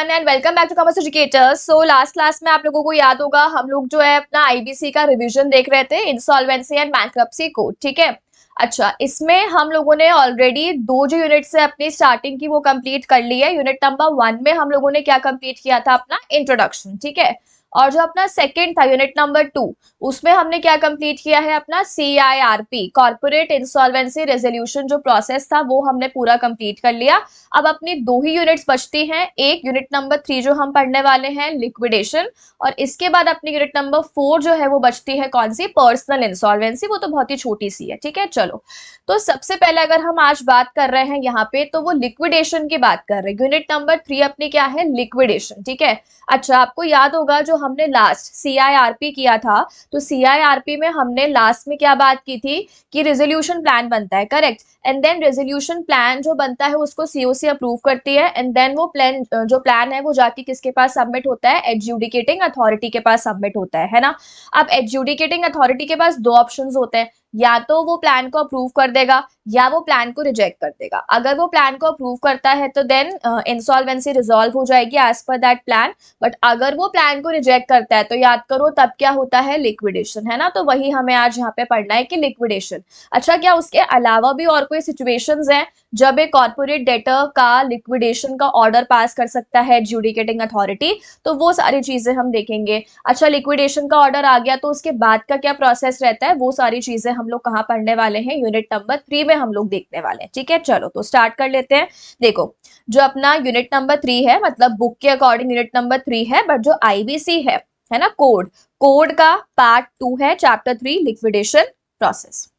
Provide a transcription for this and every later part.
Everyone and welcome back to commerce educators. So last class में आप लोगों को याद होगा हम लोग जो है अपना आईबीसी का रिवीजन देख रहे थे, इंसॉल्वेंसी एंड बैंक्रप्सी कोड। ठीक है, अच्छा इसमें हम लोगों ने ऑलरेडी दो जो यूनिट से अपनी स्टार्टिंग की वो कंप्लीट कर ली है। यूनिट नंबर 1 में हम लोगों ने क्या कंप्लीट किया था, अपना इंट्रोडक्शन। ठीक है, और जो अपना सेकंड था यूनिट नंबर 2, उसमें हमने क्या कंप्लीट किया है, अपना CIRP कॉर्पोरेट इंसॉल्वेंसी रेजोल्यूशन जो प्रोसेस था वो हमने पूरा कंप्लीट कर लिया। अब अपनी दो ही यूनिट्स बचती हैं, एक यूनिट नंबर 3 जो हम पढ़ने वाले हैं लिक्विडेशन, और इसके बाद अपनी यूनिट नंबर 4 जो है वो बचती है कौन सी, पर्सनल इंसॉल्वेंसी। वो तो बहुत ही छोटी सी है। ठीक है, चलो तो सबसे पहले अगर हम आज बात कर रहे हैं यहाँ पे तो वो लिक्विडेशन की बात कर रहे हैं। यूनिट नंबर 3 अपनी क्या है, लिक्विडेशन। ठीक है, अच्छा आपको याद होगा जो हमने लास्ट CIRP किया था, तो CIRP में हमने लास्ट में क्या बात की थी कि रेजोल्यूशन प्लान बनता है, correct. And then resolution plan जो बनता है उसको COC अप्रूव करती है, एंड देन वो प्लान जो प्लान है वो जाके किसके पास सबमिट होता है, एडजुडिकेटिंग अथॉरिटी के पास सबमिट होता है ना। अब एडजुडिकेटिंग अथॉरिटी के पास दो ऑप्शंस होते हैं, या तो वो प्लान को अप्रूव कर देगा या वो प्लान को रिजेक्ट कर देगा। अगर वो प्लान को अप्रूव करता है तो देन इंसॉल्वेंसी रिजॉल्व हो जाएगी as per that plan, but अगर वो प्लान को रिजेक्ट करता है तो याद करो तब क्या होता है, लिक्विडेशन, है ना। तो वही हमें आज यहाँ पे पढ़ना है कि लिक्विडेशन। अच्छा, क्या उसके अलावा भी और कोई सिचुएशंस हैं जब एक कॉर्पोरेट डेटर का लिक्विडेशन का ऑर्डर पास कर सकता है एडजुडिकेटिंग अथॉरिटी, तो वो सारी चीजें हम देखेंगे। अच्छा, लिक्विडेशन का ऑर्डर आ गया तो उसके बाद का क्या प्रोसेस रहता है, वो सारी चीजें हम लोग कहाँ पढ़ने वाले हैं, यूनिट नंबर 3 में हम लोग देखने वाले हैं। ठीक है, चलो तो स्टार्ट कर लेते हैं। देखो, जो अपना यूनिट नंबर 3 है, मतलब बुक के अकॉर्डिंग यूनिट नंबर 3 है, बट जो आईबीसी है ना, कोड, कोड का पार्ट 2 है, चैप्टर 3 लिक्विडेशन प्रोसेस।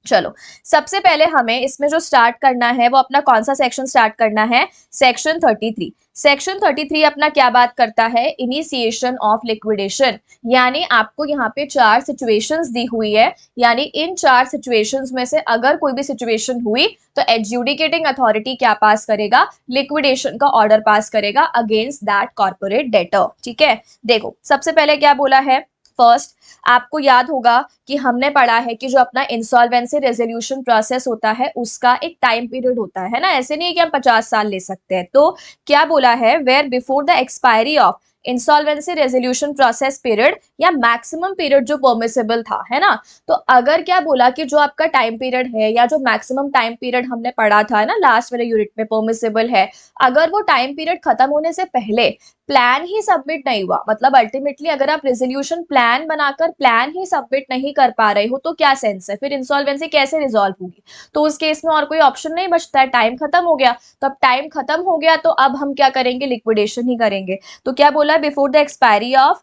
चलो सबसे पहले हमें इसमें जो स्टार्ट करना है वो अपना कौन सा सेक्शन स्टार्ट करना है, सेक्शन 33। सेक्शन 33 अपना क्या बात करता है, इनिशिएशन ऑफ लिक्विडेशन। यानी आपको यहाँ पे 4 सिचुएशंस दी हुई है, यानी इन 4 सिचुएशंस में से अगर कोई भी सिचुएशन हुई तो एडजुडिकेटिंग अथॉरिटी क्या पास करेगा, लिक्विडेशन का ऑर्डर पास करेगा अगेंस्ट दैट कॉर्पोरेट डेटर। ठीक है, देखो सबसे पहले क्या बोला है, फर्स्ट आपको याद होगा कि हमने पढ़ा है कि जो अपना इंसॉल्वेंसी रेजोल्यूशन प्रोसेस होता है उसका एक टाइम पीरियड होता है ना, ऐसे नहीं है कि हम 50 साल ले सकते हैं। तो क्या बोला है, where before the expiry of insolvency resolution process period या मैक्सिमम पीरियड जो परमिसेबल था, है ना। तो अगर क्या बोला कि जो आपका टाइम पीरियड है या जो मैक्सिमम टाइम पीरियड हमने पढ़ा था ना लास्ट वाले यूनिट में, परमिसेबल है, अगर वो टाइम पीरियड खत्म होने से पहले प्लान ही सबमिट नहीं हुआ, मतलब अल्टीमेटली अगर आप रेजोल्यूशन प्लान बनाकर प्लान ही सबमिट नहीं कर पा रहे हो तो क्या सेंस है, फिर इंसॉल्वेंसी कैसे रिजॉल्व होगी। तो उस केस में और कोई ऑप्शन नहीं बचता है, टाइम खत्म हो गया। तो अब टाइम खत्म हो गया तो अब हम क्या करेंगे, लिक्विडेशन ही करेंगे। तो क्या बोला, before the expiry of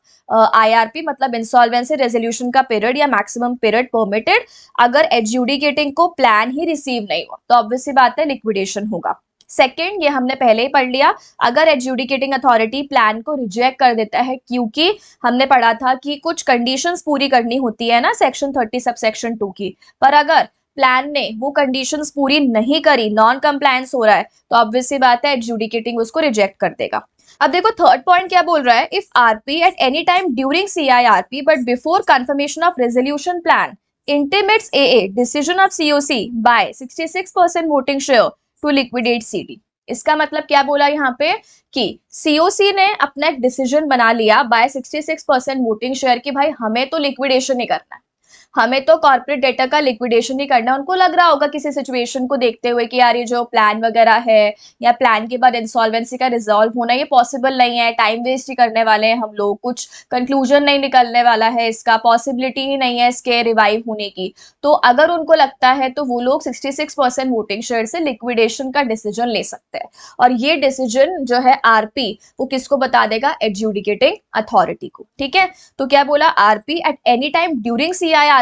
IRP मतलब इंसॉल्वेंसी रेजोल्यूशन का पीरियड या मैक्सिमम पीरियड परमिटेड, अगर एडजुडिकेटिंग को प्लान ही रिसीव नहीं हुआ तो ऑब्वियस सी बात है लिक्विडेशन होगा। सेकेंड, ये हमने पहले ही पढ़ लिया, अगर एडजुडिकेटिंग अथॉरिटी प्लान को रिजेक्ट कर देता है, क्योंकि हमने पढ़ा था कि कुछ कंडीशंस पूरी करनी होती है ना सेक्शन 30 सब सेक्शन 2 की, पर अगर प्लान ने वो कंडीशंस पूरी नहीं करी, नॉन कंप्लायंस हो रहा है, तो ऑब्वियस सी बात है एडजुडिकेटिंग उसको रिजेक्ट कर देगा। अब देखो थर्ड पॉइंट क्या बोल रहा है, if RP at any time during CIRP but before confirmation of resolution plan intimates AA decision of COC by 66% voting share to liquidate CD। इसका मतलब क्या बोला यहाँ पे कि COC ने अपना एक डिसीजन बना लिया बाय 66% वोटिंग शेयर की भाई हमें तो लिक्विडेशन ही करना है, हमें तो कॉर्पोरेट डेटा का लिक्विडेशन ही करना है। उनको लग रहा होगा किसी सिचुएशन को देखते हुए कि यार ये जो प्लान वगैरह है या प्लान के बाद इंसॉल्वेंसी का रिजॉल्व होना ये पॉसिबल नहीं है, टाइम वेस्ट ही करने वाले हैं हम लोग, कुछ कंक्लूजन नहीं निकलने वाला है, इसका पॉसिबिलिटी ही नहीं है इसके रिवाइव होने की। तो अगर उनको लगता है तो वो लोग 66% वोटिंग शेयर से लिक्विडेशन का डिसीजन ले सकते हैं, और ये डिसीजन जो है आरपी वो किसको बता देगा, एडजुडिकेटिंग अथॉरिटी को। ठीक है, तो क्या बोला, RP at any time during CIRP,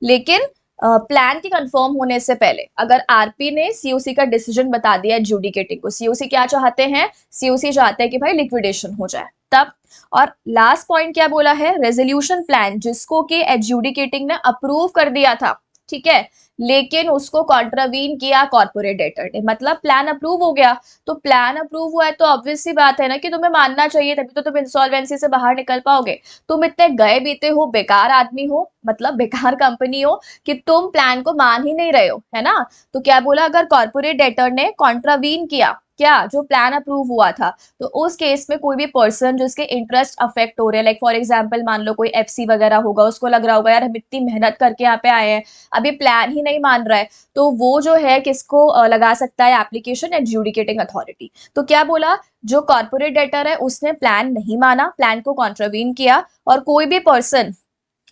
लेकिन प्लान के कंफर्म होने से पहले अगर आरपी ने COC का डिसीजन बता दिया एडजुडिकेटिंग को, COC क्या चाहते हैं, COC चाहते हैं कि भाई लिक्विडेशन हो जाए तब। और लास्ट पॉइंट क्या बोला है, रेजोल्यूशन प्लान जिसको कि एडजुडिकेटिंग ने अप्रूव कर दिया था, ठीक है, लेकिन उसको कॉन्ट्रावीन किया कॉर्पोरेट डेटर ने, मतलब प्लान अप्रूव हो गया। तो प्लान अप्रूव हुआ है तो ऑब्वियस सी बात है ना कि तुम्हें मानना चाहिए, तभी तो तुम इंसॉल्वेंसी से बाहर निकल पाओगे। तुम इतने गए बीते हो, बेकार आदमी हो, मतलब बेकार कंपनी हो कि तुम प्लान को मान ही नहीं रहे हो, है ना। तो क्या बोला, अगर कॉर्पोरेट डेटर ने कॉन्ट्रावीन किया क्या जो प्लान अप्रूव हुआ था, तो उस केस में कोई भी पर्सन जिसके इंटरेस्ट अफेक्ट हो रहे हैं, लाइक फॉर एग्जांपल मान लो कोई एफसी वगैरह होगा, उसको लग रहा होगा यार हम इतनी मेहनत करके यहाँ पे आए हैं, अभी प्लान ही नहीं मान रहा है, तो वो जो है किसको लगा सकता है एप्लीकेशन, एडजुडिकेटिंग अथॉरिटी। तो क्या बोला, जो कॉर्पोरेट डेटर है उसने प्लान नहीं माना, प्लान को कॉन्ट्रावीन किया, और कोई भी पर्सन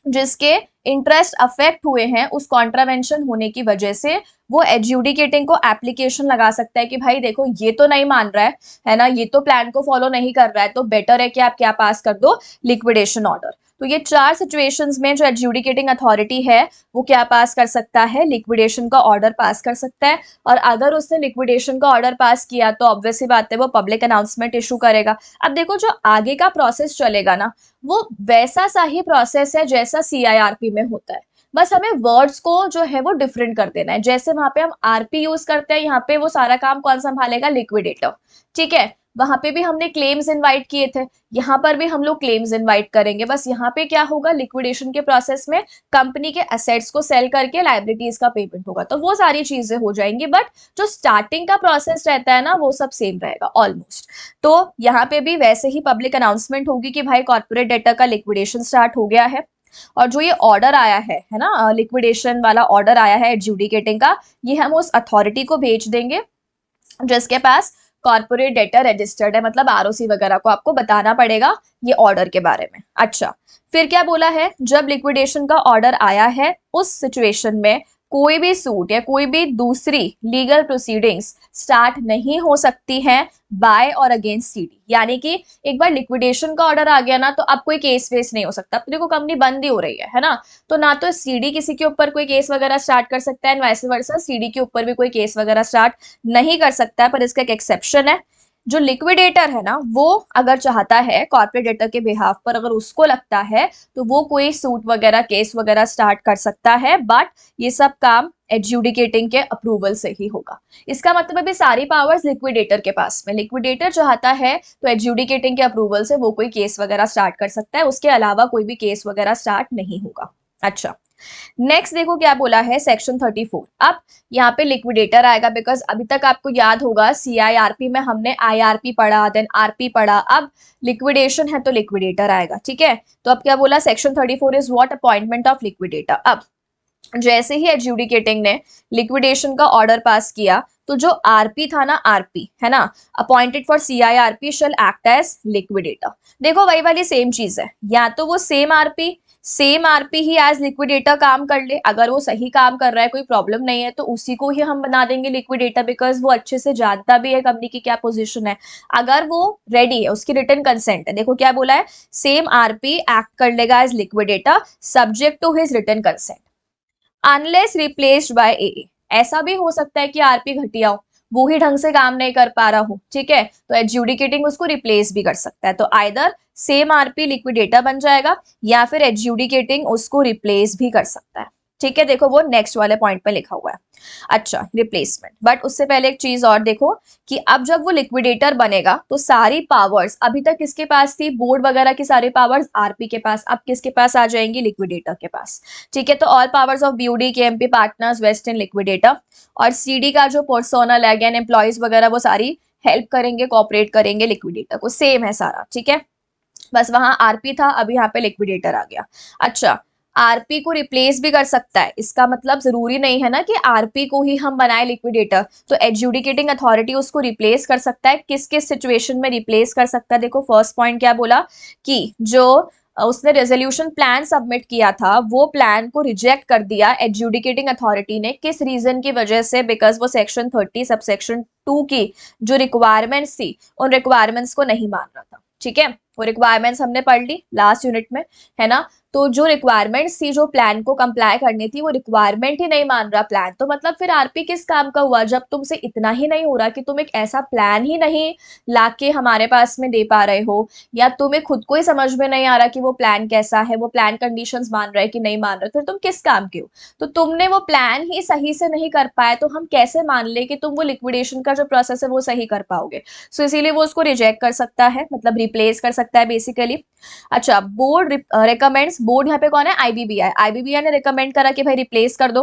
जिसके इंटरेस्ट अफेक्ट हुए हैं उस कॉन्ट्रावेंशन होने की वजह से, वो एडजुडिकेटिंग को एप्लीकेशन लगा सकता है कि भाई देखो ये तो नहीं मान रहा है ना, ये तो प्लान को फॉलो नहीं कर रहा है, तो बेटर है कि आप क्या पास कर दो, लिक्विडेशन ऑर्डर। तो ये 4 सिचुएशंस में जो एडजुडिकेटिंग अथॉरिटी है वो क्या पास कर सकता है, लिक्विडेशन का ऑर्डर पास कर सकता है। और अगर उसने लिक्विडेशन का ऑर्डर पास किया तो ऑब्वियस सी बात है वो पब्लिक अनाउंसमेंट इशू करेगा। अब देखो जो आगे का प्रोसेस चलेगा ना, वो वैसा सा ही प्रोसेस है जैसा सीआईआरपी में होता है, बस हमें वर्ड्स को जो है वो डिफरेंट कर देना है। जैसे वहां पे हम आरपी यूज करते हैं, यहाँ पे वो सारा काम कौन संभालेगा, लिक्विडेटर। ठीक है, वहां पे भी हमने क्लेम्स इनवाइट किए थे, यहाँ पर भी हम लोग क्लेम्स इनवाइट करेंगे। बस यहाँ पे क्या होगा, लिक्विडेशन के प्रोसेस में कंपनी के एसेट्स को सेल करके लाइबिलिटीज का पेमेंट होगा, तो वो सारी चीजें हो जाएंगी, बट जो स्टार्टिंग का प्रोसेस रहता है ना वो सब सेम रहेगा ऑलमोस्ट। तो यहाँ पे भी वैसे ही पब्लिक अनाउंसमेंट होगी कि भाई कॉर्पोरेट डेटर का लिक्विडेशन स्टार्ट हो गया है, और जो ये ऑर्डर आया है ना, लिक्विडेशन वाला ऑर्डर आया है एडजुडिकेटिंग का, ये हम उस अथॉरिटी को भेज देंगे जिसके पास कॉर्पोरेट डेटर रजिस्टर्ड है, मतलब आरओसी वगैरह को आपको बताना पड़ेगा ये ऑर्डर के बारे में। अच्छा, फिर क्या बोला है, जब लिक्विडेशन का ऑर्डर आया है उस सिचुएशन में कोई भी सूट या कोई भी दूसरी लीगल प्रोसीडिंग्स स्टार्ट नहीं हो सकती हैं बाय और अगेंस्ट सीडी। यानी कि एक बार लिक्विडेशन का ऑर्डर आ गया ना, तो अब कोई केस वेस नहीं हो सकता। अब देखो कंपनी बंद ही हो रही है ना, तो ना तो सीडी किसी के ऊपर कोई केस वगैरह स्टार्ट कर सकता है, वैसे वर्सा सीडी के ऊपर भी कोई केस वगैरह स्टार्ट नहीं कर सकता है। पर इसका एक एक्सेप्शन है, जो लिक्विडेटर है ना, वो अगर चाहता है कॉर्पोरेट डेटर के बिहाफ पर, अगर उसको लगता है तो वो कोई सूट वगैरह केस वगैरह स्टार्ट कर सकता है, बट ये सब काम एडजुडिकेटिंग के अप्रूवल से ही होगा। इसका मतलब है भी सारी पावर्स लिक्विडेटर के पास में, लिक्विडेटर चाहता है तो एडजुडिकेटिंग के अप्रूवल से वो कोई केस वगैरह स्टार्ट कर सकता है, उसके अलावा कोई भी केस वगैरह स्टार्ट नहीं होगा। अच्छा, नेक्स्ट देखो क्या बोला है, सेक्शन 34। अब यहाँ पे लिक्विडेटर आएगा, बिकॉज अभी तक आपको याद होगा सीआईआरपी में हमने आईआरपी पढ़ा, देन आरपी पढ़ा, अब लिक्विडेशन है तो लिक्विडेटर आएगा। ठीक है, तो अब क्या बोला, section 34 is what, appointment of liquidator. अब जैसे ही एडजुडिकेटिंग ने लिक्विडेशन का ऑर्डर पास किया, तो जो आरपी था ना, आरपी है ना, appointed for CIRP shall act as liquidator. देखो वही वाली सेम चीज है, या तो वो सेम आरपी ही एज लिक्विडेटर काम कर ले, अगर वो सही काम कर रहा है कोई प्रॉब्लम नहीं है तो उसी को ही हम बना देंगे लिक्विडेटर, बिकॉज वो अच्छे से जानता भी है कंपनी की क्या पोजीशन है। अगर वो रेडी है, उसकी रिटर्न कंसेंट है, देखो क्या बोला है, सेम आरपी एक्ट कर लेगा as liquidator subject to his written consent unless replaced by A. ऐसा भी हो सकता है कि आरपी घटिया हो, वो ही ढंग से काम नहीं कर पा रहा हो, ठीक है, तो एडजुडिकेटिंग उसको रिप्लेस भी कर सकता है। तो आइदर सेम आरपी लिक्विडेटर बन जाएगा या फिर एडजुडिकेटिंग उसको रिप्लेस भी कर सकता है। ठीक है, देखो वो नेक्स्ट वाले पॉइंट पे लिखा हुआ है। अच्छा, रिप्लेसमेंट, बट उससे पहले एक चीज और देखो कि अब जब वो लिक्विडेटर बनेगा तो सारी पावर्स अभी तक किसके पास थी, बोर्ड वगैरह की सारी पावर्स आरपी के पास, अब किसके पास आ जाएंगी, लिक्विडेटर के पास। ठीक है, तो all powers of BUD KMP partners vest in liquidator, और सीडी का जो पर्सोनल है, अगेन एम्प्लॉयज वगैरह, वो सारी हेल्प करेंगे, कोऑपरेट करेंगे लिक्विडेटर को, सेम है सारा। ठीक है, बस वहां आरपी था, अभी यहाँ पे लिक्विडेटर आ गया। अच्छा, आरपी को रिप्लेस भी कर सकता है, इसका मतलब जरूरी नहीं है ना कि आरपी को ही हम बनाए लिक्विडेटर, तो एडजुडिकेटिंग अथॉरिटी उसको रिप्लेस कर सकता है। किस किस सिचुएशन में रिप्लेस कर सकता है, देखो फर्स्ट पॉइंट क्या बोला कि जो उसने रेजोल्यूशन प्लान सबमिट किया था वो प्लान को रिजेक्ट कर दिया एडजुडिकेटिंग अथॉरिटी ने, किस रीजन की वजह से, बिकॉज वो सेक्शन 30 सबसेक्शन 2 की जो रिक्वायरमेंट्स थी उन रिक्वायरमेंट्स को नहीं मान रहा था। ठीक है, वो रिक्वायरमेंट्स हमने पढ़ ली लास्ट यूनिट में, है ना, तो जो रिक्वायरमेंट्स थी जो प्लान को कंप्लाई करनी थी वो रिक्वायरमेंट ही नहीं मान रहा प्लान, तो मतलब फिर आरपी किस काम का हुआ, जब तुमसे इतना ही नहीं हो रहा कि तुम एक ऐसा प्लान ही नहीं लाके हमारे पास में दे पा रहे हो, या तुम्हें खुद को ही समझ में नहीं आ रहा कि वो प्लान कैसा है, वो प्लान कंडीशंस मान रहा है कि नहीं मान रहे, फिर तुम किस काम के हो। तो तुमने वो प्लान ही सही से नहीं कर पाए तो हम कैसे मान ले कि तुम वो लिक्विडेशन का जो प्रोसेस है वो सही कर पाओगे। सो इसीलिए वो उसको रिजेक्ट कर सकता है, मतलब रिप्लेस कर सकता है बेसिकली। अच्छा, बोर्ड रिकमेंड्स, बोर्ड यहाँ पे कौन है, आईबीबीआई ने रिकमेंड करा कि भाई रिप्लेस कर दो,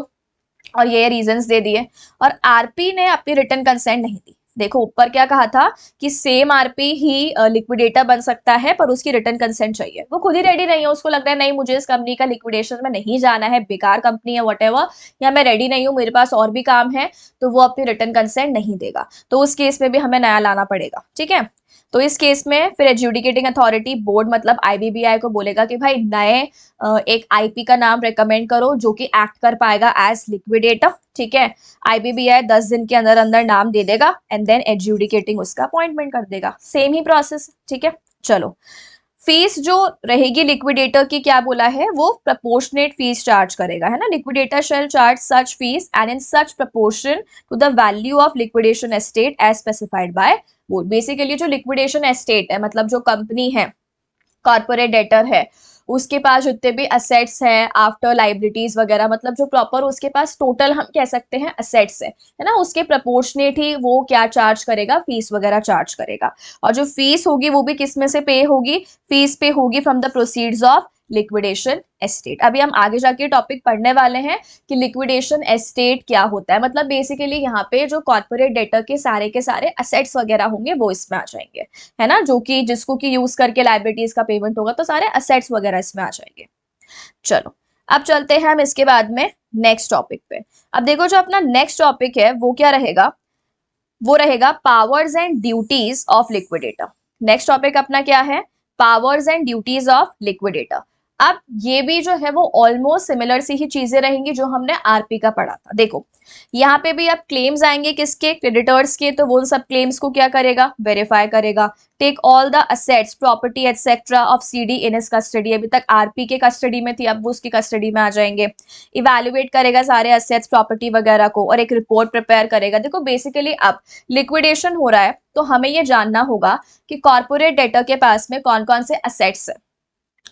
और ये रीजंस दे दिए, और आरपी ने अपनी रिटर्न कंसेंट नहीं दी। देखो ऊपर क्या कहा था कि सेम आरपी ही लिक्विडेटर बन सकता है, पर उसकी रिटर्न कंसेंट चाहिए। वो खुद ही रेडी नहीं है, उसको लग रहा है नहीं मुझे इस कंपनी का लिक्विडेशन में नहीं जाना है, बेकार कंपनी है वटेवर, या मैं रेडी नहीं हूँ, मेरे पास और भी काम है, तो वो अपनी रिटर्न कंसेंट नहीं देगा। तो उस केस में भी हमें नया लाना पड़ेगा, ठीक है। तो इस केस में फिर एडजुडिकेटिंग अथॉरिटी बोर्ड मतलब आईबीबीआई को बोलेगा कि भाई नए एक आईपी का नाम रेकमेंड करो जो कि एक्ट कर पाएगा एज लिक्विडेटर, ठीक है। आईबीबीआई 10 दिन के अंदर अंदर नाम दे देगा एंड देन एडजुडिकेटिंग उसका अपॉइंटमेंट कर देगा। सेम ही प्रोसेस, ठीक है। चलो, फीस जो रहेगी लिक्विडेटर की क्या बोला है, वो प्रपोर्शनेट फीस चार्ज करेगा, है ना। Liquidator shall charge such fees and in such proportion to the value of liquidation estate as specified by board. Basically जो लिक्विडेशन एस्टेट है मतलब जो कंपनी है, कॉर्पोरेट डेटर है, उसके पास जितने भी असेट्स हैं आफ्टर लाइबिलिटीज वगैरह, मतलब जो प्रॉपर उसके पास टोटल हम कह सकते हैं असेट्स है ना, उसके प्रपोर्शनेट ही वो क्या चार्ज करेगा, फीस वगैरह चार्ज करेगा। और जो फीस होगी वो भी किस में से पे होगी, फीस पे होगी from the proceeds of liquidation estate. अभी हम आगे जाके टॉपिक पढ़ने वाले हैं कि लिक्विडेशन एस्टेट क्या होता है। मतलब बेसिकली यहाँ पे जो कॉर्पोरेट डेटर के सारे असेट्स वगैरह होंगे वो इसमें आ जाएंगे, है ना, जो कि जिसको कि यूज करके लाइबिलिटीज का पेमेंट होगा, तो सारे असेट्स वगैरह इसमें आ जाएंगे। चलो, अब चलते हैं हम इसके बाद में नेक्स्ट टॉपिक पे। अब देखो जो अपना नेक्स्ट टॉपिक है वो क्या रहेगा, वो रहेगा powers and duties of liquidator. Next topic अपना क्या है, powers and duties of liquidator. अब ये भी जो है वो ऑलमोस्ट सिमिलर सी ही चीजें रहेंगी जो हमने आरपी का पढ़ा था। देखो यहाँ पे भी अब क्लेम्स आएंगे किसके, क्रेडिटर्स के, तो वो सब क्लेम्स को क्या करेगा, वेरीफाई करेगा। Take all the assets property etcetera of CD in his custody, अभी तक आरपी के कस्टडी में थी, अब वो उसकी कस्टडी में आ जाएंगे। इवेल्युएट करेगा सारे असेट्स प्रॉपर्टी वगैरह को और एक रिपोर्ट प्रिपेयर करेगा। देखो बेसिकली अब लिक्विडेशन हो रहा है तो हमें ये जानना होगा कि कॉर्पोरेट डेटर के पास में कौन कौन से असेट्स है,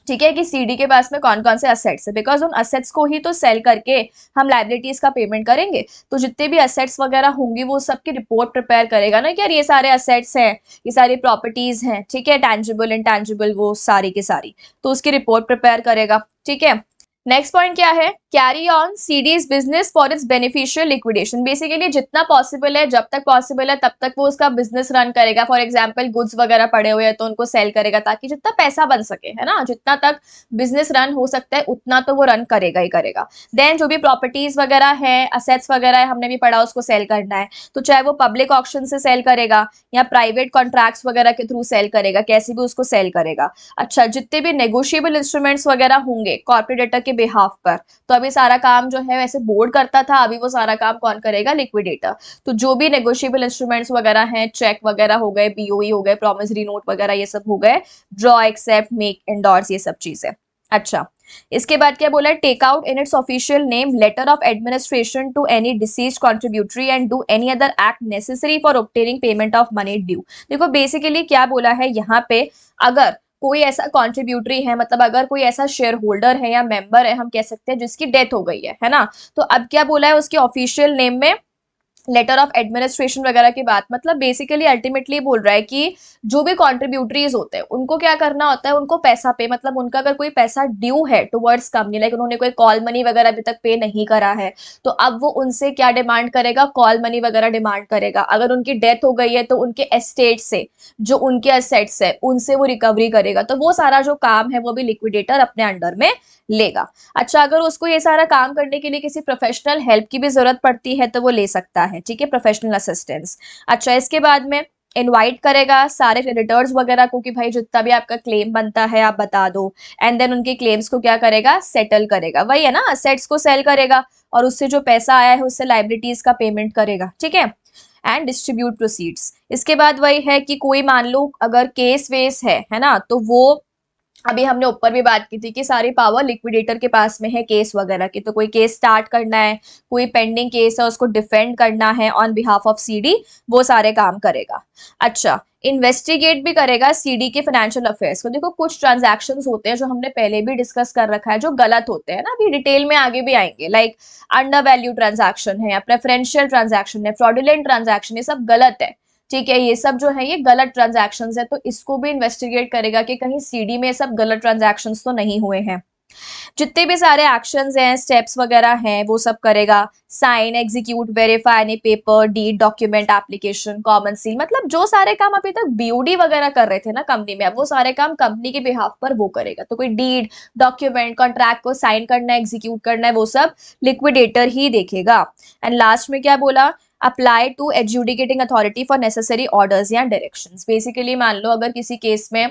ठीक है, कि सीडी के पास में कौन कौन से असेट्स है, बिकॉज उन असेट्स को ही तो सेल करके हम लाइबिलिटीज का पेमेंट करेंगे। तो जितने भी असेट्स वगैरह होंगी वो सबकी रिपोर्ट प्रिपेयर करेगा ना कि यार ये सारे असेट्स हैं, ये सारी प्रॉपर्टीज हैं, ठीक है, टैंजिबल इंटैंजिबल वो सारी की सारी, तो उसकी रिपोर्ट प्रिपेयर करेगा, ठीक है। नेक्स्ट पॉइंट क्या है, carry on CDs business for its beneficial liquidation. Basically जितना पॉसिबल है, जब तक पॉसिबल है तब तक वो उसका बिजनेस रन करेगा। फॉर एग्जांपल गुड्स वगैरह पड़े हुए हैं तो उनको सेल करेगा ताकि जितना पैसा बन सके, है ना, जितना तक बिजनेस रन हो सकता है उतना तो वो रन करेगा ही करेगा। देन जो भी प्रॉपर्टीज वगैरह है, असेट्स वगैरह है, हमने भी पढ़ा उसको सेल करना है, तो चाहे वो पब्लिक ऑक्शन से सेल करेगा या प्राइवेट कॉन्ट्रैक्ट्स वगैरह के थ्रू सेल करेगा, कैसे भी उसको सेल करेगा। अच्छा, जितने भी नेगोशिएबल इंस्ट्रूमेंट्स वगैरह होंगे कॉर्पोरेट डेटर के बिहाफ पर, तो अभी सारा काम जो है वैसे बोर्ड करता था, अभी वो सारा काम कौन करेगा, लिक्विडेटर। तो जो भी नेगोशिएबल इंस्ट्रूमेंट्स वगैरह हैं, चेक वगैरह हो गए, बीओई हो गए, प्रॉमिसरी नोट वगैरह ये सब हो गए, ड्रॉ एक्सेप्ट मेक एंडोर्स ये सब चीजें। अच्छा, इसके बाद क्या बोला है, take out in its official name letter of administration to any deceased contributory and do any other act necessary for obtaining payment of money due. देखो बेसिकली क्या बोला है यहाँ पे, अगर कोई ऐसा कॉन्ट्रीब्यूटरी है, मतलब अगर कोई ऐसा शेयर होल्डर है या मेंबर है हम कह सकते हैं जिसकी डेथ हो गई है ना, तो अब क्या बोला है उसके ऑफिशियल नेम में लेटर ऑफ एडमिनिस्ट्रेशन वगैरह की बात, मतलब बेसिकली अल्टीमेटली बोल रहा है कि जो भी कॉन्ट्रीब्यूटरीज होते हैं उनको क्या करना होता है, उनको पैसा पे, मतलब उनका अगर कोई पैसा ड्यू है टुवर्ड्स कंपनी, लाइक उन्होंने कोई कॉल मनी वगैरह अभी तक पे नहीं करा है, तो अब वो उनसे क्या डिमांड करेगा, कॉल मनी वगैरह डिमांड करेगा। अगर उनकी डेथ हो गई है तो उनके एस्टेट से जो उनके असेट्स है उनसे वो रिकवरी करेगा। तो वो सारा जो काम है वो भी लिक्विडेटर अपने अंडर में लेगा। अच्छा, अगर उसको ये सारा काम करने के लिए किसी प्रोफेशनल हेल्प की भी जरूरत पड़ती है तो वो ले सकता है, ठीक है, प्रोफेशनल असिस्टेंस। अच्छा, इसके बाद में इनवाइट करेगा सारे क्रेडिटर्स वगैरह को कि भाई जितना भी आपका क्लेम बनता है आप बता दो, एंड देन उनके क्लेम्स को क्या करेगा, सेटल करेगा। वही है ना, असेट्स को सेल करेगा और उससे जो पैसा आया है उससे लाइबिलिटीज का पेमेंट करेगा, ठीक है, एंड डिस्ट्रीब्यूट प्रोसीड्स। इसके बाद वही है कि कोई मान लो अगर केस वेस है ना, तो वो अभी हमने ऊपर भी बात की थी कि सारी पावर लिक्विडेटर के पास में है केस वगैरह की, तो कोई केस स्टार्ट करना है, कोई पेंडिंग केस है उसको डिफेंड करना है ऑन बिहाफ ऑफ सीडी, वो सारे काम करेगा। अच्छा, इन्वेस्टिगेट भी करेगा सीडी के फाइनेंशियल अफेयर्स को। देखो कुछ ट्रांजैक्शंस होते हैं जो हमने पहले भी डिस्कस कर रखा है जो गलत होते हैं ना, अभी डिटेल में आगे भी आएंगे, लाइक अंडर वैल्यू ट्रांजैक्शन है या प्रेफरेंशियल ट्रांजैक्शन है, फ्रॉडुलेंट ट्रांजैक्शन, ये सब गलत है, ठीक है, ये सब जो है ये गलत ट्रांजैक्शंस है, तो इसको भी इन्वेस्टिगेट करेगा कि कहीं सीडी में सब गलत ट्रांजैक्शंस तो नहीं हुए हैं। जितने भी सारे एक्शंस हैं, स्टेप्स वगैरह हैं, वो सब करेगा। Sign, execute, verify any paper, deed, document, application, common seal, मतलब जो सारे काम अभी तक बीओडी वगैरह कर रहे थे ना कंपनी में, अब वो सारे काम कंपनी के बिहाफ पर वो करेगा। तो कोई डीड, डॉक्यूमेंट, कॉन्ट्रैक्ट को साइन करना है, एग्जीक्यूट करना है, वो सब लिक्विडेटर ही देखेगा। एंड लास्ट में क्या बोला, apply to adjudicating authority for necessary orders या डायरेक्शंस। बेसिकली मान लो अगर किसी केस में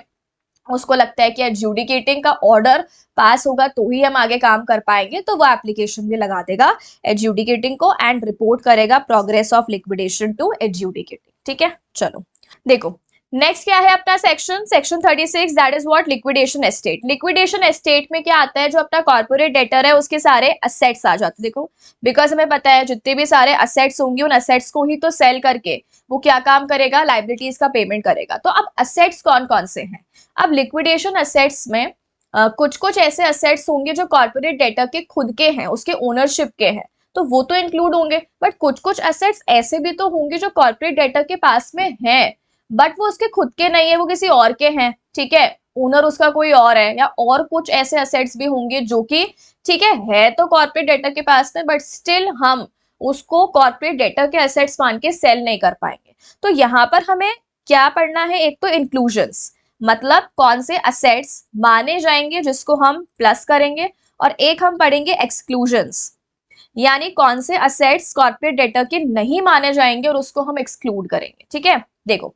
उसको लगता है कि एडजुडिकेटिंग का ऑर्डर पास होगा तो ही हम आगे काम कर पाएंगे, तो वो एप्लीकेशन भी लगा देगा एडजुडिकेटिंग को एंड रिपोर्ट करेगा progress of liquidation to adjudicating. ठीक है, चलो देखो नेक्स्ट क्या है अपना section 36, that is what, liquidation estate. Liquidation estate में क्या आता है, जो अपना कॉर्पोरेट डेटर है उसके सारे असेट्स आ जाते हैं। देखो बिकॉज हमें पता है जितने भी सारे असेट्स होंगे उन असेट्स को ही तो सेल करके वो क्या काम करेगा, लाइबिलिटीज का पेमेंट करेगा। तो अब असेट्स कौन कौन से हैं, अब लिक्विडेशन असेट्स में कुछ कुछ ऐसे असेट्स होंगे जो कॉर्पोरेट डेटर के खुद के हैं, उसके ओनरशिप के हैं, तो वो तो इंक्लूड होंगे। बट कुछ कुछ असेट्स ऐसे भी तो होंगे जो कॉर्पोरेट डेटर के पास में हैं बट वो उसके खुद के नहीं है, वो किसी और के हैं। ठीक है, ओनर उसका कोई और है, या और कुछ ऐसे असेट्स भी होंगे जो कि ठीक है तो कॉर्पोरेट डेटर के पास में बट स्टिल हम उसको कॉर्पोरेट डेटर के असेट्स मान के सेल नहीं कर पाएंगे। तो यहाँ पर हमें क्या पढ़ना है, एक तो इंक्लूजन्स, मतलब कौन से असेट्स माने जाएंगे जिसको हम प्लस करेंगे, और एक हम पढ़ेंगे एक्सक्लूजन्स, यानी कौन से असेट्स कॉर्पोरेट डेटर के नहीं माने जाएंगे और उसको हम एक्सक्लूड करेंगे। ठीक है, देखो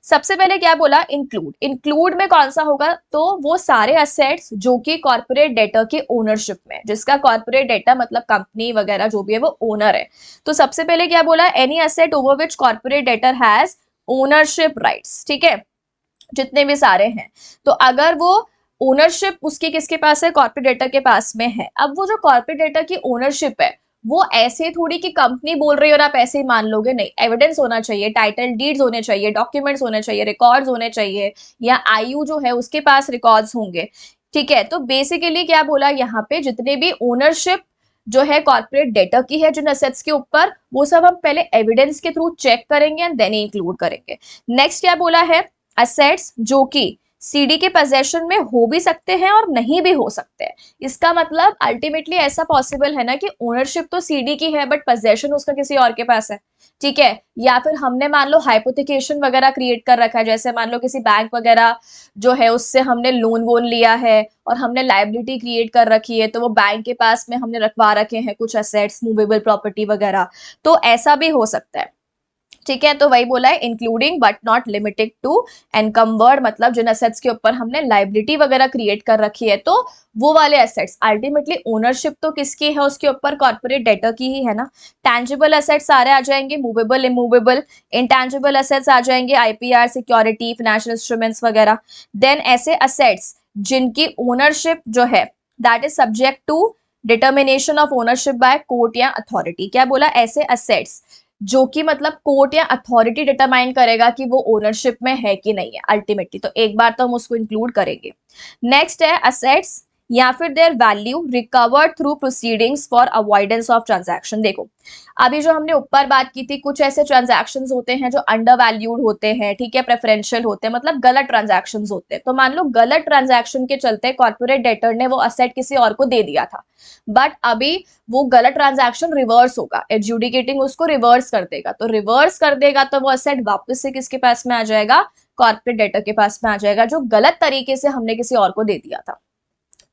सबसे पहले क्या बोला, इंक्लूड। इंक्लूड में कौन सा होगा, तो वो सारे असेट्स जो कि कॉर्पोरेट डेटर के ओनरशिप में, जिसका कॉर्पोरेट डेटर मतलब कंपनी वगैरह जो भी है वो ओनर है। तो सबसे पहले क्या बोला, any asset over which corporate debtor has ownership rights. ठीक है, जितने भी सारे हैं, तो अगर वो ओनरशिप उसकी किसके पास है, कॉर्पोरेट डेटर के पास में है। अब वो जो कॉर्पोरेट डेटर की ओनरशिप है वो ऐसे थोड़ी कि कंपनी बोल रही है और आप ऐसे ही मान लोगे, नहीं, एविडेंस होना चाहिए, टाइटल डीड्स होने चाहिए, डॉक्यूमेंट्स होने चाहिए, रिकॉर्ड्स होने चाहिए, या आयु जो है उसके पास रिकॉर्ड्स होंगे। ठीक है, तो बेसिकली क्या बोला यहाँ पे, जितने भी ओनरशिप जो है कॉर्पोरेट डेटर की है जिन असेट्स के ऊपर, वो सब हम पहले एविडेंस के थ्रू चेक करेंगे एंड देन इंक्लूड करेंगे। नेक्स्ट क्या बोला है, असेट्स जो कि सीडी के पोजेशन में हो भी सकते हैं और नहीं भी हो सकते हैं। इसका मतलब अल्टीमेटली ऐसा पॉसिबल है ना कि ओनरशिप तो सीडी की है बट पोजेशन उसका किसी और के पास है। ठीक है, या फिर हमने मान लो हाइपोथिकेशन वगैरह क्रिएट कर रखा है, जैसे मान लो किसी बैंक वगैरह जो है उससे हमने लोन वोन लिया है और हमने लाइबिलिटी क्रिएट कर रखी है, तो वो बैंक के पास में हमने रखवा रखे हैं कुछ असेट्स, मूवेबल प्रॉपर्टी वगैरह, तो ऐसा भी हो सकता है। ठीक है, तो वही बोला है including but not limited to encumbered, मतलब जिन असेट्स के ऊपर हमने लाइबिलिटी वगैरह क्रिएट कर रखी है, तो वो वाले असेट्स। अल्टीमेटली ओनरशिप तो किसकी है, उसके ऊपर कॉर्पोरेट डेटर की ही है ना। टैंजिबल असेट्स सारे आ जाएंगे, मूवेबल, इमूवेबल। इंटैंजिबल असेट्स आ जाएंगे, आईपीआर, सिक्योरिटी, फाइनेंशियल इंस्ट्रूमेंट्स वगैरह। देन ऐसे असेट्स जिनकी ओनरशिप जो है that is subject to determination of ownership by court या अथॉरिटी। क्या बोला, ऐसे असेट्स जो कि मतलब कोर्ट या अथॉरिटी डिटरमाइन करेगा कि वो ओनरशिप में है कि नहीं है अल्टीमेटली, तो एक बार तो हम उसको इंक्लूड करेंगे। नेक्स्ट है असेट्स या फिर their value recovered through proceedings for avoidance of transaction. देखो अभी जो हमने ऊपर बात की थी, कुछ ऐसे ट्रांजैक्शंस होते हैं जो अंडर वैल्यूड होते हैं, ठीक है, प्रेफरेंशियल होते हैं, मतलब गलत ट्रांजैक्शंस होते हैं। तो मान लो गलत ट्रांजैक्शन के चलते कॉर्पोरेट डेटर ने वो असेट किसी और को दे दिया था, बट अभी वो गलत ट्रांजैक्शन रिवर्स होगा, एडजुडिकेटिंग उसको रिवर्स कर देगा, तो रिवर्स कर देगा तो वो असेट वापस से किसके पास में आ जाएगा, कॉर्पोरेट डेटर के पास में आ जाएगा, जो गलत तरीके से हमने किसी और को दे दिया था।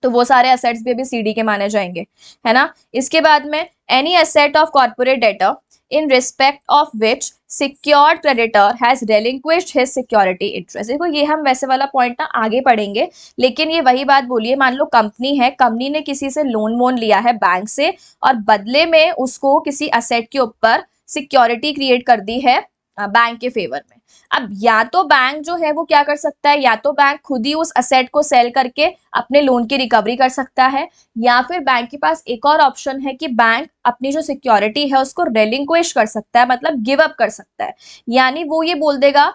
तो वो सारे असेट्स भी अभी सीडी के माने जाएंगे, है ना। इसके बाद में any asset of corporate debtor in respect of which secured creditor has relinquished his security interest. देखो ये हम वैसे वाला पॉइंट ना आगे पढ़ेंगे, लेकिन ये वही बात बोलिए, मान लो कंपनी है, कंपनी ने किसी से लोन वोन लिया है बैंक से और बदले में उसको किसी असेट के ऊपर सिक्योरिटी क्रिएट कर दी है बैंक के फेवर में। अब या तो बैंक जो है वो क्या कर सकता है, या तो बैंक खुद ही उस असेट को सेल करके अपने लोन की रिकवरी कर सकता है, या फिर बैंक के पास एक और ऑप्शन है कि बैंक अपनी जो सिक्योरिटी है उसको रेलिंक्विश कर सकता है, मतलब गिव अप कर सकता है। यानी वो ये बोल देगा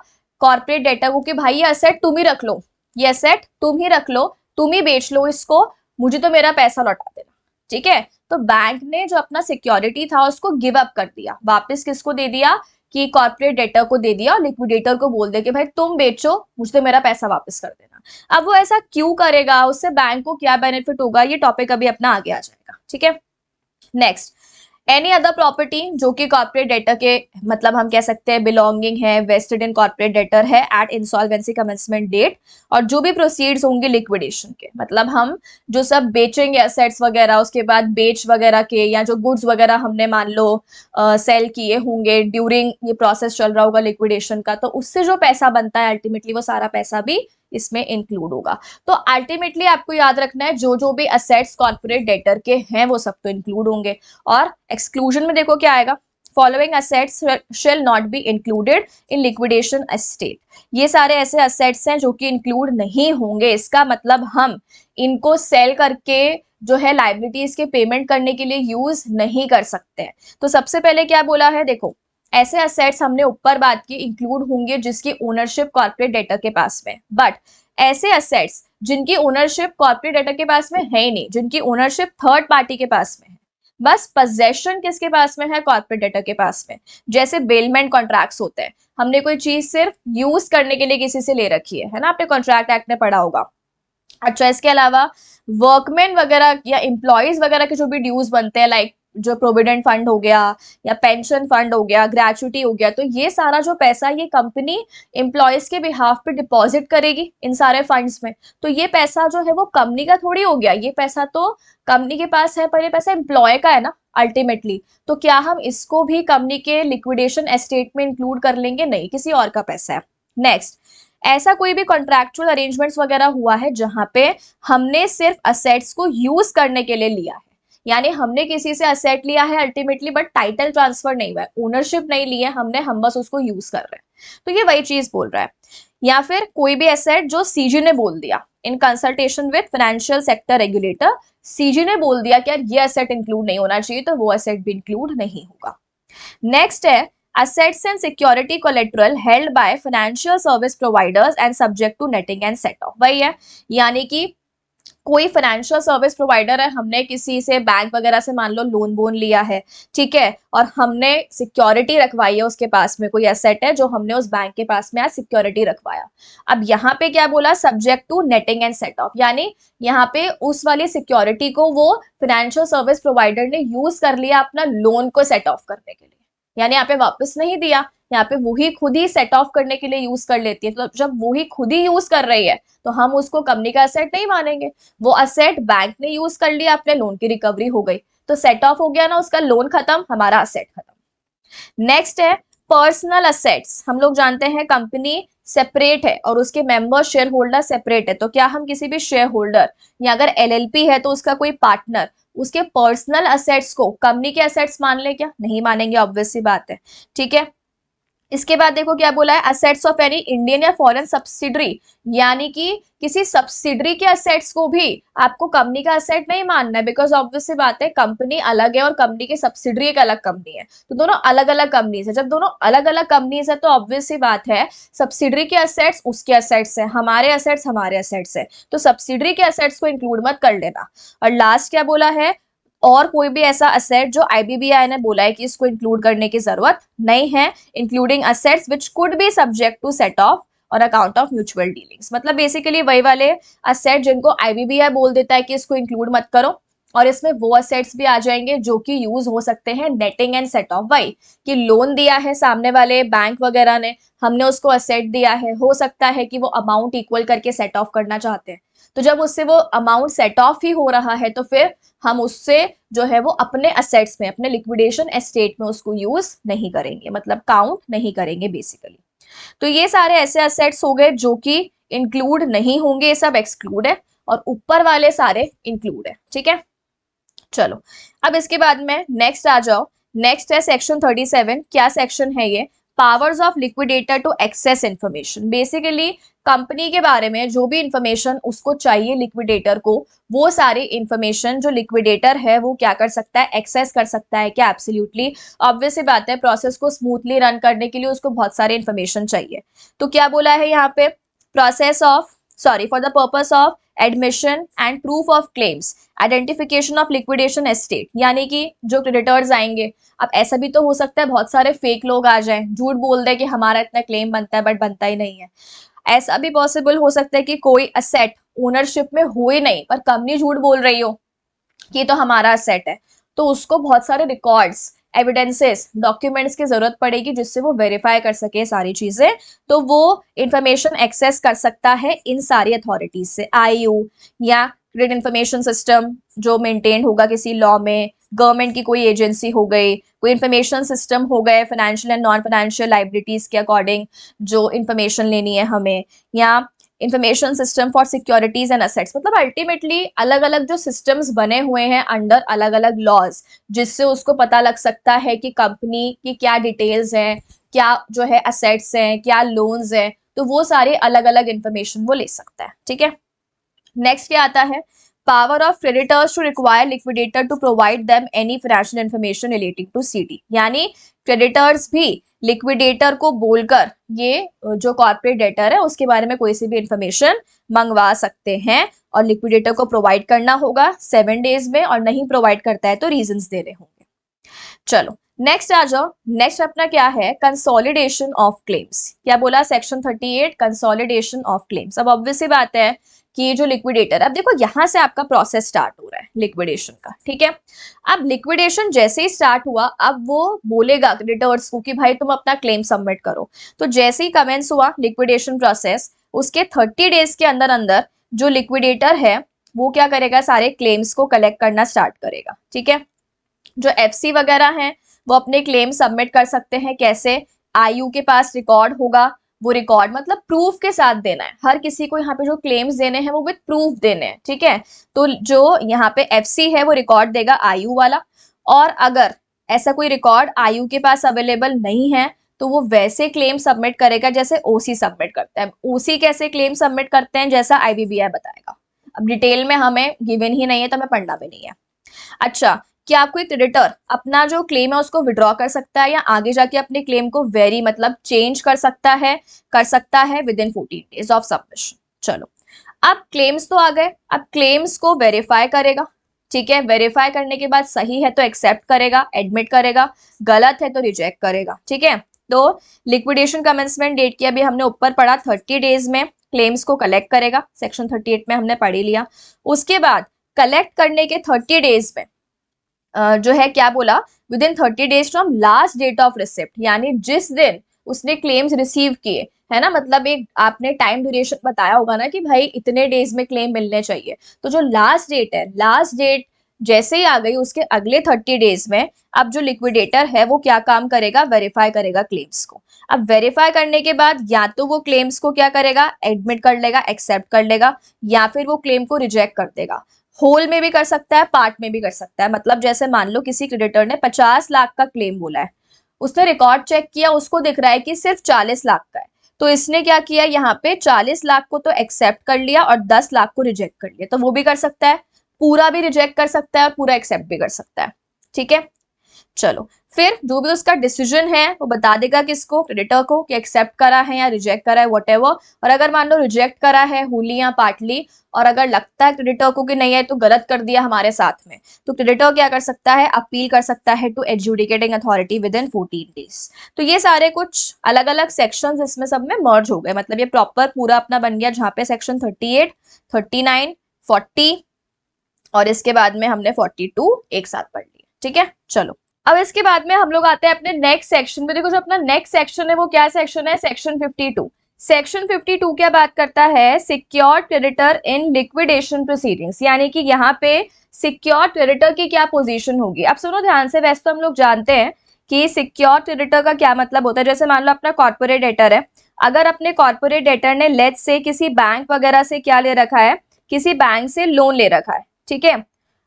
कॉर्पोरेट डेटर को कि भाई ये असेट तुम ही रख लो, ये असेट तुम ही रख लो, तुम ही बेच लो इसको, मुझे तो मेरा पैसा लौटा देना। ठीक है, तो बैंक ने जो अपना सिक्योरिटी था उसको गिव अप कर दिया, वापस किसको दे दिया, कि कॉर्पोरेट डेटर को दे दिया और लिक्विडेटर को बोल दे कि भाई तुम बेचो, मुझसे मेरा पैसा वापस कर देना। अब वो ऐसा क्यों करेगा, उससे बैंक को क्या बेनिफिट होगा, ये टॉपिक अभी अपना आगे आ जाएगा, ठीक है। नेक्स्ट, एनी अदर प्रॉपर्टी जो कि कॉर्पोरेट डेटर के मतलब हम कह सकते हैं बिलोंगिंग है, वेस्टेड इन कॉर्पोरेट डेटर है एट इंसॉल्वेंसी कमेंसमेंट डेट, और जो भी प्रोसीड्स होंगे लिक्विडेशन के, मतलब हम जो सब बेचेंगे असेट्स वगैरह, उसके बाद बेच वगैरह के, या जो गुड्स वगैरह हमने मान लो सेल किए होंगे ड्यूरिंग ये प्रोसेस चल रहा होगा लिक्विडेशन का, तो उससे जो पैसा बनता है अल्टीमेटली वो सारा पैसा भी इसमें इंक्लूड होगा। तो अल्टीमेटली आपको याद रखना है जो जो भी असेट्स कॉर्पोरेट डेटर के हैं वो सब तो इंक्लूड होंगे। और एक्सक्लूजन में देखो क्या आएगा, following assets shall not be included in liquidation estate. ये सारे ऐसे असेट्स हैं जो कि इंक्लूड नहीं होंगे, इसका मतलब हम इनको सेल करके जो है लाइबिलिटीज के पेमेंट करने के लिए यूज नहीं कर सकते हैं। तो सबसे पहले क्या बोला है, देखो ऐसे असेट्स हमने ऊपर बात की इंक्लूड होंगे जिसकी ओनरशिप कॉर्पोरेट डेटर के पास में, बट ऐसे असेट्स जिनकी ओनरशिप कॉर्पोरेट डेटर के पास में है ही नहीं, जिनकी ओनरशिप थर्ड पार्टी के पास में है, बस पोजेशन किसके पास में है, कॉर्पोरेट डेटर के पास में। जैसे बेलमेंट कॉन्ट्रैक्ट्स होते हैं, हमने कोई चीज सिर्फ यूज करने के लिए किसी से ले रखी है ना, आपने कॉन्ट्रैक्ट एक्ट में पढ़ा होगा। अच्छा, इसके अलावा वर्कमैन वगैरह या एम्प्लॉयज वगैरह के जो भी ड्यूज बनते हैं, लाइक जो प्रोविडेंट फंड हो गया या पेंशन फंड हो गया, ग्रेचुटी हो गया, तो ये सारा जो पैसा ये कंपनी एम्प्लॉयज के बिहाफ पे डिपॉजिट करेगी इन सारे फंड्स में। तो ये पैसा जो है वो कंपनी का थोड़ी हो गया, ये पैसा तो कंपनी के पास है, पर ये पैसा एम्प्लॉय का है ना अल्टीमेटली। तो क्या हम इसको भी कंपनी के लिक्विडेशन एस्टेट में इंक्लूड कर लेंगे? नहीं, किसी और का पैसा है। नेक्स्ट, ऐसा कोई भी कॉन्ट्रैक्चुअल अरेंजमेंट्स वगैरह हुआ है जहां पे हमने सिर्फ असेट्स को यूज करने के लिए लिया है, यानी हमने किसी से असेट लिया है अल्टीमेटली बट टाइटल ट्रांसफर नहीं हुआ है, ओनरशिप नहीं ली है हमने, हम बस उसको यूज कर रहे हैं, तो ये वही चीज बोल रहा है। या फिर कोई भी एसेट जो सीजी ने बोल दिया in consultation with financial sector regulator, CG ने बोल दिया कि यार ये एसेट इंक्लूड नहीं होना चाहिए, तो वो एसेट भी इंक्लूड नहीं होगा। नेक्स्ट है assets and security collateral held by financial service providers and subject to netting and set off। वही है, यानी कि कोई फाइनेंशियल सर्विस प्रोवाइडर है, हमने किसी से बैंक वगैरह से मान लो लोन वोन लिया है, ठीक है, और हमने सिक्योरिटी रखवाई है उसके पास में, कोई एसेट है जो हमने उस बैंक के पास में आज सिक्योरिटी रखवाया। अब यहाँ पे क्या बोला, subject to netting and set off, यानी यहाँ पे उस वाली सिक्योरिटी को वो फाइनेंशियल सर्विस प्रोवाइडर ने यूज कर लिया अपना लोन को सेट ऑफ करने के लिए, यानी यहाँ पे वापस नहीं दिया, यहाँ पे वही खुद ही सेट ऑफ करने के लिए यूज कर लेती है। तो जब वही खुद ही यूज कर रही है तो हम उसको कंपनी का असेट नहीं मानेंगे, वो असेट बैंक ने यूज कर लिया, अपने लोन की रिकवरी हो गई, तो सेट ऑफ हो गया ना, उसका लोन खत्म, हमारा असेट खत्म। नेक्स्ट है पर्सनल असेट्स। हम लोग जानते हैं कंपनी सेपरेट है और उसके मेंबर शेयर होल्डर सेपरेट है, तो क्या हम किसी भी शेयर होल्डर या अगर एलएलपी है तो उसका कोई पार्टनर उसके पर्सनल असेट्स को कंपनी के असेट्स मान ले? क्या नहीं मानेंगे, ऑब्वियस सी बात है, ठीक है। इसके बाद देखो क्या बोला है, असेट्स ऑफ एनी इंडियन या फॉरेन सब्सिडरी, यानी कि किसी सब्सिडरी के असेट्स को भी आपको कंपनी का असेट नहीं मानना है, बिकॉज ऑब्वियस सी बात है कंपनी अलग है और कंपनी की सब्सिडरी एक अलग कंपनी है, तो दोनों अलग अलग कंपनीज है। जब दोनों अलग अलग कंपनीज है तो ऑब्वियस सी बात है सब्सिडरी के असेट्स उसके असेट्स है, हमारे असेट्स हमारे असेट्स है, तो सब्सिडरी के असेट्स को इंक्लूड मत कर लेना। और लास्ट क्या बोला है, और कोई भी ऐसा असेट जो आईबीबीआई ने बोला है कि इसको इंक्लूड करने की जरूरत नहीं है, including assets which could be subject to set off और अकाउंट ऑफ म्यूचुअल डीलिंग्स। मतलब बेसिकली वही वाले असेट जिनको आईबीबीआई बोल देता है कि इसको इंक्लूड मत करो, और इसमें वो असेट्स भी आ जाएंगे जो कि यूज हो सकते हैं नेटिंग एंड सेट ऑफ। वही कि लोन दिया है सामने वाले बैंक वगैरह ने, हमने उसको असेट दिया है, हो सकता है कि वो अमाउंट इक्वल करके सेट ऑफ करना चाहते हैं, तो जब उससे वो अमाउंट सेट ऑफ ही हो रहा है तो फिर हम उससे जो है वो अपने असेट्स में, अपने लिक्विडेशन एस्टेट में उसको यूज नहीं करेंगे, मतलब काउंट नहीं करेंगे बेसिकली। तो ये सारे ऐसे असेट्स हो गए जो कि इंक्लूड नहीं होंगे, ये सब एक्सक्लूड है, और ऊपर वाले सारे इंक्लूड है, ठीक है। चलो अब इसके बाद में नेक्स्ट आ जाओ। नेक्स्ट है सेक्शन 37। क्या सेक्शन है ये, powers of liquidator to access information. Basically company के बारे में जो भी इंफॉर्मेशन उसको चाहिए लिक्विडेटर को, वो सारी इंफॉर्मेशन जो लिक्विडेटर है वो क्या कर सकता है, एक्सेस कर सकता है। क्या? एब्सोल्युटली, ऑब्वियस बात है, प्रोसेस को स्मूथली रन करने के लिए उसको बहुत सारी इंफॉर्मेशन चाहिए। तो क्या बोला है यहाँ पे, process of sorry for the purpose of admission and proof of claims, identification of liquidation estate, यानी कि जो क्रेडिटर्स आएंगे, अब ऐसा भी तो हो सकता है बहुत सारे फेक लोग आ जाएं, झूठ बोल दे कि हमारा इतना क्लेम बनता है, बट बनता ही नहीं है। ऐसा भी पॉसिबल हो सकता है कि कोई असेट ओनरशिप में हो ही नहीं, पर कंपनी झूठ बोल रही हो कि तो हमारा असेट है, तो उसको बहुत सारे रिकॉर्ड्स, एविडेंसेस, डॉक्यूमेंट्स की जरूरत पड़ेगी जिससे वो वेरीफाई कर सके सारी चीजें। तो वो इंफॉर्मेशन एक्सेस कर सकता है इन सारी अथॉरिटीज से, आईयू या क्रेडिट इंफॉर्मेशन सिस्टम जो मेंटेन होगा किसी लॉ में, गवर्नमेंट की कोई एजेंसी हो गई, कोई इंफॉर्मेशन सिस्टम हो गए financial and non financial liabilities के अकॉर्डिंग जो इंफॉर्मेशन लेनी है हमें, या information system for securities and assets, मतलब अल्टीमेटली अलग अलग जो सिस्टम्स बने हुए हैं अंडर अलग अलग लॉज, जिससे उसको पता लग सकता है कि कंपनी की क्या डिटेल्स हैं, क्या जो है असेट्स हैं, क्या लोन्स हैं, तो वो सारे अलग अलग इंफॉर्मेशन वो ले सकता है। ठीक है, नेक्स्ट क्या आता है, power of creditors to require liquidator to provide them any financial information relating to CD, यानी क्रेडिटर्स भी लिक्विडेटर को बोलकर ये जो कॉर्पोरेट डेटर है उसके बारे में कोई सी भी इंफॉर्मेशन मंगवा सकते हैं, और लिक्विडेटर को प्रोवाइड करना होगा 7 डेज में, और नहीं प्रोवाइड करता है तो रीजंस देने होंगे। चलो नेक्स्ट आ जाओ, नेक्स्ट अपना क्या है, कंसोलिडेशन ऑफ क्लेम्स। क्या बोला, सेक्शन 38 कंसोलिडेशन ऑफ क्लेम्स। अब ऑब्वियस सी बात है कि ये जो लिक्विडेटर, अब देखो यहां से आपका प्रोसेस स्टार्ट हो रहा है लिक्विडेशन का। ठीक है, अब लिक्विडेशन जैसे ही स्टार्ट हुआ, अब वो बोलेगा क्रेडिटर्स को कि भाई तुम अपना क्लेम सबमिट करो। तो जैसे ही कमेंस हुआ लिक्विडेशन प्रोसेस, उसके 30 डेज के अंदर अंदर जो लिक्विडेटर है वो क्या करेगा, सारे क्लेम्स को कलेक्ट करना स्टार्ट करेगा। ठीक है, जो एफसी वगैरह हैं वो अपने क्लेम सबमिट कर सकते हैं, कैसे, आयु के पास रिकॉर्ड होगा, वो रिकॉर्ड मतलब प्रूफ के साथ देना है, हर किसी को यहाँ पे जो क्लेम्स देने हैं वो विद प्रूफ देने हैं। ठीक है, तो जो यहाँ पे एफसी है वो रिकॉर्ड देगा आयु वाला, और अगर ऐसा कोई रिकॉर्ड आयु के पास अवेलेबल नहीं है तो वो वैसे क्लेम सबमिट करेगा जैसे ओसी सबमिट करते हैं। ओसी कैसे क्लेम सबमिट करते हैं, जैसा आईबीबीआई बताएगा, अब डिटेल में हमें गिवन ही नहीं है तो हमें पढ़ना भी नहीं है। अच्छा, क्या कोई क्रेडिटर अपना जो क्लेम है उसको विड्रॉ कर सकता है या आगे जाके अपने क्लेम को वेरी मतलब चेंज कर सकता है with in 14 days of submission. चलो, अब क्लेम्स तो आ गए, अब क्लेम्स को वेरीफाई करेगा। ठीक है, वेरीफाई करने के बाद सही है तो एक्सेप्ट करेगा, एडमिट करेगा, गलत है तो रिजेक्ट करेगा। ठीक है, तो लिक्विडेशन कमेंसमेंट डेट की अभी हमने ऊपर पढ़ा, 30 डेज में क्लेम्स को कलेक्ट करेगा, सेक्शन 38 में हमने पढ़ लिया। उसके बाद कलेक्ट करने के 30 डेज में जो है क्या बोला, within 30 days from last date of receipt, यानी जिस दिन उसने क्लेम्स रिसीव किए, है ना, मतलब एक आपने टाइम ड्यूरेशन बताया होगा ना कि भाई इतने डेज में क्लेम मिलने चाहिए, तो जो लास्ट डेट है, लास्ट डेट जैसे ही आ गई उसके अगले 30 डेज में अब जो लिक्विडेटर है वो क्या काम करेगा, वेरीफाई करेगा क्लेम्स को। अब वेरीफाई करने के बाद या तो वो क्लेम्स को क्या करेगा, एडमिट कर लेगा, एक्सेप्ट कर लेगा, या फिर वो क्लेम को रिजेक्ट कर देगा। होल में भी कर सकता है, पार्ट में भी कर सकता है, मतलब जैसे मान लो किसी क्रेडिटर ने 50 लाख का क्लेम बोला है, उसने रिकॉर्ड चेक किया, उसको दिख रहा है कि सिर्फ 40 लाख का है, तो इसने क्या किया, यहाँ पे 40 लाख को तो एक्सेप्ट कर लिया और 10 लाख को रिजेक्ट कर लिया, तो वो भी कर सकता है, पूरा भी रिजेक्ट कर सकता है और पूरा एक्सेप्ट भी कर सकता है। ठीक है, चलो फिर जो भी उसका डिसीजन है वो बता देगा किसको, क्रेडिटर को, कि एक्सेप्ट करा है या रिजेक्ट करा है व्हाटएवर। और अगर मान लो रिजेक्ट करा है होली या पार्टली, और अगर लगता है क्रेडिटर को कि नहीं है तो गलत कर दिया हमारे साथ में, तो क्रेडिटर क्या कर सकता है, अपील कर सकता है to adjudicating authority within 14 days. तो ये सारे कुछ अलग अलग सेक्शंस इसमें सब में मर्ज हो गए, मतलब ये प्रॉपर पूरा अपना बन गया, जहां पे सेक्शन 38, 39, 40 और इसके बाद में हमने 42 एक साथ पढ़ लिया। ठीक है, चलो अब इसके बाद में हम लोग आते हैं अपने नेक्स्ट सेक्शन में। देखो जो अपना नेक्स्ट सेक्शन है वो क्या सेक्शन है, सेक्शन 52। सेक्शन 52 क्या बात करता है, सिक्योर्ड क्रेडिटर इन लिक्विडेशन प्रोसीडिंग्स, यानी कि यहाँ पे सिक्योर्ड क्रेडिटर की क्या पोजीशन होगी। अब सुनो ध्यान से, वैसे तो हम लोग जानते हैं कि सिक्योर्ड क्रेडिटर का क्या मतलब होता है। जैसे मान लो अपना कॉर्पोरेट डेटर है, अगर अपने कॉर्पोरेट डेटर ने लेट्स से किसी बैंक वगैरह से क्या ले रखा है, किसी बैंक से लोन ले रखा है। ठीक है,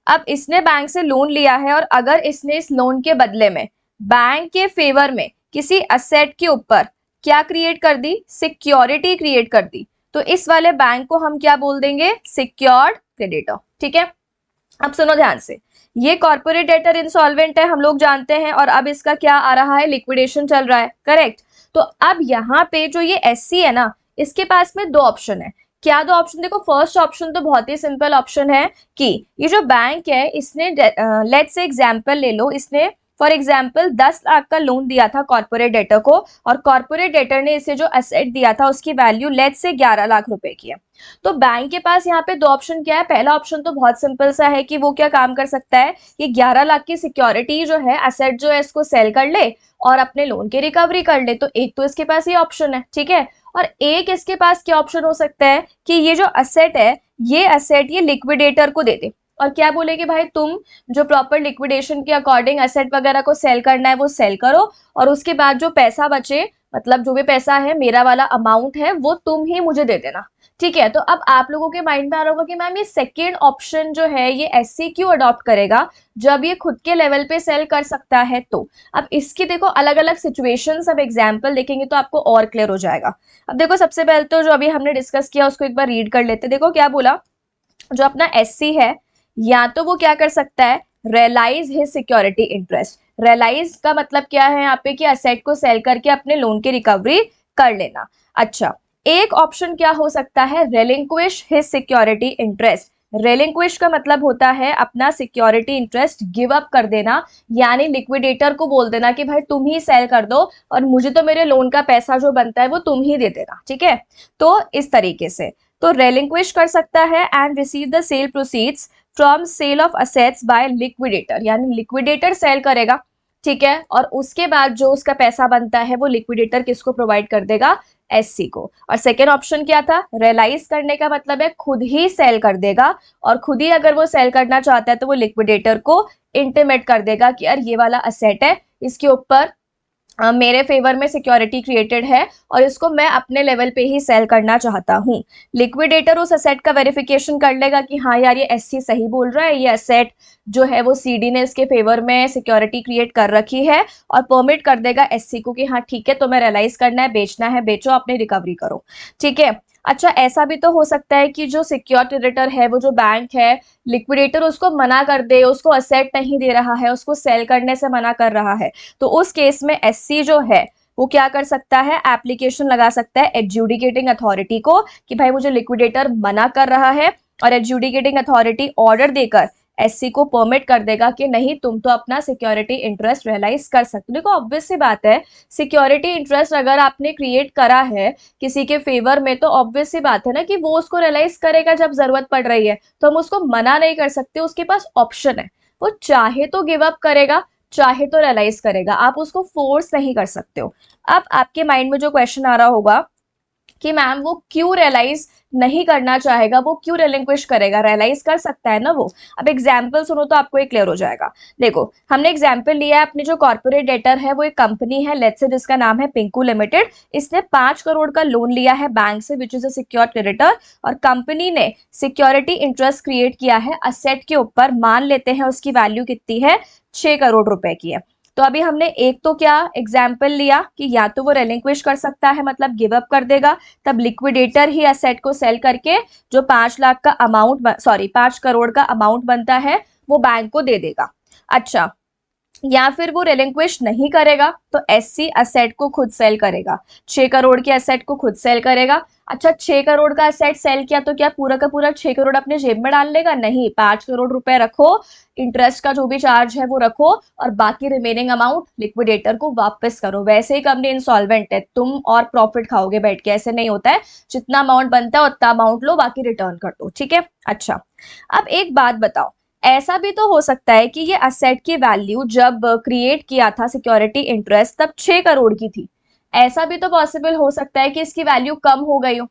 अब इसने बैंक से लोन लिया है और अगर इसने इस लोन के बदले में बैंक के फेवर में किसी असेट के ऊपर क्या क्रिएट कर दी, सिक्योरिटी क्रिएट कर दी, तो इस वाले बैंक को हम क्या बोल देंगे, सिक्योर्ड क्रेडिटर। ठीक है, अब सुनो ध्यान से, ये कॉर्पोरेट डेटर इंसॉल्वेंट है हम लोग जानते हैं, और अब इसका क्या आ रहा है, लिक्विडेशन चल रहा है, करेक्ट। तो अब यहाँ पे जो ये एससी है ना, इसके पास में दो ऑप्शन है, क्या दो ऑप्शन, देखो फर्स्ट ऑप्शन तो बहुत ही सिंपल ऑप्शन है कि ये जो बैंक है इसने, लेट्स से एग्जांपल ले लो, इसने फॉर एग्जांपल 10 लाख का लोन दिया था कॉर्पोरेट डेटर को, और कॉर्पोरेट डेटर ने इसे जो असेट दिया था उसकी वैल्यू लेट्स से 11 लाख रुपए की है। तो बैंक के पास यहाँ पे दो ऑप्शन क्या है, पहला ऑप्शन तो बहुत सिंपल सा है कि वो क्या काम कर सकता है, ये 11 लाख की सिक्योरिटी जो है, असेट जो है, इसको सेल कर ले और अपने लोन की रिकवरी कर ले। तो एक तो इसके पास ये ऑप्शन है, ठीक है। और एक इसके पास क्या ऑप्शन हो सकता है कि ये जो असेट है, ये असेट ये लिक्विडेटर को दे दे, और क्या बोले कि भाई तुम जो प्रॉपर लिक्विडेशन के अकॉर्डिंग असेट वगैरह को सेल करना है वो सेल करो, और उसके बाद जो पैसा बचे, मतलब जो भी पैसा है, मेरा वाला अमाउंट है, वो तुम ही मुझे दे देना। ठीक है, तो अब आप लोगों के माइंड में आ रहा होगा कि मैम ये सेकेंड ऑप्शन जो है ये एससी क्यों अडॉप्ट करेगा जब ये खुद के लेवल पे सेल कर सकता है। तो अब इसकी देखो अलग अलग सिचुएशंस, अब एग्जांपल देखेंगे तो आपको और क्लियर हो जाएगा। अब देखो सबसे पहले तो जो अभी हमने डिस्कस किया उसको एक बार रीड कर लेते। देखो क्या बोला, जो अपना एससी है, या तो वो क्या कर सकता है, realise his security interest. Realise का मतलब क्या है यहाँ पे कि असेट को सेल करके अपने लोन की रिकवरी कर लेना। अच्छा, एक ऑप्शन क्या हो सकता है, relinquish his security interest. Relinquish का मतलब होता है अपना सिक्योरिटी इंटरेस्ट गिव अप कर देना, यानी लिक्विडेटर को बोल देना कि भाई तुम ही सेल कर दो और मुझे तो मेरे लोन का पैसा जो बनता है वो तुम ही दे देना। ठीक है, तो इस तरीके से तो रेलिंक्विश कर सकता है and receive the sale proceeds from sale of assets by liquidator, यानी लिक्विडेटर सेल करेगा। ठीक है, और उसके बाद जो उसका पैसा बनता है वो लिक्विडेटर किसको प्रोवाइड कर देगा, एससी को। और सेकेंड ऑप्शन क्या था, रियलाइज करने का मतलब है खुद ही सेल कर देगा, और खुद ही अगर वो सेल करना चाहता है तो वो लिक्विडेटर को इंटीमेट कर देगा कि यार ये वाला असेट है, इसके ऊपर मेरे फेवर में सिक्योरिटी क्रिएटेड है और इसको मैं अपने लेवल पे ही सेल करना चाहता हूँ। लिक्विडेटर उस असेट का वेरिफिकेशन कर लेगा कि हाँ यार ये एससी सही बोल रहा है, ये असेट जो है वो सीडी ने इसके फेवर में सिक्योरिटी क्रिएट कर रखी है, और परमिट कर देगा एससी को कि हाँ ठीक है, तुम्हें रियलाइज करना है, बेचना है बेचो, अपनी रिकवरी करो। ठीक है। अच्छा, ऐसा भी तो हो सकता है कि जो सिक्योर क्रेडिटर है, वो जो बैंक है, लिक्विडेटर उसको मना कर दे, उसको असेट नहीं दे रहा है, उसको सेल करने से मना कर रहा है। तो उस केस में एससी जो है वो क्या कर सकता है, एप्लीकेशन लगा सकता है एडजुडिकेटिंग अथॉरिटी को कि भाई मुझे लिक्विडेटर मना कर रहा है, और एडजुडिकेटिंग अथॉरिटी ऑर्डर देकर एससी को परमिट कर देगा कि नहीं तुम तो अपना सिक्योरिटी इंटरेस्ट रियलाइज कर सकते हो। देखो ऑब्वियस सी बात है, सिक्योरिटी इंटरेस्ट अगर आपने क्रिएट करा है किसी के फेवर में, तो ऑब्वियस सी बात है ना कि वो उसको रियलाइज करेगा जब जरूरत पड़ रही है, तो हम उसको मना नहीं कर सकते, उसके पास ऑप्शन है, वो चाहे तो गिव अप करेगा, चाहे तो रियलाइज करेगा, आप उसको फोर्स नहीं कर सकते हो। अब आपके माइंड में जो क्वेश्चन आ रहा होगा कि मैम वो क्यों रियलाइज नहीं करना चाहेगा, वो क्यों रिलिंक्विश करेगा, रियलाइज कर सकता है ना वो। अब एग्जाम्पल सुनो तो आपको ये क्लियर हो जाएगा। देखो हमने एग्जाम्पल लिया है, अपनी जो कॉर्पोरेट डेटर है वो एक कंपनी है, लेट्स से जिसका नाम है पिंकू लिमिटेड। इसने 5 करोड़ का लोन लिया है बैंक से, which is a secure creditor, और कंपनी ने सिक्योरिटी इंटरेस्ट क्रिएट किया है असेट के ऊपर। मान लेते हैं उसकी वैल्यू कितनी है, 6 करोड़ रुपए की है। तो अभी हमने एक तो क्या एग्जाम्पल लिया कि या तो वो रेलिंक्विश कर सकता है, मतलब गिव अप कर देगा, तब लिक्विडेटर ही असेट को सेल करके जो 5 लाख का अमाउंट, सॉरी 5 करोड़ का अमाउंट बनता है वो बैंक को दे देगा। अच्छा, या फिर वो रिलिंक्विश नहीं करेगा तो एससी असेट को खुद सेल करेगा, 6 करोड़ के असेट को खुद सेल करेगा। अच्छा, 6 करोड़ का असेट सेल किया तो क्या पूरा का पूरा 6 करोड़ अपने जेब में डाल लेगा, नहीं, 5 करोड़ रुपए रखो, इंटरेस्ट का जो भी चार्ज है वो रखो, और बाकी रिमेनिंग अमाउंट लिक्विडेटर को वापस करो। वैसे ही कंपनी इंसॉल्वेंट है, तुम और प्रॉफिट खाओगे बैठ के, ऐसे नहीं होता है, जितना अमाउंट बनता है उतना अमाउंट लो, बाकी रिटर्न कर दो। ठीक है। अच्छा, अब एक बात बताओ, ऐसा भी तो हो सकता है कि ये असेट की वैल्यू जब क्रिएट किया था सिक्योरिटी इंटरेस्ट तब 6 करोड़ की थी, ऐसा भी तो पॉसिबल हो सकता है कि इसकी वैल्यू कम हो गई हो,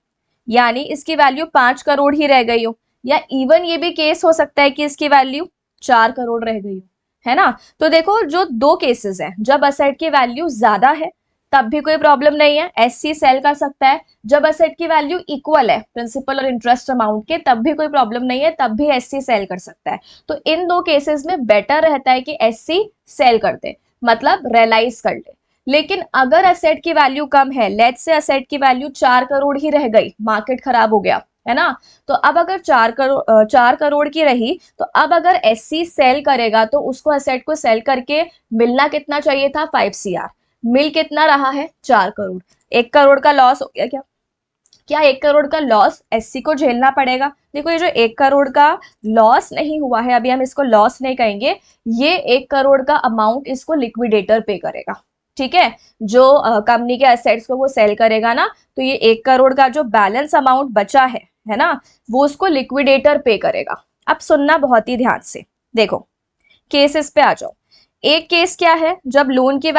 यानी इसकी वैल्यू 5 करोड़ ही रह गई हो, या इवन ये भी केस हो सकता है कि इसकी वैल्यू 4 करोड़ रह गई हो, है ना। तो देखो जो दो केसेस हैं, जब असेट की वैल्यू ज्यादा है तब भी कोई प्रॉब्लम नहीं है, एससी सेल कर सकता है। जब असेट की वैल्यू इक्वल है प्रिंसिपल और इंटरेस्ट अमाउंट के, तब भी कोई प्रॉब्लम नहीं है, तब भी एससी सेल कर सकता है। तो इन दो केसेस में बेटर रहता है कि एससी सेल कर दे, मतलब रियलाइज कर ले। लेकिन अगर असेट की वैल्यू कम है, लेट्स से असेट की वैल्यू 4 करोड़ ही रह गई, मार्केट खराब हो गया, है ना, तो अब अगर 4 करोड़ की रही, तो अब अगर एससी सेल करेगा तो उसको असेट को सेल करके मिलना कितना चाहिए था, 5 CR, मिल कितना रहा है, 4 करोड़, 1 करोड़ का लॉस हो गया क्या। क्या 1 करोड़ का लॉस एससी को झेलना पड़ेगा? देखो ये जो 1 करोड़ का लॉस नहीं हुआ है, अभी हम इसको लॉस नहीं कहेंगे, ये 1 करोड़ का अमाउंट इसको लिक्विडेटर पे करेगा, ठीक है। जो कंपनी के एसेट्स को वो सेल करेगा ना, तो ये 1 करोड़ का जो बैलेंस अमाउंट बचा है ना, वो उसको लिक्विडेटर पे करेगा। अब सुनना बहुत ही ध्यान से, देखो केसेस पे आ जाओ। एक केस क्या है, जब लोन की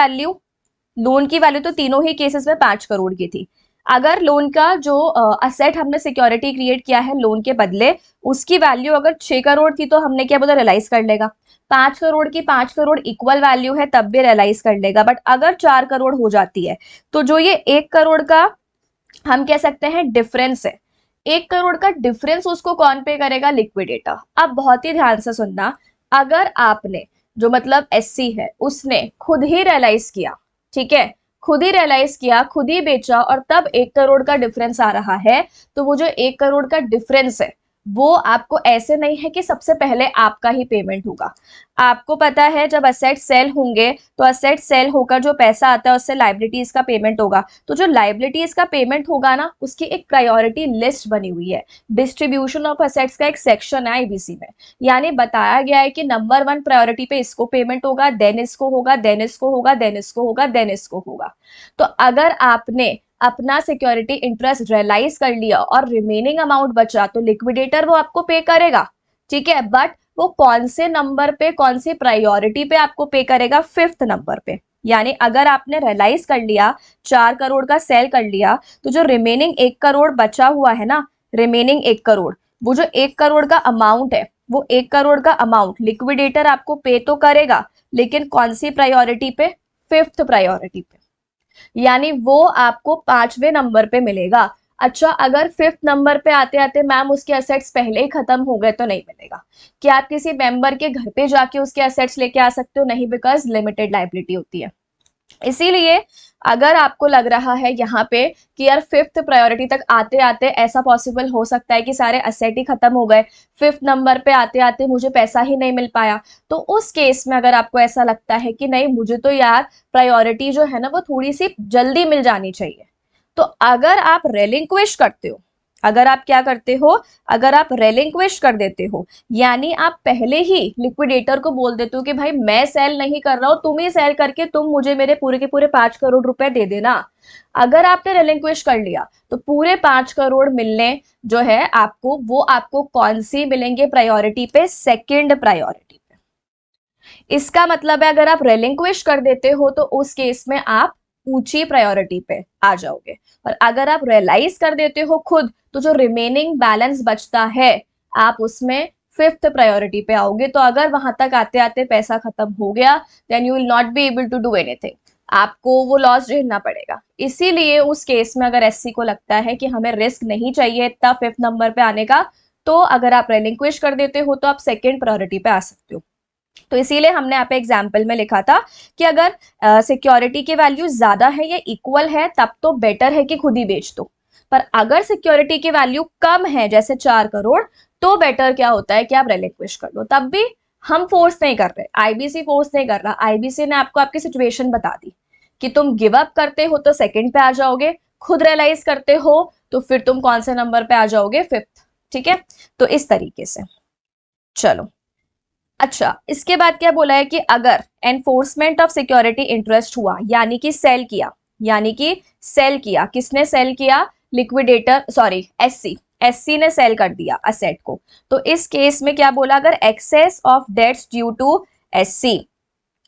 वैल्यू तो तीनों ही केसेस में 5 करोड़ की थी। अगर लोन का जो असेट हमने सिक्योरिटी क्रिएट किया है लोन के बदले, उसकी वैल्यू अगर 6 करोड़ थी, तो हमने क्या बोला, रियलाइज कर लेगा। 5 करोड़ की 5 करोड़ इक्वल वैल्यू है, तब भी रियलाइज कर लेगा। बट अगर 4 करोड़ हो जाती है, तो जो ये 1 करोड़ का हम कह सकते हैं डिफरेंस है, 1 करोड़ का डिफरेंस उसको कौन पे करेगा, लिक्विडेटर। अब बहुत ही ध्यान से सुनना, अगर आपने जो मतलब एससी है उसने खुद ही रियलाइज किया, ठीक है, खुद ही रियलाइज किया, खुद ही बेचा, और तब 1 करोड़ का डिफरेंस आ रहा है, तो वो जो 1 करोड़ का डिफरेंस है, वो आपको ऐसे नहीं है कि सबसे पहले आपका ही पेमेंट होगा। आपको पता है जब असेट सेल होंगे, तो असेट सेल होकर जो पैसा आता है उससे लाइबिलिटीज का पेमेंट होगा। तो जो लाइबिलिटीज का पेमेंट होगा ना, उसकी एक प्रायोरिटी लिस्ट बनी हुई है, डिस्ट्रीब्यूशन ऑफ असेट्स का एक सेक्शन है आईबीसी में। यानी बताया गया है कि नंबर 1 प्रायोरिटी पे इसको पेमेंट होगा, देन इसको होगा, देन इसको होगा, देन इसको होगा, देन इसको होगा। तो अगर आपने अपना सिक्योरिटी इंटरेस्ट रियलाइज कर लिया और रिमेनिंग अमाउंट बचा, तो लिक्विडेटर वो आपको पे करेगा, ठीक है। बट वो कौन से नंबर पे, कौन सी प्रायोरिटी पे आपको पे करेगा, 5th नंबर पे। यानी अगर आपने रियलाइज कर लिया, 4 करोड़ का सेल कर लिया, तो जो रिमेनिंग 1 करोड़ बचा हुआ है ना, रिमेनिंग 1 करोड़, वो जो 1 करोड़ का अमाउंट है, वो 1 करोड़ का अमाउंट लिक्विडेटर आपको पे तो करेगा, लेकिन कौन सी प्रायोरिटी पे, 5th प्रायोरिटी पे। यानी वो आपको 5वें नंबर पे मिलेगा। अच्छा, अगर 5th नंबर पे आते आते मैम उसके असेट्स पहले ही खत्म हो गए, तो नहीं मिलेगा। क्या आप किसी मेंबर के घर पे जाके उसके असेट्स लेके आ सकते हो? नहीं, बिकॉज लिमिटेड लाइबिलिटी होती है। इसीलिए अगर आपको लग रहा है यहाँ पे कि यार 5th प्रायोरिटी तक आते आते ऐसा पॉसिबल हो सकता है कि सारे असेट ही खत्म हो गए, 5th नंबर पे आते आते मुझे पैसा ही नहीं मिल पाया, तो उस केस में अगर आपको ऐसा लगता है कि नहीं, मुझे तो यार प्रायोरिटी जो है ना वो थोड़ी सी जल्दी मिल जानी चाहिए, तो अगर आप रेलिंक्विश करते हो, अगर आप क्या करते हो, अगर आप रेलिंक्विश कर देते हो, यानी आप पहले ही लिक्विडेटर को बोल देते हो कि भाई मैं सेल नहीं कर रहा हूं, तुम ही सेल करके तुम मुझे मेरे पूरे के पूरे 5 करोड़ रुपए दे देना। अगर आपने रेलिंक्विश कर लिया, तो पूरे 5 करोड़ मिलने जो है आपको, वो आपको कौन सी मिलेंगे प्रायोरिटी पे, सेकेंड प्रायोरिटी पे। इसका मतलब है अगर आप रेलिंक्विश कर देते हो, तो उस केस में आप ऊंची प्रायोरिटी पे आ जाओगे। और अगर आप रियलाइज कर देते हो खुद, तो जो रिमेनिंग बैलेंस बचता है, आप उसमें 5th प्रायोरिटी पे आओगे। तो अगर वहां तक आते आते पैसा खत्म हो गया, then you will not be able to do anything, आपको वो लॉस झेलना पड़ेगा। इसीलिए उस केस में अगर एससी को लगता है कि हमें रिस्क नहीं चाहिए इतना 5th नंबर पे आने का, तो अगर आप रेलिंक्विश कर देते हो, तो आप सेकेंड प्रायोरिटी पे आ सकते हो। तो इसीलिए हमने यहाँ पे एग्जाम्पल में लिखा था कि अगर सिक्योरिटी की वैल्यू ज्यादा है या इक्वल है, तब तो बेटर है कि खुद ही बेच दो। पर अगर सिक्योरिटी की वैल्यू कम है, जैसे 4 करोड़, तो बेटर क्या होता है कि आप रेलिक्विश कर लो। तब भी हम फोर्स नहीं कर रहे, आईबीसी फोर्स नहीं कर रहा, आईबीसी ने आपको आपकी सिचुएशन बता दी कि तुम गिव अप करते हो तो सेकंड पे आ जाओगे, खुद रियलाइज करते हो तो फिर तुम कौन से नंबर पे आ जाओगे, 5th। ठीक है, तो इस तरीके से चलो। अच्छा, इसके बाद क्या बोला है कि अगर एनफोर्समेंट ऑफ सिक्योरिटी इंटरेस्ट हुआ, यानी कि सेल किया, यानी कि सेल किया, किसने सेल किया, लिक्विडेटर, सॉरी एससी, एससी ने सेल कर दिया असेट को। तो इस केस में क्या बोला, अगर excess of debts due to SC,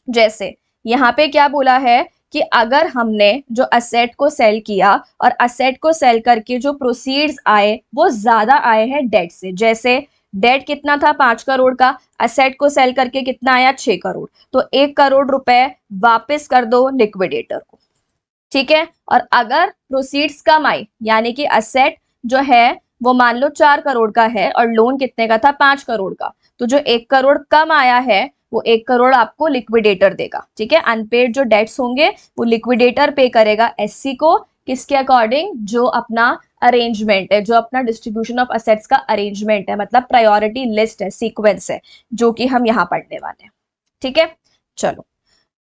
जैसे यहाँ पे क्या बोला है कि अगर हमने जो असेट को सेल किया और असेट को सेल करके जो प्रोसीड्स आए वो ज्यादा आए हैं डेट से, जैसे डेट कितना था 5 करोड़ का, असेट को सेल करके कितना आया 6 करोड़, तो 1 करोड़ रुपए वापस कर दो लिक्विडेटर को। ठीक है, और अगर प्रोसीड्स कम आई, यानी कि असेट जो है वो मान लो 4 करोड़ का है और लोन कितने का था 5 करोड़ का, तो जो 1 करोड़ कम आया है वो 1 करोड़ आपको लिक्विडेटर देगा। ठीक है, अनपेड जो डेट्स होंगे वो लिक्विडेटर पे करेगा एससी को, किसके अकॉर्डिंग, जो अपना अरेंजमेंट है, जो अपना डिस्ट्रीब्यूशन ऑफ असेट्स का अरेंजमेंट है, मतलब प्रायोरिटी लिस्ट है, सीक्वेंस है, जो कि हम यहाँ पढ़ने वाले हैं। ठीक है, चलो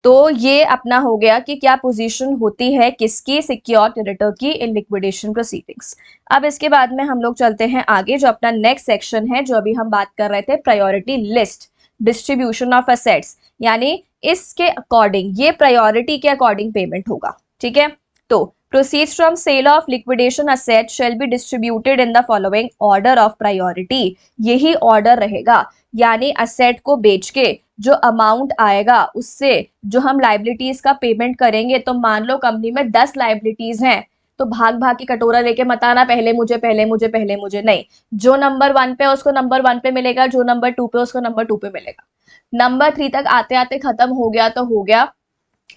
तो ये अपना हो गया कि क्या पोजीशन होती है किसकी, सिक्योर क्रेडिटर की इन लिक्विडेशन प्रोसीडिंग्स। अब इसके बाद में हम लोग चलते हैं आगे, जो अपना नेक्स्ट सेक्शन है, जो अभी हम बात कर रहे थे, priority list, distribution of assets, यानी इसके अकॉर्डिंग, ये प्रायोरिटी के अकॉर्डिंग पेमेंट होगा, ठीक है। तो proceeds from sale of liquidation asset shall be distributed in the following order of priority, यही ऑर्डर रहेगा, यानी असेट को बेच के जो अमाउंट आएगा उससे जो हम लाइबिलिटीज का पेमेंट करेंगे, तो मान लो कंपनी में 10 लाइबिलिटीज हैं, तो भाग भाग की कटोरा लेके मत आना, पहले मुझे पहले मुझे पहले मुझे, नहीं, जो नंबर 1 पे उसको नंबर 1 पे मिलेगा, जो नंबर 2 पे उसको नंबर 2 पे मिलेगा, नंबर 3 तक आते आते खत्म हो गया तो हो गया,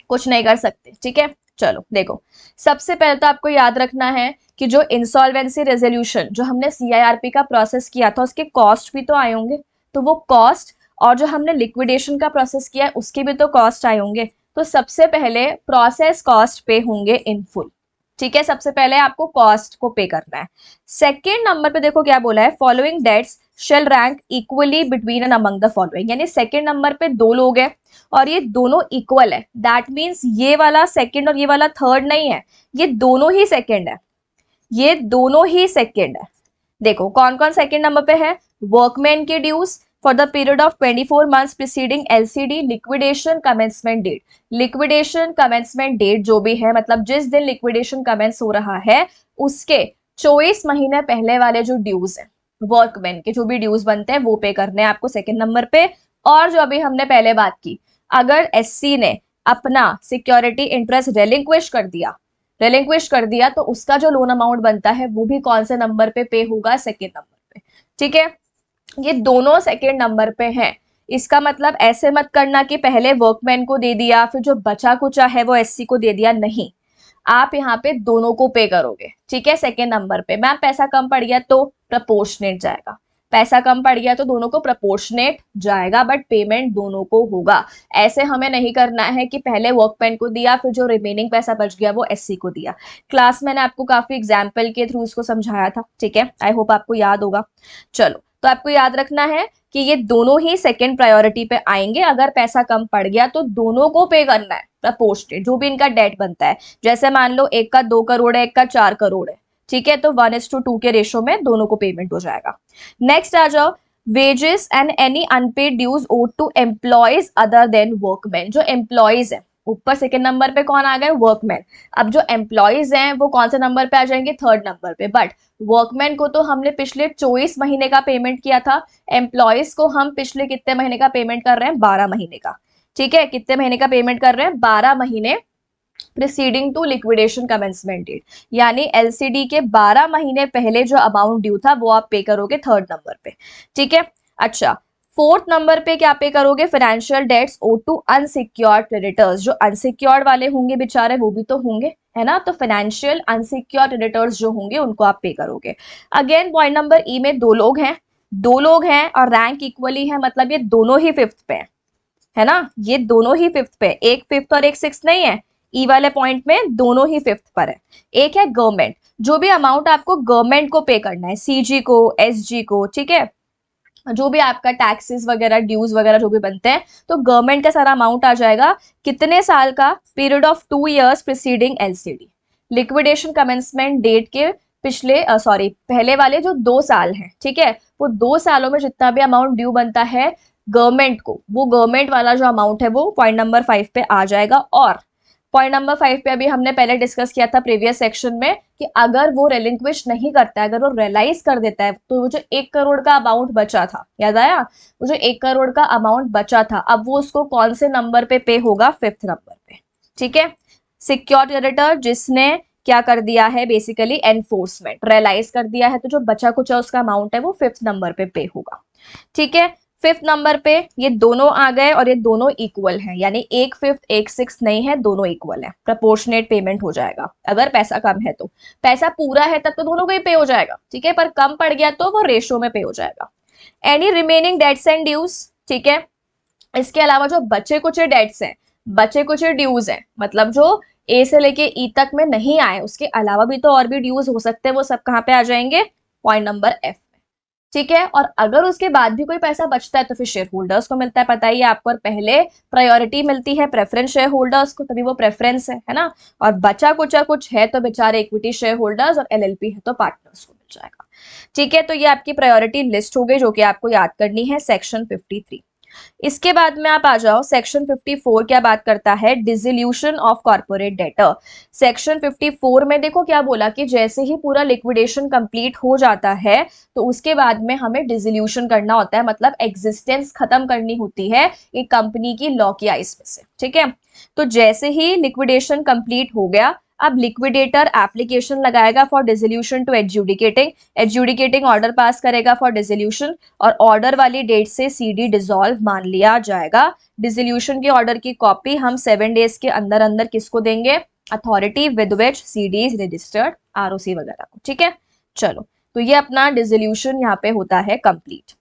कुछ नहीं कर सकते, ठीक है। चलो देखो, सबसे पहले तो आपको याद रखना है कि जो इंसॉल्वेंसी रेजोल्यूशन जो हमने सीआईआरपी का प्रोसेस किया था, उसके कॉस्ट भी तो आए होंगे, तो वो कॉस्ट, और जो हमने लिक्विडेशन का प्रोसेस किया है उसके भी तो कॉस्ट आए होंगे, तो सबसे पहले प्रोसेस कॉस्ट पे होंगे इन फुल, ठीक है। सबसे पहले आपको कॉस्ट को पे करना है। सेकेंड नंबर पे देखो क्या बोला है, following debts shall rank equally between and among the following, यानी सेकेंड नंबर पे दो लोग हैं और ये दोनों इक्वल है, दैट मीन्स ये वाला सेकेंड और ये वाला थर्ड नहीं है, ये दोनों ही सेकेंड है, ये दोनों ही सेकेंड है। देखो कौन कौन सेकेंड नंबर पे है, वर्कमैन के dues for the period of 24 months preceding LCD liquidation commencement date, liquidation commencement date जो भी है, मतलब जिस दिन लिक्विडेशन कमेंस हो रहा है उसके 24 महीने पहले वाले जो ड्यूज है, वर्कमैन के जो भी ड्यूज बनते हैं वो पे करने हैं आपको सेकेंड नंबर पे। और जो अभी हमने पहले बात की, अगर एससी ने अपना सिक्योरिटी इंटरेस्ट रेलिंक्विश कर दिया तो उसका जो लोन अमाउंट बनता है वो भी कौन से नंबर पे होगा, सेकेंड नंबर पे, ठीक है। ये दोनों सेकेंड नंबर पे हैं, इसका मतलब ऐसे मत करना कि पहले वर्कमैन को दे दिया फिर जो बचा कुचा है वो एससी को दे दिया, नहीं, आप यहाँ पे दोनों को पे करोगे, ठीक है। सेकेंड नंबर पे मैम पैसा कम पड़ गया तो प्रपोर्शनेट जाएगा, पैसा कम पड़ गया तो दोनों को प्रपोर्शनेट जाएगा, बट पेमेंट दोनों को होगा। ऐसे हमें नहीं करना है कि पहले वर्कमैन को दिया फिर जो रिमेनिंग पैसा बच गया वो एससी को दिया। क्लास मैंने आपको काफी एग्जाम्पल के थ्रू इसको समझाया था, ठीक है, आई होप आपको याद होगा। चलो, तो आपको याद रखना है कि ये दोनों ही सेकेंड प्रायोरिटी पे आएंगे, अगर पैसा कम पड़ गया तो दोनों को पे करना है प्रपोर्शनेट, जो भी इनका डेट बनता है, जैसे मान लो एक का 2 करोड़ है एक का 4 करोड़ है, ठीक है, तो 1:2 के रेशो में दोनों को पेमेंट हो जाएगा। नेक्स्ट आ जाओ, wages and any unpaid dues owed to employees other than workman, जो एम्प्लॉयज है ऊपर सेकेंड नंबर पे कौन आ गए, वर्कमैन, अब जो एम्प्लॉयज हैं वो कौन से नंबर पे आ जाएंगे, थर्ड नंबर पे, बट वर्कमैन को तो हमने पिछले 24 महीने का पेमेंट किया था, एम्प्लॉयज को हम पिछले कितने महीने का पेमेंट कर रहे हैं, 12 महीने का, ठीक है, कितने महीने का पेमेंट कर रहे हैं, 12 महीने preceding to liquidation commencement date, यानी एलसीडी के 12 महीने पहले जो अमाउंट ड्यू था वो आप पे करोगे थर्ड नंबर पे, ठीक है। अच्छा, फोर्थ नंबर पे क्या पे करोगे, financial debts owed to unsecured creditors, जो अनसिक्योर्ड वाले होंगे बेचारे वो भी तो होंगे, है ना, तो फाइनेंशियल अनसिक्योर्ड क्रेडिटर्स जो होंगे उनको आप पे करोगे। अगेन पॉइंट नंबर ई में दो लोग हैं और रैंक इक्वली है, मतलब ये दोनों ही फिफ्थ पे है ना, ये दोनों ही फिफ्थ पे, एक फिफ्थ और एक सिक्स नहीं है, ई वाले पॉइंट में दोनों ही फिफ्थ पर है। एक है गवर्नमेंट, जो भी अमाउंट आपको गवर्नमेंट को पे करना है, सीजी को, एसजी को, ठीक है, जो भी आपका टैक्सेस वगैरह ड्यूज वगैरह जो भी बनते हैं, तो गवर्नमेंट का सारा अमाउंट आ जाएगा, कितने साल का, period of 2 years preceding LCD, liquidation commencement date के पिछले सॉरी पहले वाले जो 2 साल हैं, ठीक है, वो 2 सालों में जितना भी अमाउंट ड्यू बनता है गवर्नमेंट को, वो गवर्नमेंट वाला जो अमाउंट है वो पॉइंट नंबर 5 पे आ जाएगा। और पॉइंट नंबर 5 पे अभी हमने पहले डिस्कस किया था प्रीवियस सेक्शन में कि अगर वो रेलिंक्विश नहीं करता है, अगर वो रियलाइज कर देता है, तो वो जो 1 करोड़ का अमाउंट बचा था, याद आया, वो जो 1 करोड़ का अमाउंट बचा था, अब वो उसको कौन से नंबर पे होगा, फिफ्थ नंबर पे, ठीक है। सिक्योर्ड क्रेडिटर जिसने क्या कर दिया है, बेसिकली एनफोर्समेंट, रियलाइज कर दिया है, तो जो बचा कुचा उसका अमाउंट है वो फिफ्थ नंबर पे होगा, ठीक है। फिफ्थ नंबर पे ये दोनों आ गए और ये दोनों इक्वल हैं, यानी एक फिफ्थ एक सिक्स नहीं है, दोनों इक्वल है, प्रपोर्शनेट पेमेंट हो जाएगा। अगर पैसा कम है तो, पैसा पूरा है तब तो दोनों को ही पे हो जाएगा, ठीक है, पर कम पड़ गया तो वो रेशो में पे हो जाएगा। Any remaining debts and dues, ठीक है, इसके अलावा जो बचे कुचे डेट्स हैं, बचे कुचे ड्यूज हैं, मतलब जो ए से लेके ई तक में नहीं आए, उसके अलावा भी तो और भी ड्यूज हो सकते हैं, वो सब कहाँ पे आ जाएंगे, पॉइंट नंबर एफ। ठीक है। और अगर उसके बाद भी कोई पैसा बचता है तो फिर शेयर होल्डर्स को मिलता है, पता ही है आपको। और पहले प्रायोरिटी मिलती है प्रेफरेंस शेयर होल्डर्स को, तभी वो प्रेफरेंस है ना। और बचा कुचा कुछ है तो बेचारे इक्विटी शेयर होल्डर्स, और एलएलपी है तो पार्टनर्स को मिल जाएगा। ठीक है, तो ये आपकी प्रायोरिटी लिस्ट हो गई जो कि आपको याद करनी है सेक्शन 53। इसके बाद में आप आ जाओ सेक्शन 54। क्या बात करता है? Dissolution of corporate debtor. Section 54 में देखो क्या बोला कि जैसे ही पूरा लिक्विडेशन कंप्लीट हो जाता है तो उसके बाद में हमें डिसोल्यूशन करना होता है, मतलब एग्जिस्टेंस खत्म करनी होती है एक कंपनी की लॉ की आइस में से। ठीक है, तो जैसे ही लिक्विडेशन कंप्लीट हो गया, अब लिक्विडेटर एप्लीकेशन लगाएगा for dissolution to adjudicating, adjudicating order pass करेगा फॉर डिसोल्यूशन, और ऑर्डर वाली डेट से सीडी डिसॉल्व मान लिया जाएगा। डिसोल्यूशन के ऑर्डर की कॉपी हम 7 डेज के अंदर अंदर किसको देंगे? Authority with which CD is registered, ROC वगैरह को। ठीक है, चलो, तो ये अपना डिसोल्यूशन यहाँ पे होता है कंप्लीट।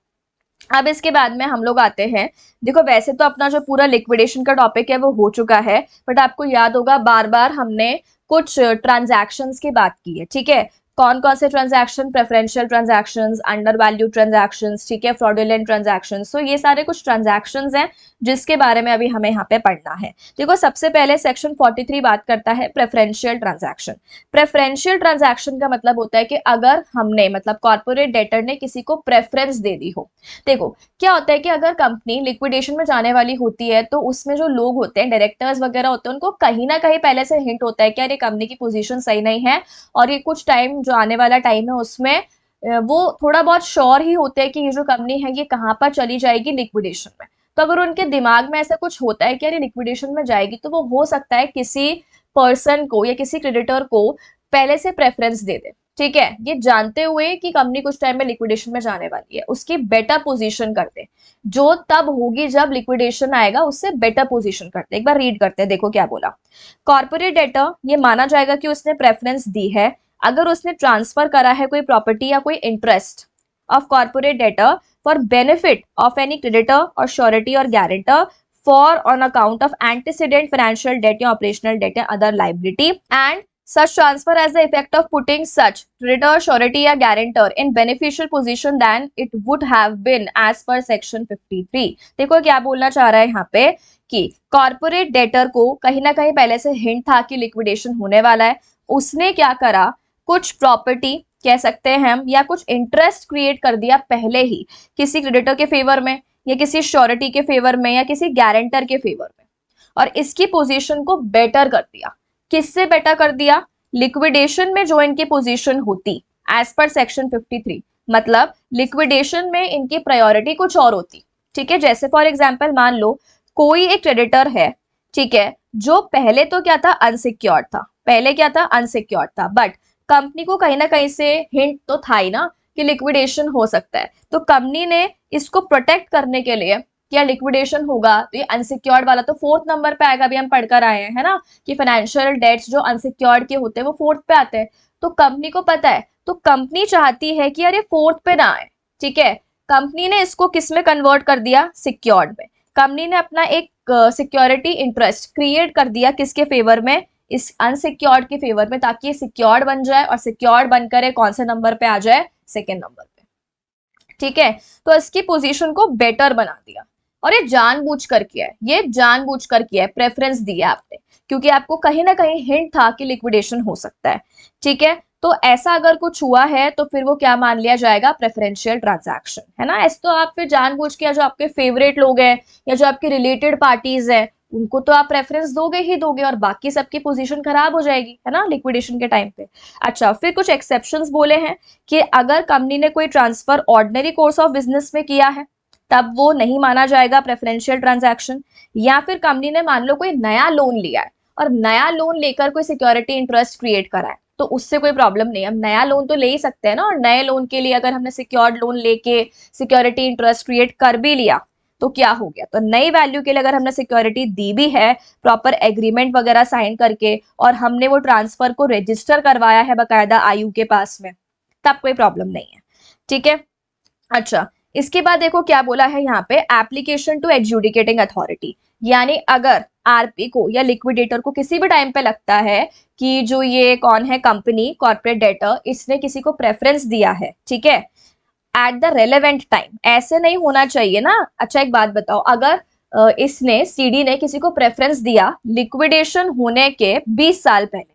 अब इसके बाद में हम लोग आते हैं, देखो वैसे तो अपना जो पूरा लिक्विडेशन का टॉपिक है वो हो चुका है, बट आपको याद होगा बार बार हमने कुछ ट्रांजैक्शंस की बात की है। ठीक है, कौन कौन से transaction? Preferential transactions, under value transactions, ठीक है, फ्रॉडुलेंट ट्रांजैक्शंस। तो ये सारे कुछ ट्रांजैक्शंस हैं जिसके बारे में अभी हमें यहाँ पे पढ़ना है। देखो सबसे पहले सेक्शन 43 बात करता है प्रेफरेंशियल ट्रांजैक्शन। प्रेफरेंशियल ट्रांजैक्शन का मतलब होता है कि अगर हमने, मतलब कॉर्पोरेट डेटर ने किसी को प्रेफरेंस दे दी हो। देखो क्या होता है कि अगर कंपनी लिक्विडेशन में जाने वाली होती है तो उसमें जो लोग होते हैं, डायरेक्टर्स वगैरह होते हैं, उनको कहीं ना कहीं पहले से हिंट होता है कि यार ये कंपनी की पोजीशन सही नहीं है, और ये कुछ टाइम जो आने वाला टाइम है उसमें वो थोड़ा बहुत श्योर ही होते हैं कि ये जो कंपनी है ये कहाँ पर चली जाएगी लिक्विडेशन में। तो अगर उनके दिमाग में ऐसा कुछ होता है कि यार ये लिक्विडेशन में जाएगी, तो वो हो सकता है किसी पर्सन को या किसी क्रेडिटर को पहले से प्रेफरेंस दे दे। ठीक है, ये जानते हुए कि कंपनी कुछ टाइम में लिक्विडेशन में जाने वाली है, उसकी बेटर पोजीशन करते, जो तब होगी जब लिक्विडेशन आएगा उससे बेटर पोजीशन करते। एक बार रीड करते हैं, देखो क्या बोला। कॉर्पोरेट डेटर ये माना जाएगा कि उसने प्रेफरेंस दी है अगर उसने ट्रांसफर करा है कोई प्रॉपर्टी या कोई interest of corporate debtor for benefit of any creditor और श्योरिटी और guarantor for on account of antecedent financial debt या ऑपरेशनल डेट या other liability, and such transfer has the effect of putting such creditor, surety या guarantor in beneficial position than it would have been as per section 53। देखो क्या बोलना चाह रहा है यहाँ पे कि कॉर्पोरेट डेटर को कहीं ना कहीं पहले से हिंट था कि लिक्विडेशन होने वाला है। उसने क्या करा, कुछ प्रॉपर्टी कह सकते हैं हम, या कुछ इंटरेस्ट क्रिएट कर दिया पहले ही किसी क्रेडिटर के फेवर में, या किसी श्योरिटी के फेवर में, या किसी गारंटर के फेवर में, और इसकी पोजीशन को बेटर कर दिया। किससे बेटर कर दिया? लिक्विडेशन में जो इनकी पोजीशन होती एज पर सेक्शन 53, मतलब लिक्विडेशन में इनकी प्रायोरिटी कुछ और होती। ठीक है, जैसे फॉर एग्जांपल मान लो कोई एक क्रेडिटर है, ठीक है, जो पहले तो क्या था, अनसिक्योर्ड था, पहले क्या था, अनसिक्योर्ड था, बट कंपनी को कहीं ना कहीं से हिंट तो था ही ना कि लिक्विडेशन हो सकता है, तो कंपनी ने इसको प्रोटेक्ट करने के लिए क्या लिक्विडेशन होगा तो ये अनसिक्योर्ड वाला तो 4th नंबर पे आएगा। अभी हम पढ़कर आए हैं, है ना, कि फाइनेंशियल डेट्स जो अनसिक्योर्ड के होते हैं वो 4th पे आते हैं। तो कंपनी को पता है, तो कंपनी चाहती है कि यार ये 4th पे ना आए। ठीक है, कंपनी ने इसको किस में कन्वर्ट कर दिया, सिक्योर्ड में। कंपनी ने अपना एक सिक्योरिटी इंटरेस्ट क्रिएट कर दिया किसके फेवर में, इस अनसिक्योर्ड के फेवर में, ताकि ये सिक्योर्ड बन जाए, और सिक्योर्ड बनकर कौन से नंबर पे आ जाए, 2nd नंबर पे। ठीक है, तो इसकी पोजीशन को बेटर बना दिया, और ये जानबूझ कर किया है, ये जानबूझ कर किया है, प्रेफरेंस दिया आपने, क्योंकि आपको कहीं ना कहीं हिंट था कि लिक्विडेशन हो सकता है। ठीक है, तो ऐसा अगर कुछ हुआ है तो फिर वो क्या मान लिया जाएगा, प्रेफरेंशियल ट्रांजैक्शन, है ना। ऐसे तो आप फिर जानबूझ के जो आपके फेवरेट लोग हैं या जो आपके रिलेटेड पार्टीज हैं उनको तो आप प्रेफरेंस दोगे ही दोगे, और बाकी सबकी पोजीशन खराब हो जाएगी, है ना, लिक्विडेशन के टाइम पे। अच्छा, फिर कुछ एक्सेप्शंस बोले हैं कि अगर कंपनी ने कोई transfer ordinary course of business में किया है तब वो नहीं माना जाएगा प्रेफरेंशियल ट्रांजैक्शन, या फिर कंपनी ने मान लो कोई नया लोन लिया है और नया लोन लेकर कोई सिक्योरिटी इंटरेस्ट क्रिएट करा है, तो उससे कोई प्रॉब्लम नहीं है। हम नया लोन तो ले ही सकते हैं ना, और नए लोन के लिए अगर हमने सिक्योर्ड लोन लेके सिक्योरिटी इंटरेस्ट क्रिएट कर भी लिया तो क्या हो गया, तो नई वैल्यू के लिए अगर हमने सिक्योरिटी दी भी है प्रॉपर एग्रीमेंट वगैरह साइन करके, और हमने वो ट्रांसफर को रजिस्टर करवाया है बकायदा आयु के पास में, तब कोई प्रॉब्लम नहीं है। ठीक है, अच्छा, इसके बाद देखो क्या बोला है यहाँ पे, एप्लीकेशन टू एडजुडिकेटिंग अथॉरिटी, यानी अगर आरपी को या लिक्विडेटर को किसी भी टाइम पे लगता है कि जो ये कौन है, कंपनी कॉर्पोरेट डेटर, इसने किसी को प्रेफरेंस दिया है, ठीक है, एट द रेलेवेंट टाइम, ऐसे नहीं होना चाहिए ना। अच्छा एक बात बताओ, अगर इसने सीडी ने किसी को प्रेफरेंस दिया लिक्विडेशन होने के 20 साल पहले,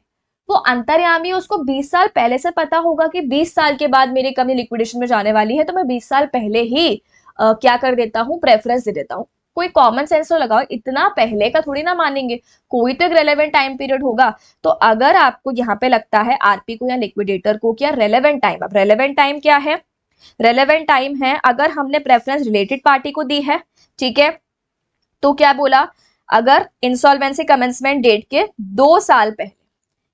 वो अंतर्यामी उसको 20 साल पहले से पता होगा कि 20 साल के बाद मेरी कंपनी लिक्विडेशन में जाने वाली है, तो मैं 20 साल पहले ही क्या कर देता हूँ, प्रेफरेंस दे देता हूँ। कोई कॉमन सेंस तो लगाओ, इतना पहले का थोड़ी ना मानेंगे, कोई तो एक रेलेवेंट टाइम पीरियड होगा। तो अगर आपको यहाँ पे लगता है आरपी को या लिक्विडेटर को क्या रेलेवेंट टाइम, अब रेलेवेंट टाइम क्या है, रेलेवेंट टाइम है अगर हमने प्रेफरेंस रिलेटेड पार्टी को दी है, ठीक है, तो क्या बोला, अगर इंसॉल्वेंसी कमेंसमेंट डेट के 2 साल पहले,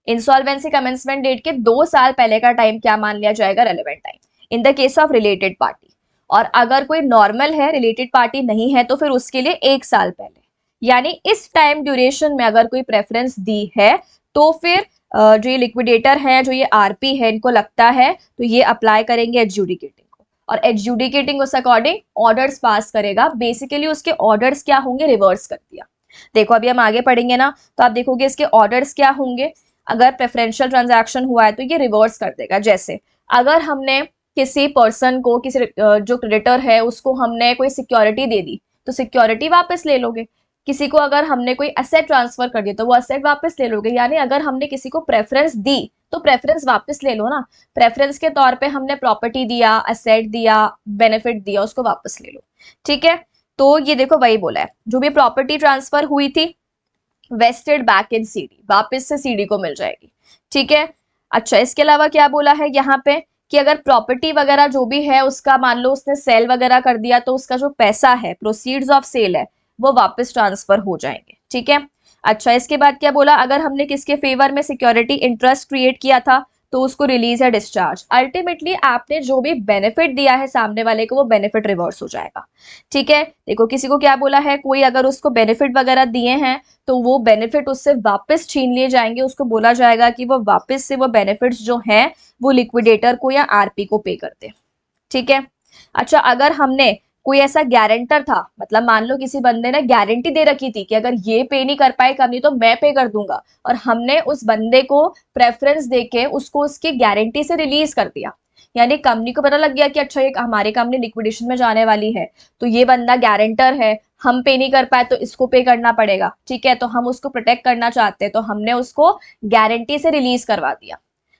इंसॉल्वेंसी कमेंसमेंट डेट के 2 साल पहले का टाइम क्या मान लिया जाएगा, relevant time in the case of related party. और अगर कोई नॉर्मल है, रिलेटेड पार्टी नहीं है, तो फिर उसके लिए 1 साल पहले। यानी इस टाइम ड्यूरेशन में अगर कोई प्रेफरेंस दी है, तो फिर जो ये लिक्विडेटर है, जो ये आरपी है, इनको लगता है तो ये अप्लाई करेंगे एडजुडिकेटिंग को, और एडजुडिकेटिंग उस अकॉर्डिंग ऑर्डर्स पास करेगा। बेसिकली उसके ऑर्डर्स क्या होंगे, रिवर्स कर दिया। देखो अभी हम आगे पढ़ेंगे ना, तो आप देखोगे इसके ऑर्डर्स क्या होंगे। अगर प्रेफरेंशियल ट्रांजैक्शन हुआ है तो ये रिवर्स कर देगा। जैसे अगर हमने किसी पर्सन को, किसी जो क्रेडिटर है उसको हमने कोई सिक्योरिटी दे दी, तो सिक्योरिटी वापस ले लोगे। किसी को अगर हमने कोई असेट ट्रांसफर कर दिया तो वो असेट वापस ले लोगे। यानी अगर हमने किसी को प्रेफरेंस दी तो प्रेफरेंस वापस ले लो ना। प्रेफरेंस के तौर पे हमने प्रॉपर्टी दिया, असेट दिया, बेनिफिट दिया, उसको वापस ले लो, ठीक है। तो ये देखो वही बोला है, जो भी प्रॉपर्टी ट्रांसफर हुई थी वेस्टेड बैक इन सीडी, वापस से सीडी को मिल जाएगी, ठीक है। अच्छा इसके अलावा क्या बोला है यहाँ पे, कि अगर प्रॉपर्टी वगैरह जो भी है उसका मान लो उसने सेल वगैरह कर दिया, तो उसका जो पैसा है, प्रोसीड्स ऑफ सेल है, वो वापस ट्रांसफर हो जाएंगे, ठीक है। अच्छा इसके बाद क्या बोला, अगर हमने किसके फेवर में सिक्योरिटी इंटरेस्ट क्रिएट किया था, तो उसको रिलीज या डिस्चार्ज। अल्टीमेटली आपने जो भी बेनिफिट दिया है सामने वाले को, वो बेनिफिट रिवर्स हो जाएगा, ठीक है। देखो किसी को क्या बोला है, कोई अगर उसको बेनिफिट वगैरह दिए हैं तो वो बेनिफिट उससे वापस छीन लिए जाएंगे। उसको बोला जाएगा कि वो वापस से वो बेनिफिट्स जो हैं वो लिक्विडेटर को या आरपी को पे कर दे, ठीक है। अच्छा अगर हमने कोई ऐसा गारंटर था, मतलब मान लो किसी बंदे ने गारंटी दे रखी थी कि अगर ये पे नहीं कर पाए कंपनी तो मैं पे कर दूंगा, और हमने उस बंदे को प्रेफरेंस देके उसको उसकी गारंटी से रिलीज कर दिया। यानी कंपनी को पता लग गया कि अच्छा ये हमारी कंपनी लिक्विडेशन में जाने वाली है, तो ये बंदा गारंटर है, हम पे नहीं कर पाए तो इसको पे करना पड़ेगा, ठीक है। तो हम उसको प्रोटेक्ट करना चाहते हैं, तो हमने उसको गारंटी से रिलीज करवा दिया।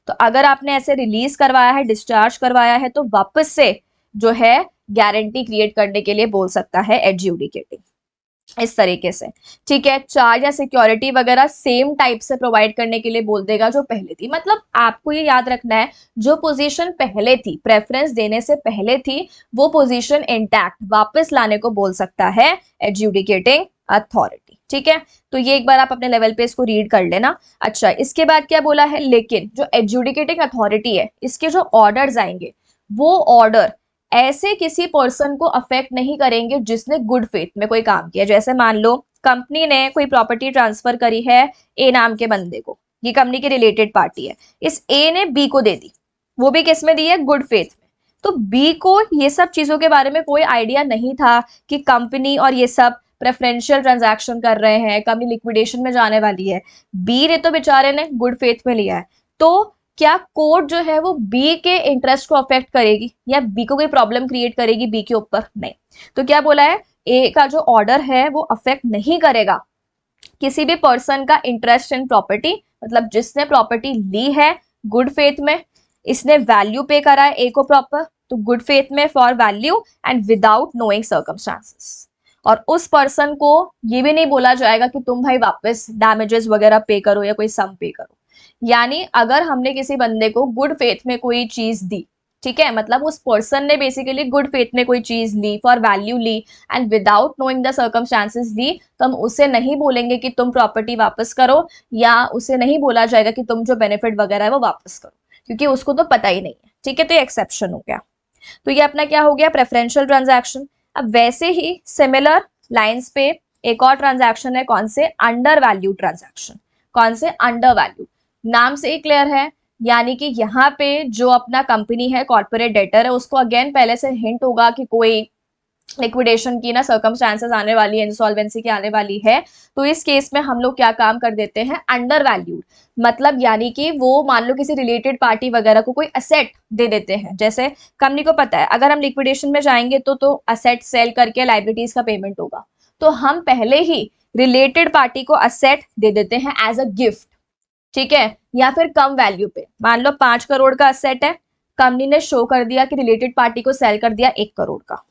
तो अगर आपने ऐसे रिलीज करवाया है, डिस्चार्ज करवाया है, तो वापस से जो है गारंटी क्रिएट करने के लिए बोल सकता है एडजुडिकेटिंग, इस तरीके से, ठीक है। चार्ज या सिक्योरिटी वगैरह सेम टाइप से प्रोवाइड करने के लिए बोल देगा जो पहले थी। मतलब आपको ये याद रखना है, जो पोजीशन पहले थी, प्रेफरेंस देने से पहले थी, वो पोजीशन इंटैक्ट वापस लाने को बोल सकता है एडजुडिकेटिंग अथॉरिटी, ठीक है। तो ये एक बार आप अपने लेवल पे इसको रीड कर लेना। अच्छा इसके बाद क्या बोला है, लेकिन जो एडजुडिकेटिंग अथॉरिटी है, इसके जो ऑर्डर्स आएंगे, वो ऑर्डर ऐसे किसी पर्सन को अफेक्ट नहीं करेंगे जिसने गुड फेथ में कोई काम किया। जैसे मान लो कंपनी ने कोई प्रॉपर्टी ट्रांसफर करी है ए नाम के बंदे को, ये कंपनी की रिलेटेड पार्टी है, इस ए ने बी को दे दी, वो भी किस में दी है, गुड फेथ में। तो बी को ये सब चीजों के बारे में कोई आइडिया नहीं था कि कंपनी और ये सब प्रेफरेंशियल ट्रांजैक्शन कर रहे हैं, कंपनी लिक्विडेशन में जाने वाली है। बी ने तो बेचारे ने गुड फेथ में लिया है, तो क्या कोर्ट जो है वो बी के इंटरेस्ट को अफेक्ट करेगी या बी को कोई प्रॉब्लम क्रिएट करेगी बी के ऊपर, नहीं। तो क्या बोला है, ए का जो ऑर्डर है वो अफेक्ट नहीं करेगा किसी भी पर्सन का इंटरेस्ट इन प्रॉपर्टी, मतलब जिसने प्रॉपर्टी ली है गुड फेथ में, इसने वैल्यू पे करा है ए को प्रॉपर, तो गुड फेथ में for value and without knowing circumstances. और उस पर्सन को ये भी नहीं बोला जाएगा कि तुम भाई वापस डैमेजेस वगैरह पे करो या कोई सम पे करो। यानी अगर हमने किसी बंदे को गुड फेथ में कोई चीज दी, ठीक है, मतलब उस पर्सन ने बेसिकली गुड फेथ में कोई चीज ली, फॉर वैल्यू ली and without knowing the circumstances ली, तो हम उसे नहीं बोलेंगे कि तुम प्रॉपर्टी वापस करो, या उसे नहीं बोला जाएगा कि तुम जो बेनिफिट वगैरह है वो वापस करो, क्योंकि उसको तो पता ही नहीं है, ठीक है। तो ये एक्सेप्शन हो गया। तो ये अपना क्या हो गया, प्रेफरेंशियल ट्रांजैक्शन। अब वैसे ही सिमिलर लाइंस पे एक और ट्रांजैक्शन है, कौन से, अंडर वैल्यू ट्रांजैक्शन। कौन से, अंडर वैल्यू, नाम से ही क्लियर है, यानी कि यहाँ पे जो अपना कंपनी है, कॉर्पोरेट डेटर है, उसको अगेन पहले से हिंट होगा कि कोई लिक्विडेशन की ना सर्कमस्टांसेस आने वाली है, इंसॉल्वेंसी की आने वाली है, तो इस केस में हम लोग क्या काम कर देते हैं, अंडर वैल्यूड, मतलब यानी कि वो मान लो किसी रिलेटेड पार्टी वगैरह को कोई असेट दे देते हैं। जैसे कंपनी को पता है अगर हम लिक्विडेशन में जाएंगे तो असेट सेल करके लाइबिलिटीज का पेमेंट होगा, तो हम पहले ही रिलेटेड पार्टी को असेट दे देते हैं एज अ गिफ्ट, ठीक है, या फिर कम वैल्यू पे। मान लो 5 करोड़ का असेट है, कंपनी ने शो कर दिया कि रिलेटेड पार्टी को सेल कर दिया 1 करोड़ का,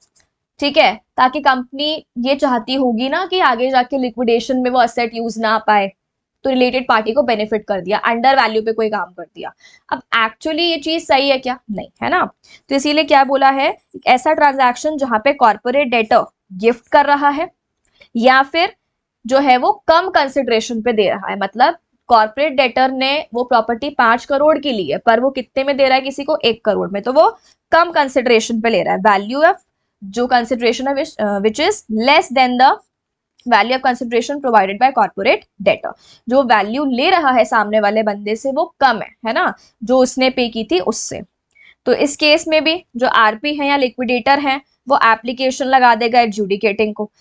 ठीक है, ताकि कंपनी ये चाहती होगी ना कि आगे जाके लिक्विडेशन में वो असेट यूज ना पाए, तो रिलेटेड पार्टी को बेनिफिट कर दिया, अंडर वैल्यू पे कोई काम कर दिया। अब एक्चुअली ये चीज सही है क्या? नहीं है ना। तो इसीलिए क्या बोला है, ऐसा ट्रांजैक्शन जहां पे कॉर्पोरेट डेटर गिफ्ट कर रहा है या फिर जो है वो कम कंसिडरेशन पे दे रहा है, मतलब कॉर्पोरेट डेटर ने वो प्रॉपर्टी 5 करोड़ की ली है पर वो कितने में दे रहा है किसी को, 1 करोड़ में, तो वो कम कंसिडरेशन पे ले रहा है। वैल्यू ऑफ जो कंसिडरेशन है which is less than the value of consideration provided by corporate debtor, जो वैल्यू ले रहा है सामने वाले बंदे से वो कम है ना, जो उसने पे की थी उससे। तो इस केस में भी जो आरपी है या लिक्विडेटर है वो एप्लीकेशन लगा देगा एडजुडिकेटिंग को,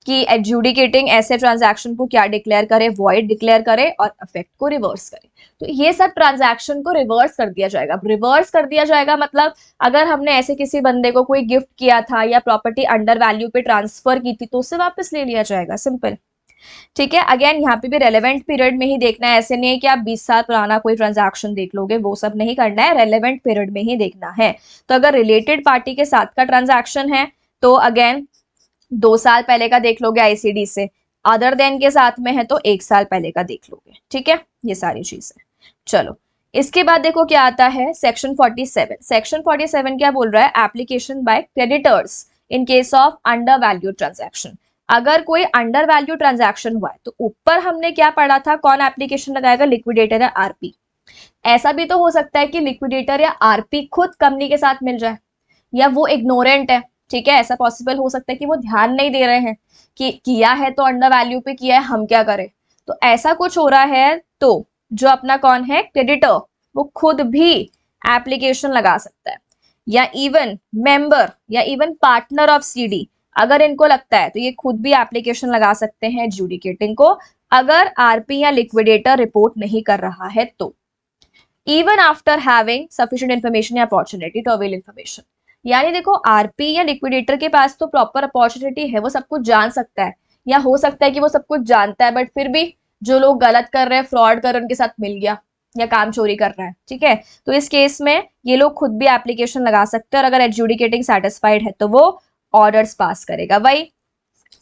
कि एडजुडिकेटिंग ऐसे ट्रांजैक्शन को क्या डिक्लेयर करे, वॉइड डिक्लेयर करे और अफेक्ट को रिवर्स करे। तो ये सब ट्रांजैक्शन को रिवर्स कर दिया जाएगा। रिवर्स कर दिया जाएगा मतलब अगर हमने ऐसे किसी बंदे को कोई गिफ्ट किया था या प्रॉपर्टी अंडर वैल्यू पे ट्रांसफर की थी तो उसे वापस ले लिया जाएगा, सिंपल, ठीक है। अगेन यहाँ पे भी रेलेवेंट पीरियड में ही देखना है, ऐसे नहीं है कि आप 20 साल पुराना कोई ट्रांजैक्शन देख लोगे, वो सब नहीं करना है, रेलेवेंट पीरियड में ही देखना है। तो अगर रिलेटेड पार्टी के साथ का ट्रांजैक्शन है तो अगेन 2 साल पहले का देख लोगे आईसीडी से, अदर देन के साथ में है तो 1 साल पहले का देख लोगे, ठीक है, ये सारी चीजें। चलो इसके बाद देखो क्या आता है, सेक्शन 47। सेक्शन 47 क्या बोल रहा है, application by creditors in case of under value transaction. अगर कोई अंडर वैल्यू ट्रांजैक्शन हुआ है तो ऊपर हमने क्या पढ़ा था, कौन एप्लीकेशन लगाएगा, लिक्विडेटर या आरपी। ऐसा भी तो हो सकता है कि लिक्विडेटर या आरपी खुद कंपनी के साथ मिल जाए, या वो इग्नोरेंट है, ठीक है, ऐसा पॉसिबल हो सकता है कि वो ध्यान नहीं दे रहे हैं कि किया है तो अंडर वैल्यू पे किया है, हम क्या करें। तो ऐसा कुछ हो रहा है तो जो अपना कौन है क्रेडिटर, वो खुद भी एप्लीकेशन लगा सकता है, या इवन मेंबर या इवन पार्टनर ऑफ सीडी, अगर इनको लगता है तो ये खुद भी एप्लीकेशन लगा सकते हैं एडजुडिकेटिंग को, अगर आरपी या लिक्विडेटर रिपोर्ट नहीं कर रहा है तो, even after having sufficient information या अपॉर्चुनिटी टू अवेल इन्फॉर्मेशन। यानी देखो आरपी या लिक्विडेटर के पास तो प्रॉपर अपॉर्चुनिटी है, वो सब कुछ जान सकता है, या हो सकता है कि वो सब कुछ जानता है बट फिर भी जो लोग गलत कर रहे हैं, फ्रॉड कर रहे हैं, उनके साथ मिल गया या काम चोरी कर रहा है, ठीक है। तो इस केस में ये लोग खुद भी एप्लीकेशन लगा सकते हैं और अगर एडजुडिकेटिंग सेटिस्फाइड है तो वो ऑर्डर्स पास करेगा, वही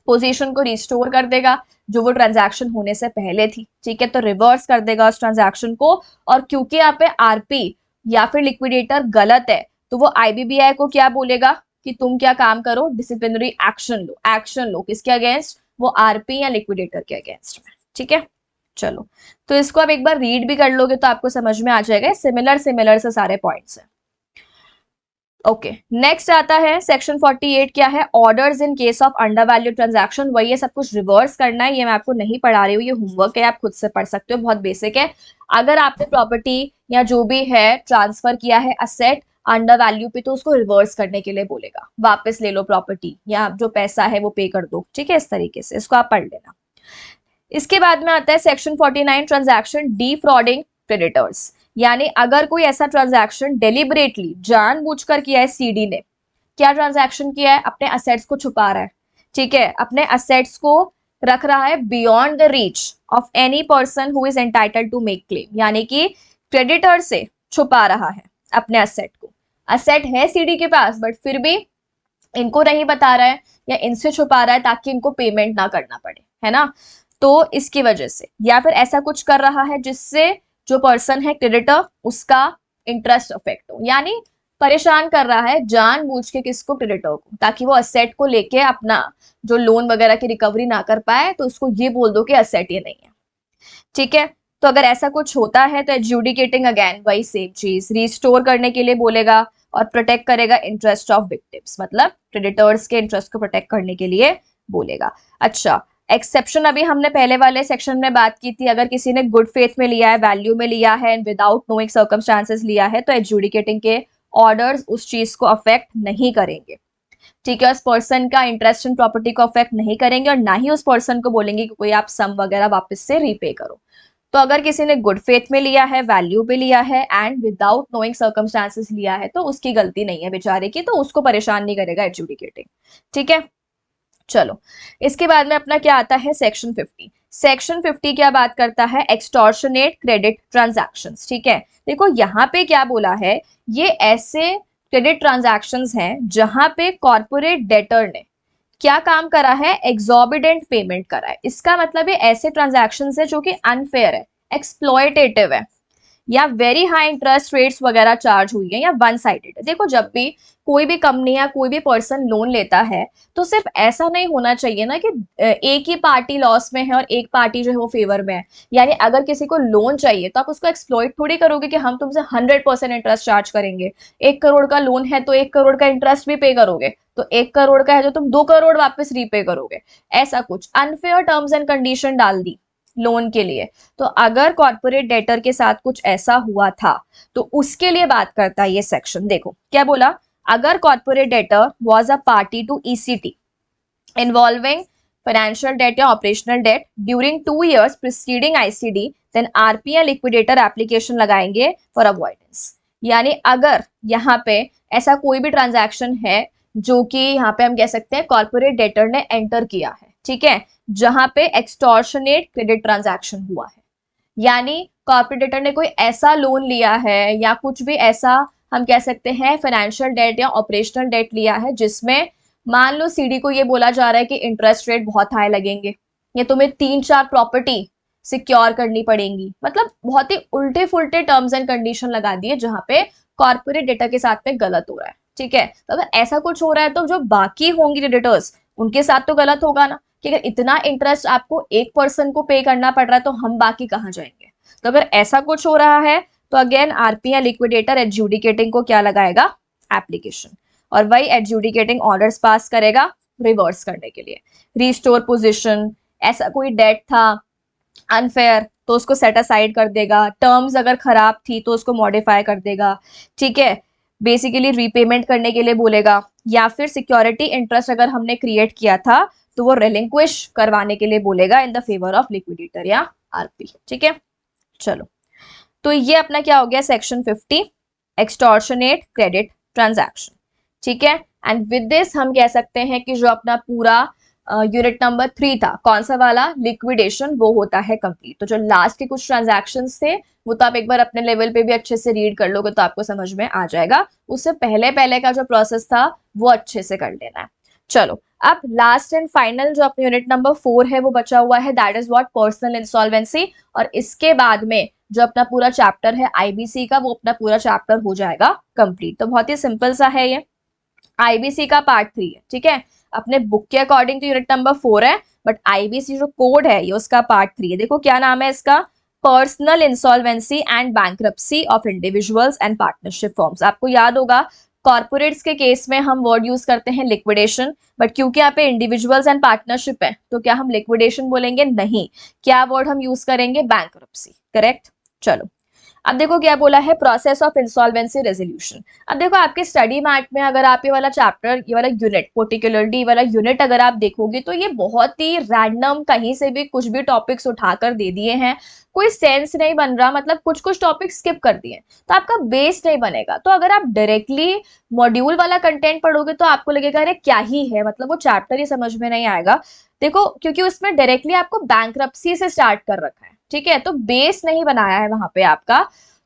पोजीशन को रिस्टोर कर देगा जो वो ट्रांजैक्शन होने से पहले थी, ठीक है, तो रिवर्स कर देगा उस ट्रांजैक्शन को। और क्योंकि यहाँ पे आरपी या फिर लिक्विडेटर गलत है तो वो आईबीबीआई को क्या बोलेगा कि तुम क्या काम करो, डिसिप्लिनरी एक्शन लो। एक्शन लो किसके अगेंस्ट, वो आरपी या लिक्विडेटर के अगेंस्ट में, ठीक है। चलो तो इसको आप एक बार रीड भी कर लोगे तो आपको समझ में आ जाएगा, सिमिलर सिमिलर से सारे पॉइंट्स हैं। ओके नेक्स्ट आता है सेक्शन 48, क्या है, orders in case of under value transaction. वही ये सब कुछ रिवर्स करना है, ये मैं आपको नहीं पढ़ा रही हूँ, ये होमवर्क है, आप खुद से पढ़ सकते हो, बहुत बेसिक है। अगर आपने प्रॉपर्टी या जो भी है ट्रांसफर किया है असेट अंडर वैल्यू पे तो उसको रिवर्स करने के लिए बोलेगा, वापस ले लो प्रॉपर्टी या जो पैसा है वो पे कर दो, ठीक है, इस तरीके से इसको आप पढ़ लेना। इसके बाद में आता है सेक्शन 49, ट्रांजैक्शन डिफ्रॉडिंग क्रेडिटर्स। यानी अगर कोई ऐसा ट्रांजैक्शन डेलिबरेटली जानबूझकर किया है, सीडी ने क्या ट्रांजैक्शन किया है, अपने असेट्स को छुपा रहा है, ठीक है, अपने असेट्स को रख रहा है beyond the reach of any person who is entitled to make claim, यानी कि क्रेडिटर से छुपा रहा है अपने असेट को। असेट है सीडी के पास बट फिर भी इनको नहीं बता रहा है या इनसे छुपा रहा है ताकि इनको पेमेंट ना करना पड़े, है ना। तो इसकी वजह से, या फिर ऐसा कुछ कर रहा है जिससे जो पर्सन है क्रेडिटर उसका इंटरेस्ट अफेक्ट हो, यानी परेशान कर रहा है जानबूझ के किसको, क्रेडिटर को, ताकि वो असेट को लेके अपना जो लोन वगैरह की रिकवरी ना कर पाए, तो उसको ये बोल दो कि असेट ये नहीं है, ठीक है। तो अगर ऐसा कुछ होता है तो एडजुडिकेटिंग अगेन वही सेम चीज, रिस्टोर करने के लिए बोलेगा और प्रोटेक्ट करेगा इंटरेस्ट ऑफ विक्टिम्स, मतलब क्रेडिटर्स के इंटरेस्ट को प्रोटेक्ट करने के लिए बोलेगा। अच्छा एक्सेप्शन अभी हमने पहले वाले सेक्शन में बात की थी, अगर किसी ने गुड फेथ में लिया है, वैल्यू में लिया है एंड विदाउट नोइंग सर्कमस्टांसेस लिया है तो एडजुडिकेटिंग के ऑर्डर्स उस चीज को अफेक्ट नहीं करेंगे। ठीक है, उस पर्सन का इंटरेस्ट इन प्रॉपर्टी को अफेक्ट नहीं करेंगे और ना ही उस पर्सन को बोलेंगे कि कोई आप सम वगैरह वापस से रीपे करो। तो अगर किसी ने गुड फेथ में लिया है, वैल्यू पे लिया है एंड विदाउट नोइंग सर्कमस्टांसेस लिया है, तो उसकी गलती नहीं है बेचारे की, तो उसको परेशान नहीं करेगा एडजुडिकेटिंग। ठीक है, चलो इसके बाद में अपना क्या आता है सेक्शन 50। सेक्शन 50 क्या बात करता है, एक्सटॉर्शनेट क्रेडिट ट्रांजैक्शंस। ठीक है, देखो यहाँ पे क्या बोला है, ये ऐसे क्रेडिट ट्रांजैक्शंस हैं जहां पे कॉर्पोरेट डेटर ने क्या काम करा है, एग्जॉर्बिडेंट पेमेंट करा है। इसका मतलब ये ऐसे ट्रांजैक्शंस है जो कि अनफेयर है, एक्सप्लॉयटेटिव है, या वेरी हाई इंटरेस्ट रेट्स वगैरह चार्ज हुई है, या वन साइडेड है। देखो जब भी कोई भी कंपनी या कोई भी पर्सन लोन लेता है तो सिर्फ ऐसा नहीं होना चाहिए ना कि एक ही पार्टी लॉस में है और एक पार्टी जो है वो फेवर में है। यानी अगर किसी को लोन चाहिए तो आप उसको एक्सप्लॉइट थोड़ी करोगे कि हम तुमसे 100% इंटरेस्ट चार्ज करेंगे। 1 करोड़ का लोन है तो 1 करोड़ का इंटरेस्ट भी पे करोगे, तो 1 करोड़ का है तो तुम 2 करोड़ वापस रीपे करोगे। ऐसा कुछ अनफेयर टर्म्स एंड कंडीशन डाल दी लोन के लिए। तो अगर कॉर्पोरेट डेटर के साथ कुछ ऐसा हुआ था तो उसके लिए बात करता है ये सेक्शन। देखो क्या बोला, अगर corporate debtor was a party to ECT involving financial debt या operational debt during 2 years preceding ICD, then RP या लिक्विडेटर एप्लीकेशन लगाएंगे फॉर अवॉइडेंस। यानी अगर यहाँ पे ऐसा कोई भी ट्रांजैक्शन है जो कि यहाँ पे हम कह सकते हैं कॉर्पोरेट डेटर ने एंटर किया है, ठीक है, जहां पे एक्सटॉर्शनेट क्रेडिट ट्रांजैक्शन हुआ है, यानी कॉर्पोरेट डेटर ने कोई ऐसा लोन लिया है या कुछ भी ऐसा हम कह सकते हैं फाइनेंशियल डेट या ऑपरेशनल डेट लिया है जिसमें मान लो सीडी को ये बोला जा रहा है कि इंटरेस्ट रेट बहुत हाई लगेंगे या तुम्हें 3-4 प्रॉपर्टी सिक्योर करनी पड़ेंगी, मतलब बहुत ही उल्टे फुल्टे टर्म्स एंड कंडीशन लगा दिए जहां पे कॉर्पोरेट डेटा के साथ में गलत हो रहा है। ठीक है, तो अगर ऐसा कुछ हो रहा है तो जो बाकी होंगे क्रेडिटर्स उनके साथ तो गलत होगा ना, कि अगर इतना इंटरेस्ट आपको एक पर्सन को पे करना पड़ रहा है तो हम बाकी कहाँ जाएंगे। तो अगर ऐसा कुछ हो रहा है तो अगेन आरपी या लिक्विडेटर एडजुडिकेटिंग को क्या लगाएगा, एप्लीकेशन, और वही एडजुडिकेटिंग ऑर्डर्स पास करेगा रिवर्स करने के लिए। रिस्टोर पोजीशन, ऐसा कोई डेट था अनफेयर तो उसको सेट असाइड कर देगा, टर्म्स अगर खराब थी तो उसको मॉडिफाई कर देगा। ठीक है, बेसिकली रीपेमेंट करने के लिए बोलेगा, या फिर सिक्योरिटी इंटरेस्ट अगर हमने क्रिएट किया था तो वो रिलिंक्विश करवाने के लिए बोलेगा in the favour of liquidator या आरपी। ठीक है, चलो तो ये अपना क्या हो गया सेक्शन 50, एक्सटॉर्शनेट क्रेडिट ट्रांजैक्शन। ठीक है, एंड विद दिस हम कह सकते हैं कि जो अपना पूरा यूनिट नंबर 3 था, कौन सा वाला, लिक्विडेशन, वो होता है कंप्लीट। तो जो लास्ट के कुछ ट्रांजैक्शंस थे वो तो आप एक बार अपने लेवल पे भी अच्छे से रीड कर लोगे तो आपको समझ में आ जाएगा। उससे पहले पहले का जो प्रोसेस था वो अच्छे से कर लेना है। चलो अब लास्ट एंड फाइनल जो अपने यूनिट नंबर 4 है वो बचा हुआ है, that is what, personal insolvency. और इसके बाद में जो अपना पूरा चैप्टर है आईबीसी का वो अपना पूरा चैप्टर हो जाएगा कंप्लीट। तो बहुत ही सिंपल सा है ये, आईबीसी का पार्ट 3 है। ठीक है, अपने बुक के अकॉर्डिंग तो यूनिट नंबर 4 है, बट आईबीसी जो कोड है ये उसका पार्ट 3 है। देखो क्या नाम है इसका, personal insolvency and bankruptcy of individuals and partnership forms. आपको याद होगा कॉर्पोरेट्स के केस में हम वर्ड यूज करते हैं लिक्विडेशन, बट क्योंकि यहाँ पे इंडिविजुअल्स एंड पार्टनरशिप है तो क्या हम लिक्विडेशन बोलेंगे, नहीं, क्या वर्ड हम यूज करेंगे, बैंक्रप्सी। करेक्ट, चलो अब देखो क्या बोला है, प्रोसेस ऑफ इंसॉल्वेंसी रेजोल्यूशन। अब देखो आपके स्टडी मैट में अगर आप ये वाला चैप्टर, ये वाला यूनिट, पर्टिकुलरली ये वाला यूनिट अगर आप देखोगे तो ये बहुत ही रैंडम कहीं से भी कुछ भी टॉपिक्स उठाकर दे दिए हैं, कोई सेंस नहीं बन रहा, मतलब कुछ कुछ टॉपिक स्किप कर दिए तो आपका बेस नहीं बनेगा। तो अगर आप डायरेक्टली मॉड्यूल वाला कंटेंट पढ़ोगे तो आपको लगेगा अरे क्या ही है, मतलब वो चैप्टर ही समझ में नहीं आएगा। देखो क्योंकि उसमें डायरेक्टली आपको बैंक्रप्सी से स्टार्ट कर रखा है, ठीक है, तो बेस नहीं बनाया है वहां पे आपका।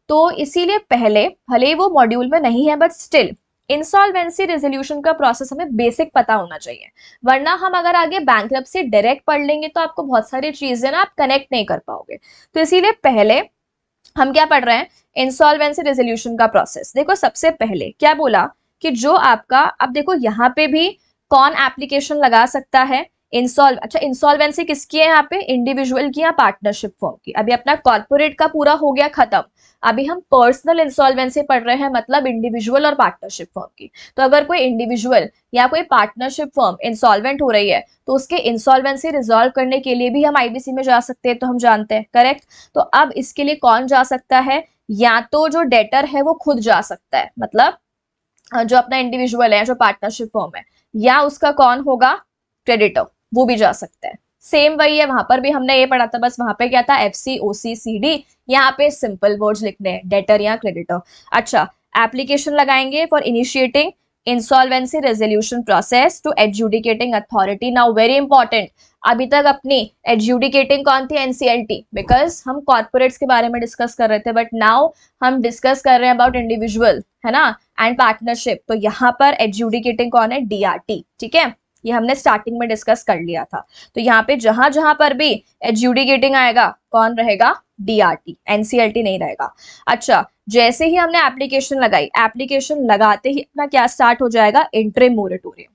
तो इसीलिए पहले भले ही वो मॉड्यूल में नहीं है बट स्टिल इंसॉल्वेंसी रेजोल्यूशन का प्रोसेस हमें बेसिक पता होना चाहिए, वरना हम अगर आगे बैंक्रप्सी डायरेक्ट पढ़ लेंगे तो आपको बहुत सारी चीजें ना आप कनेक्ट नहीं कर पाओगे। तो इसीलिए पहले हम क्या पढ़ रहे हैं, इंसॉल्वेंसी रेजोल्यूशन का प्रोसेस। देखो सबसे पहले क्या बोला कि जो आपका, अब देखो यहाँ पे भी कौन एप्लीकेशन लगा सकता है, अच्छा इंसॉल्वेंसी किसकी है यहाँ पे, इंडिविजुअल की या पार्टनरशिप फॉर्म की। अभी अपना कॉर्पोरेट का पूरा हो गया खत्म, अभी हम पर्सनल इंसॉल्वेंसी पढ़ रहे हैं, मतलब इंडिविजुअल और पार्टनरशिप फॉर्म की। तो अगर कोई इंडिविजुअल या कोई पार्टनरशिप फॉर्म इंसॉल्वेंट हो रही है तो उसके इंसॉल्वेंसी रिजॉल्व करने के लिए भी हम आईबीसी में जा सकते हैं, तो हम जानते हैं। करेक्ट, तो अब इसके लिए कौन जा सकता है, या तो जो डेटर है वो खुद जा सकता है, मतलब जो अपना इंडिविजुअल है, जो पार्टनरशिप फॉर्म है, या उसका कौन होगा, क्रेडिटर, वो भी जा सकता है। सेम वही है, वहां पर भी हमने ये पढ़ा था, बस वहां पे क्या था, FC OC CD, यहाँ पे सिंपल वर्ड्स लिखने हैं, डेटर या क्रेडिटर। अच्छा, एप्लीकेशन लगाएंगे for initiating insolvency resolution process to adjudicating authority. Now very important, अभी तक अपनी एडजुडिकेटिंग कौन थी, NCLT, बिकॉज हम कॉर्पोरेट्स के बारे में डिस्कस कर रहे थे, बट नाउ हम डिस्कस कर रहे हैं अबाउट इंडिविजुअल, है ना, एंड पार्टनरशिप। तो यहाँ पर एडजुडिकेटिंग कौन है, DRT, ठीक है, ये हमने स्टार्टिंग में डिस्कस कर लिया था। तो यहाँ पे जहां जहां पर भी एडजुडिकेटिंग आएगा कौन रहेगा, DRT, NCLT नहीं रहेगा। अच्छा, जैसे ही हमने एप्लीकेशन लगाई, एप्लीकेशन लगाते ही अपना क्या स्टार्ट हो जाएगा, इंटरिम मोरेटोरियम,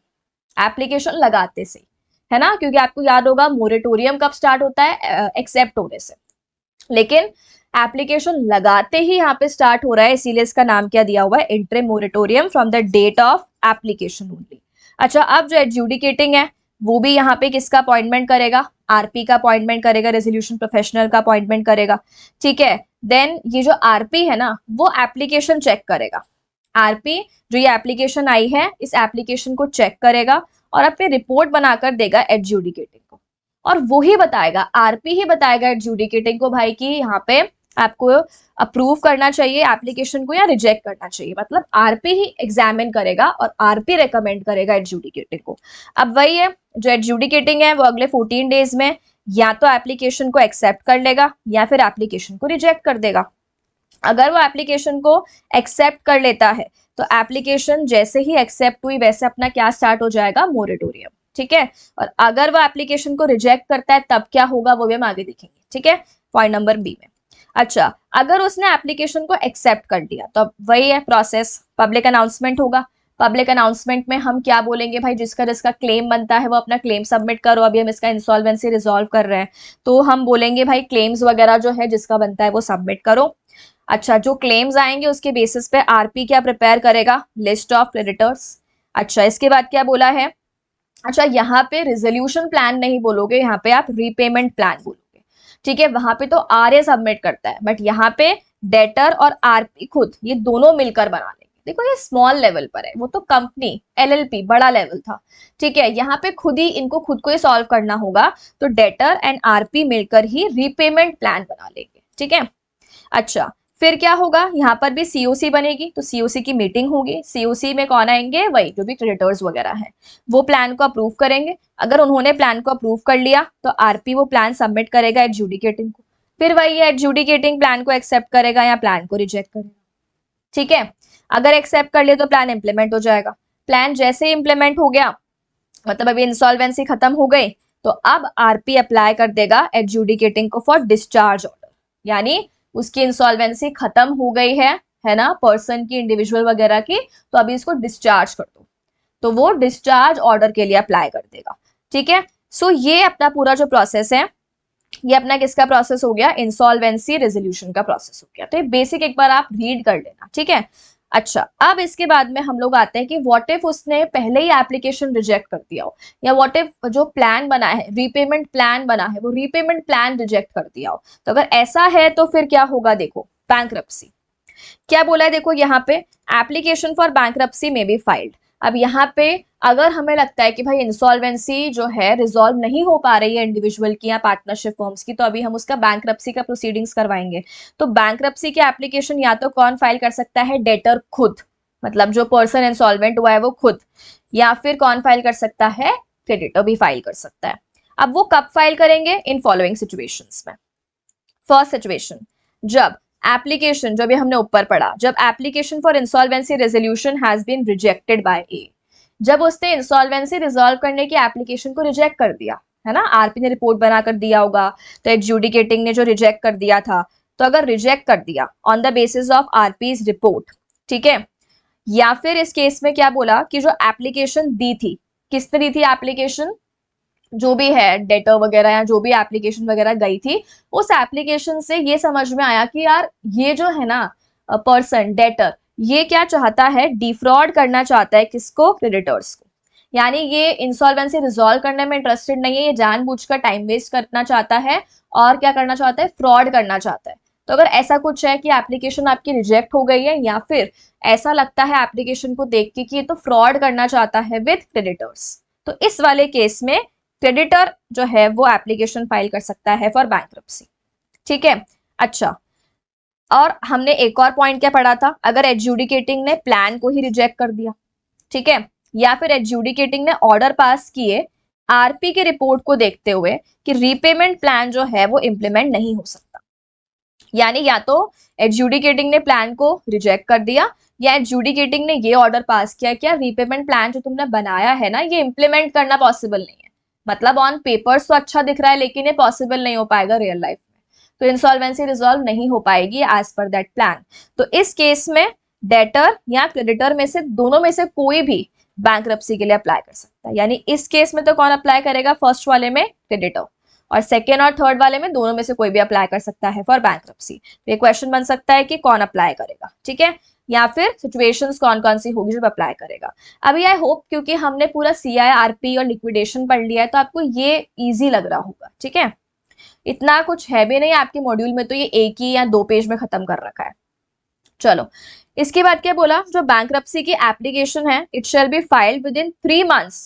एप्लीकेशन लगाते से, है ना, क्योंकि आपको याद होगा मोरेटोरियम कब स्टार्ट होता है, एक्सेप्ट होने से, लेकिन एप्लीकेशन लगाते ही यहाँ पे स्टार्ट हो रहा है, इसीलिए इसका नाम क्या दिया हुआ है, interim moratorium from the date of application only. अच्छा, अब जो एडजुडिकेटिंग है वो भी यहाँ पे किसका अपॉइंटमेंट करेगा, RP का अपॉइंटमेंट करेगा, रेजोल्यूशन प्रोफेशनल का अपॉइंटमेंट करेगा, ठीक है। देन ये जो RP है ना, वो एप्लीकेशन चेक करेगा, RP जो ये एप्लीकेशन आई है, इस एप्लीकेशन को चेक करेगा और अपनी रिपोर्ट बनाकर देगा एडजुडिकेटिंग को, और वो ही बताएगा, RP ही बताएगा एडजुडिकेटिंग को भाई कि यहाँ पे आपको अप्रूव करना चाहिए एप्लीकेशन को या रिजेक्ट करना चाहिए, मतलब RP ही एग्जामिन करेगा और RP रेकमेंड करेगा एडजुडिकेटिंग को। अब वही है, जो एडजुडिकेटिंग है वो अगले 14 डेज में या तो एप्लीकेशन को एक्सेप्ट कर लेगा या फिर एप्लीकेशन को रिजेक्ट कर देगा। अगर वो एप्लीकेशन को एक्सेप्ट कर लेता है तो एप्लीकेशन जैसे ही एक्सेप्ट हुई वैसे अपना क्या स्टार्ट हो जाएगा, मोरेटोरियम, ठीक है। और अगर वो एप्लीकेशन को रिजेक्ट करता है तब क्या होगा, वो भी हम आगे देखेंगे, ठीक है, पॉइंट नंबर बी में। अच्छा, अगर उसने एप्लीकेशन को एक्सेप्ट कर दिया तो अब वही है प्रोसेस, पब्लिक अनाउंसमेंट होगा। पब्लिक अनाउंसमेंट में हम क्या बोलेंगे, भाई जिसका जिसका क्लेम बनता है वो अपना क्लेम सबमिट करो, अभी हम इसका इंसॉल्वेंसी रिजॉल्व कर रहे हैं, तो हम बोलेंगे भाई क्लेम्स वगैरह जो है जिसका बनता है वो सबमिट करो। अच्छा, जो क्लेम्स आएंगे उसके बेसिस पे RP क्या प्रिपेयर करेगा, लिस्ट ऑफ क्रेडिटर्स। अच्छा, इसके बाद क्या बोला है, अच्छा यहाँ पे रिजोल्यूशन प्लान नहीं बोलोगे, यहाँ पे आप रीपेमेंट प्लान बोलोगे, ठीक है। वहां पे तो RA सबमिट करता है, बट यहाँ पे डेटर और RP खुद ये दोनों मिलकर बना लेंगे। देखो ये स्मॉल लेवल पर है, वो तो कंपनी LLP बड़ा लेवल था, ठीक है, यहाँ पे खुद ही इनको खुद को ही सॉल्व करना होगा, तो डेटर एंड RP मिलकर ही रीपेमेंट प्लान बना लेंगे, ठीक है। अच्छा, फिर क्या होगा, यहाँ पर भी COC बनेगी, तो COC की मीटिंग होगी, COC में कौन आएंगे, वही जो भी क्रेडिटर्स वगैरह हैं, वो प्लान को अप्रूव करेंगे। अगर उन्होंने प्लान को अप्रूव कर लिया तो RP वो प्लान सबमिट करेगा एडजुडिकेटिंग को, फिर वही है एडजुडिकेटिंग प्लान को एक्सेप्ट करेगा या प्लान को रिजेक्ट करेगा, ठीक है। अगर एक्सेप्ट कर लिया तो प्लान इंप्लीमेंट हो जाएगा। प्लान जैसे ही इंप्लीमेंट हो गया, मतलब अभी इंसॉल्वेंसी खत्म हो गई, तो अब RP अप्लाई कर देगा एडजुडिकेटिंग को फॉर डिस्चार्ज ऑर्डर, यानी उसकी इंसॉल्वेंसी खत्म हो गई है ना, पर्सन की, इंडिविजुअल वगैरह की, तो अभी इसको डिस्चार्ज कर दो, तो वो डिस्चार्ज ऑर्डर के लिए अप्लाई कर देगा, ठीक है। सो ये अपना पूरा जो प्रोसेस है, ये अपना किसका प्रोसेस हो गया, इंसॉल्वेंसी रेजोल्यूशन का प्रोसेस हो गया। तो ये बेसिक एक बार आप रीड कर लेना, ठीक है। अच्छा, अब इसके बाद में हम लोग आते हैं कि व्हाट इफ उसने पहले ही एप्लीकेशन रिजेक्ट कर दिया हो, या व्हाट इफ जो प्लान बना है, रीपेमेंट प्लान बना है, वो रीपेमेंट प्लान रिजेक्ट कर दिया हो। तो अगर ऐसा है तो फिर क्या होगा, देखो बैंक्रप्सी क्या बोला है, देखो यहाँ पे एप्लीकेशन फॉर बैंक्रप्सी में बी फाइल्ड। अब यहाँ पे अगर हमें लगता है कि भाई इंसॉल्वेंसी जो है रिजॉल्व नहीं हो पा रही है इंडिविजुअल की या पार्टनरशिप फर्म्स की, तो अभी हम उसका बैंक्रप्सी का प्रोसीडिंग्स करवाएंगे। तो बैंक्रप्सी की एप्लीकेशन या तो कौन फाइल कर सकता है, डेटर खुद, मतलब जो पर्सन इंसॉल्वेंट हुआ है वो खुद, या फिर कौन फाइल कर सकता है, क्रेडिटर भी फाइल कर सकता है। अब वो कब फाइल करेंगे, इन फॉलोइंग सिचुएशंस में। फर्स्ट सिचुएशन, जब एप्लीकेशन, जो भी हमने ऊपर पढ़ा, जब application for insolvency resolution has been rejected by A, जब उसने इंसॉल्वेंसी रिजॉल्व करने की एप्लीकेशन को रिजेक्ट कर दिया, है ना, RP ने रिपोर्ट बनाकर दिया होगा, तो एडजुडिकेटिंग ने जो रिजेक्ट कर दिया था, तो अगर रिजेक्ट कर दिया on the basis of RP's report, ठीक है, या फिर इस केस में क्या बोला कि जो एप्लीकेशन दी थी, किसने दी थी एप्लीकेशन, जो भी है डेटर वगैरह या जो भी एप्लीकेशन वगैरह गई थी, उस एप्लीकेशन से ये समझ में आया कि यार ये जो है ना पर्सन डेटर, ये क्या चाहता है, डिफ्रॉड करना चाहता है किसको, क्रेडिटर्स को, यानी ये इंसॉल्वेंसी रिजॉल्व करने में इंटरेस्टेड नहीं है, ये जानबूझकर टाइम वेस्ट करना चाहता है और क्या करना चाहता है, फ्रॉड करना चाहता है। तो अगर ऐसा कुछ है कि एप्लीकेशन आपकी रिजेक्ट हो गई है या फिर ऐसा लगता है एप्लीकेशन को देख के कि ये तो फ्रॉड करना चाहता है विद क्रेडिटर्स, तो इस वाले केस में क्रेडिटर जो है वो एप्लीकेशन फाइल कर सकता है फॉर बैंक्रप्सी। ठीक है। अच्छा, और हमने एक और पॉइंट क्या पढ़ा था, अगर एडजुडिकेटिंग ने प्लान को ही रिजेक्ट कर दिया, ठीक है, या फिर एडजुडिकेटिंग ने ऑर्डर पास किए आरपी की रिपोर्ट को देखते हुए कि रीपेमेंट प्लान जो है वो इंप्लीमेंट नहीं हो सकता, यानी या तो एडजुडिकेटिंग ने प्लान को रिजेक्ट कर दिया या एडजुडिकेटिंग ने ये ऑर्डर पास किया कि रीपेमेंट प्लान जो तुमने बनाया है ना ये इंप्लीमेंट करना पॉसिबल नहीं है, मतलब ऑन पेपर्स तो अच्छा दिख रहा है लेकिन ये पॉसिबल नहीं हो पाएगा रियल लाइफ में, तो इंसॉल्वेंसी रिजॉल्व नहीं हो पाएगी एज पर दैट प्लान। तो इस केस में डेटर या क्रेडिटर में से दोनों में से कोई भी बैंक्रप्सी के लिए अप्लाई कर सकता है, यानी इस केस में तो कौन अप्लाई करेगा, फर्स्ट वाले में क्रेडिटर, और सेकेंड और थर्ड वाले में दोनों में से कोई भी अप्लाई कर सकता है फॉर बैंक्रप्सी। तो ये क्वेश्चन बन सकता है कि कौन अप्लाई करेगा, ठीक है, या फिर सिचुएशंस कौन कौन सी होगी जब अप्लाई करेगा। अभी आई होप क्योंकि हमने पूरा CIRP और लिक्विडेशन पढ़ लिया है तो आपको ये इजी लग रहा होगा, ठीक है, इतना कुछ है भी नहीं आपके मॉड्यूल में, तो ये एक ही या 2 पेज में खत्म कर रखा है। चलो, इसके बाद क्या बोला, जो बैंक्रप्सी की एप्लीकेशन है it shall be filed within 3 months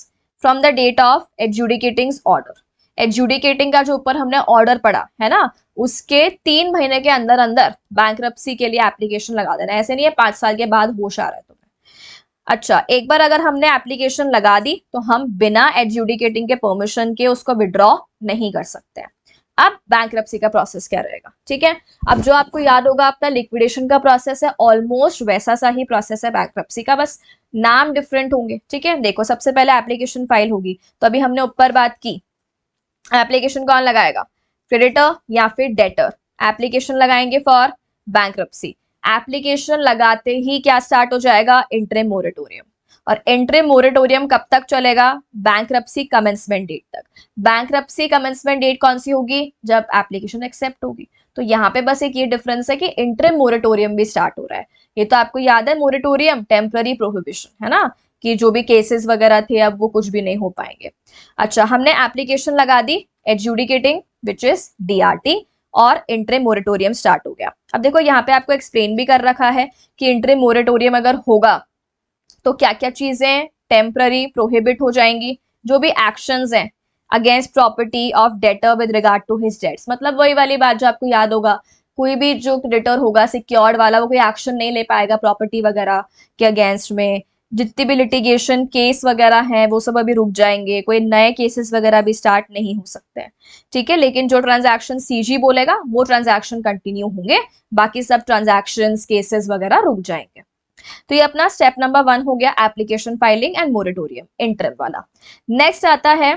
from the date of adjudicating order. Adjudicating का जो ऊपर हमने ऑर्डर पढ़ा है ना, उसके 3 महीने के अंदर अंदर बैंक्रप्सी के लिए एप्लीकेशन लगा देना, ऐसे नहीं है 5 साल के बाद होश आ रहा है तुम्हें। अच्छा, एक बार अगर हमने एप्लीकेशन लगा दी तो हम बिना एडजुडिकेटिंग के परमिशन के उसको विड्रॉ नहीं कर सकते हैं। अब बैंक्रप्सी का प्रोसेस क्या रहेगा, ठीक है, अब जो आपको याद होगा अपना लिक्विडेशन का प्रोसेस है ऑलमोस्ट वैसा सा ही प्रोसेस है बैंक्रप्सी का, बस नाम डिफरेंट होंगे, ठीक है। देखो, सबसे पहले एप्लीकेशन फाइल होगी, तो अभी हमने ऊपर बात की एप्लीकेशन कौन लगाएगा, क्रेडिटर या फिर डेटर, एप्लीकेशन लगाएंगे फॉर बैंक्रप्सी। एप्लीकेशन लगाते ही क्या स्टार्ट हो जाएगा, इंटरिम मोरेटोरियम, और इंटरिम मोरेटोरियम कब तक चलेगा, बैंक्रप्सी कमेंसमेंट डेट तक। बैंक्रप्सी कमेंसमेंट डेट कौन सी होगी, जब एप्लीकेशन एक्सेप्ट होगी। तो यहाँ पे बस एक ये डिफरेंस है कि इंटरिम मोरेटोरियम भी स्टार्ट हो रहा है, ये तो आपको याद है, मोरेटोरियम टेम्पररी प्रोहिबिशन है ना, कि जो भी केसेस वगैरह थे अब वो कुछ भी नहीं हो पाएंगे। अच्छा, हमने एप्लीकेशन लगा दी एडजुडिकेटिंग विच इज DRT, और इंटरिम मोरेटोरियम स्टार्ट हो गया। अब देखो यहाँ पे आपको एक्सप्लेन भी कर रखा है कि इंटरिम मोरेटोरियम अगर होगा तो क्या क्या चीजें टेम्पररी प्रोहिबिट हो जाएंगी, जो भी एक्शंस हैं against property of debtor with regard to his debts, मतलब वही वाली बात जो आपको याद होगा, कोई भी जो क्रेडिटर होगा सिक्योर्ड वाला वो कोई एक्शन नहीं ले पाएगा प्रॉपर्टी वगैरह के अगेंस्ट में, जितने भी लिटिगेशन केस वगैरह हैं वो सब अभी रुक जाएंगे, कोई नए केसेस वगैरह भी स्टार्ट नहीं हो सकते हैं, ठीक है, लेकिन जो ट्रांजैक्शन CG बोलेगा वो ट्रांजैक्शन कंटिन्यू होंगे, बाकी सब ट्रांजैक्शन केसेस वगैरह रुक जाएंगे। तो ये अपना स्टेप नंबर 1 हो गया, application filing and moratorium interim वाला। नेक्स्ट आता है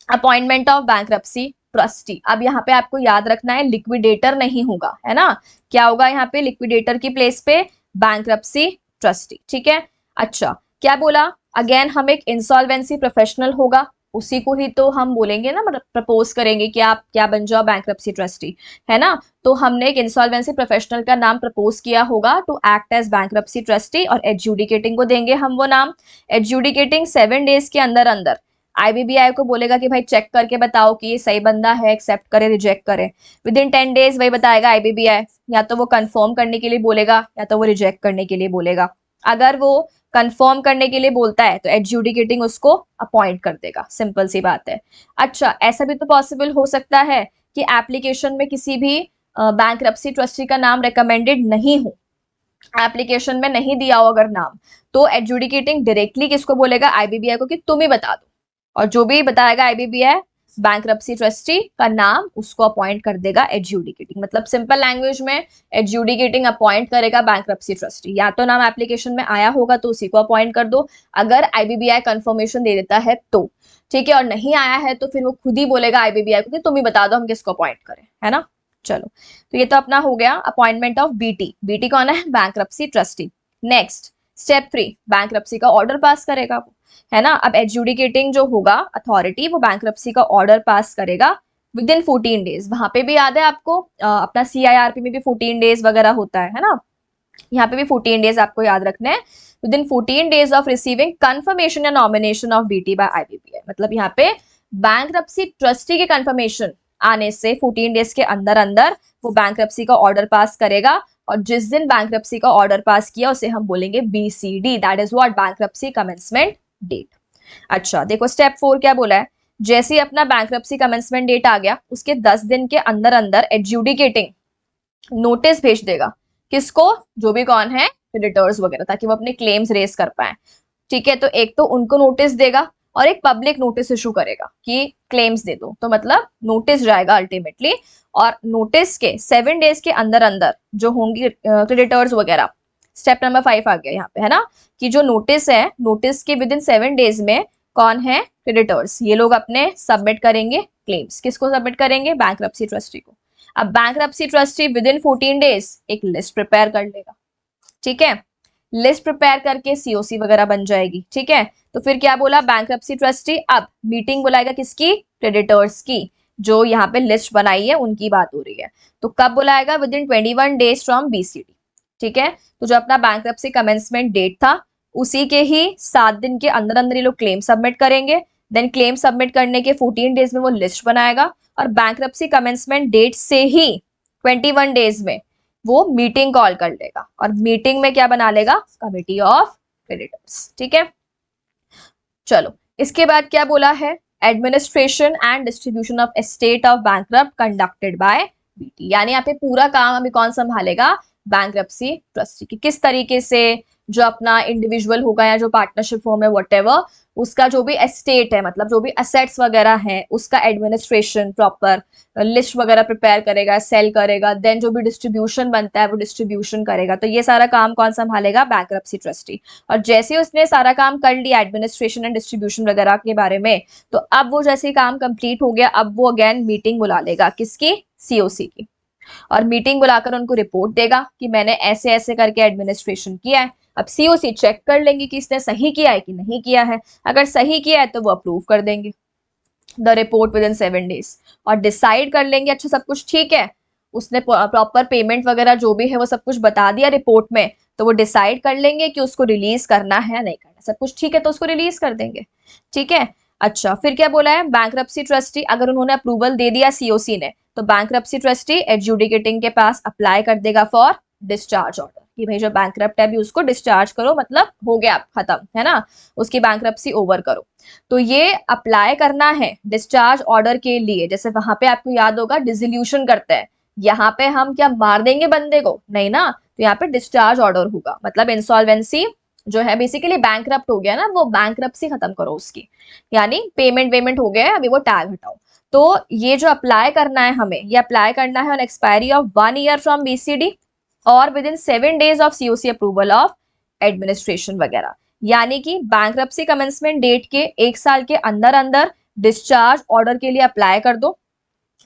अपॉइंटमेंट ऑफ बैंक्रप्सी ट्रस्टी। अब यहाँ पे आपको याद रखना है लिक्विडेटर नहीं होगा, है ना, क्या होगा यहाँ पे, लिक्विडेटर की प्लेस पे बैंक्रप्सी ट्रस्टी, ठीक है। अच्छा, क्या बोला, अगेन हम एक इंसॉल्वेंसी प्रोफेशनल होगा, उसी को ही तो हम बोलेंगे ना, मतलब प्रपोज करेंगे कि आप क्या बन जाओ बैंक्रप्सी ट्रस्टी, है ना, तो हमने एक इंसॉल्वेंसी प्रोफेशनल का नाम प्रपोज किया होगा to act as bankruptcy trustee, और एडजुडिकेटिंग को देंगे हम वो नाम। एडजुडिकेटिंग 7 डेज के अंदर अंदर IBBI को बोलेगा कि भाई चेक करके बताओ कि ये सही बंदा है, एक्सेप्ट करे रिजेक्ट करे। विद इन 10 डेज वही बताएगा IBBI, या तो वो कंफर्म करने के लिए बोलेगा या तो वो रिजेक्ट करने के लिए बोलेगा। अगर वो कंफर्म करने के लिए बोलता है तो एडजुडिकेटिंग उसको अपॉइंट कर देगा, सिंपल सी बात है। अच्छा, ऐसा भी तो पॉसिबल हो सकता है कि एप्लीकेशन में किसी भी बैंक्रप्सी ट्रस्टी का नाम रिकमेंडेड नहीं हो, एप्लीकेशन में नहीं दिया हो अगर नाम, तो एडजुडिकेटिंग डायरेक्टली किसको बोलेगा, IBBI को, कि तुम ही बता दो, और जो भी बताएगा IBBI बैंक्रप्सी ट्रस्टी का नाम उसको अपॉइंट कर देगा एडजुडिकेटिंग, मतलब सिंपल लैंग्वेज में एडजुडिकेटिंग अपॉइंट करेगा बैंक्रप्सी ट्रस्टी, या तो नाम एप्लीकेशन में आया होगा तो उसी को अपॉइंट कर दो, अगर IBBI कंफर्मेशन दे देता है तो, ठीक है, और नहीं आया है तो फिर वो खुद ही बोलेगा IBBI को कि तुम ही बता दो हम किसको अपॉइंट करें, है ना। चलो, तो ये तो अपना हो गया अपॉइंटमेंट ऑफ BT कौन है, bankruptcy trustee. Next step 3, bankruptcy का ऑर्डर पास करेगा वो, है ना। अब एडजुडिकेटिंग जो होगा अथॉरिटी वो बैंक्रप्सी का ऑर्डर पास करेगा विद इन 14 डेज, वहां पे भी याद है आपको अपना CIRP में भी 14 डेज वगैरह होता है ना, यहाँ पे भी 14 डेज आपको याद रखने हैं, within 14 days of receiving confirmation या nomination of BT by IBBI, मतलब यहाँ पे बैंक्रप्सी ट्रस्टी की कंफर्मेशन आने से 14 डेज के अंदर अंदर वो बैंक्रप्सी का ऑर्डर पास करेगा, और जिस दिन बैंक्रप्सी का ऑर्डर पास किया उसे हम बोलेंगे BCD, that is what, bankruptcy commencement date. अच्छा देखो स्टेप 4 क्या बोला है, जैसे ही अपना बैंक्रप्सी कमेंसमेंट डेट आ गया उसके 10 दिन के अंदर अंदर एडजुडिकेटिंग नोटिस भेज देगा, किसको, जो भी कौन है क्रेडिटर्स वगैरह, ताकि वो अपने क्लेम्स रेज कर पाए। ठीक है, तो एक तो उनको नोटिस देगा और एक पब्लिक नोटिस इशू करेगा कि क्लेम्स दे दो, तो मतलब नोटिस जाएगा अल्टीमेटली, और नोटिस के 7 डेज के अंदर अंदर जो होंगी क्रेडिटर्स वगैरह, स्टेप नंबर 5 आ गया यहाँ पे, है ना, कि जो नोटिस है, नोटिस के विद इन 7 डेज में कौन है, क्रेडिटर्स, ये लोग अपने सबमिट करेंगे क्लेम्स, किसको सबमिट करेंगे, बैंक्रप्सी ट्रस्टी को। अब bankruptcy trustee with in 14 days एक लिस्ट प्रिपेयर कर लेगा, ठीक है, लिस्ट प्रिपेयर करके COC वगैरह बन जाएगी। ठीक है, तो फिर क्या बोला, बैंक्रप्सी ट्रस्टी अब मीटिंग बुलाएगा, किसकी, क्रेडिटर्स की, जो यहाँ पे लिस्ट बनाई है उनकी बात हो रही है, तो कब बुलाएगा, within 21 days from BCD। ठीक है, तो जो अपना बैंक्रप्सी कमेंसमेंट डेट था उसी के ही 7 दिन के अंदर अंदर ये लोग क्लेम सबमिट करेंगे, देन क्लेम सबमिट करने के 14 डेज में वो लिस्ट बनाएगा, और बैंक्रप्सी कमेंसमेंट डेट से ही 21 डेज में वो मीटिंग कॉल कर लेगा, और मीटिंग में क्या बना लेगा, कमिटी ऑफ क्रेडिटर्स। ठीक है, चलो इसके बाद क्या बोला है, administration and distribution of estate of bankrupt conducted by BT, यानी यहाँ पे पूरा काम अभी कौन संभालेगा, बैंक्रप्सी ट्रस्टी की, किस तरीके से जो अपना इंडिविजुअल होगा या जो पार्टनरशिप फॉर्म है व्हाटएवर, उसका जो भी एस्टेट है, मतलब जो भी असेट्स वगैरह हैं, उसका एडमिनिस्ट्रेशन, प्रॉपर लिस्ट वगैरह प्रिपेयर करेगा, सेल करेगा, देन जो भी डिस्ट्रीब्यूशन बनता है वो डिस्ट्रीब्यूशन करेगा, तो ये सारा काम कौन संभालेगा, बैंक्रप्सी ट्रस्टी। और जैसे उसने सारा काम कर लिया एडमिनिस्ट्रेशन एंड डिस्ट्रीब्यूशन वगैरह के बारे में, तो अब वो जैसे ही काम कंप्लीट हो गया, अब वो अगेन मीटिंग बुला लेगा, किसकी, COC की, और मीटिंग बुलाकर उनको रिपोर्ट देगा कि मैंने ऐसे ऐसे करके एडमिनिस्ट्रेशन किया है। अब COC चेक कर लेंगे कि इसने सही किया है कि नहीं किया है, अगर सही किया है तो वो अप्रूव कर देंगे the report with in 7 days, और डिसाइड कर लेंगे अच्छा सब कुछ ठीक है, उसने प्रॉपर पेमेंट वगैरह जो भी है वो सब कुछ बता दिया रिपोर्ट में, तो वो डिसाइड कर लेंगे कि उसको रिलीज करना है या नहीं करना, सब कुछ ठीक है तो उसको रिलीज कर देंगे। ठीक है, अच्छा फिर क्या बोला है, बैंक्रप्सी ट्रस्टी अगर उन्होंने अप्रूवल दे दिया COC ने, तो बैंक्रप्सी ट्रस्टी एडजुडिकेटिंग के पास अप्लाई कर देगा फॉर डिस्चार्ज ऑर्डर, कि भाई जो बैंक्रप्ट है अभी उसको डिस्चार्ज करो, मतलब हो गया खत्म, है ना, उसकी बैंक्रप्सी ओवर करो। तो ये अप्लाई करना है डिस्चार्ज ऑर्डर के लिए, जैसे वहां पे आपको याद होगा डिसोल्यूशन करते हैं, यहाँ पे हम क्या मार देंगे बंदे को, नहीं ना, तो यहाँ पे डिस्चार्ज ऑर्डर होगा, मतलब इंसॉल्वेंसी जो है बेसिकली बैंक्रप्ट हो गया ना, वो बैंक्रप्सी खत्म करो उसकी, यानी पेमेंट वेमेंट हो गया है, अभी वो टैग हटाओ। तो ये जो अप्लाई करना है हमें, ये अप्लाई करना है on expiry of 1 year from BCD और with in 7 days of COC approval of administration वगैरह, यानी कि बैंक्रप्सी कमेंसमेंट डेट के 1 साल के अंदर अंदर डिस्चार्ज ऑर्डर के लिए अप्लाई कर दो,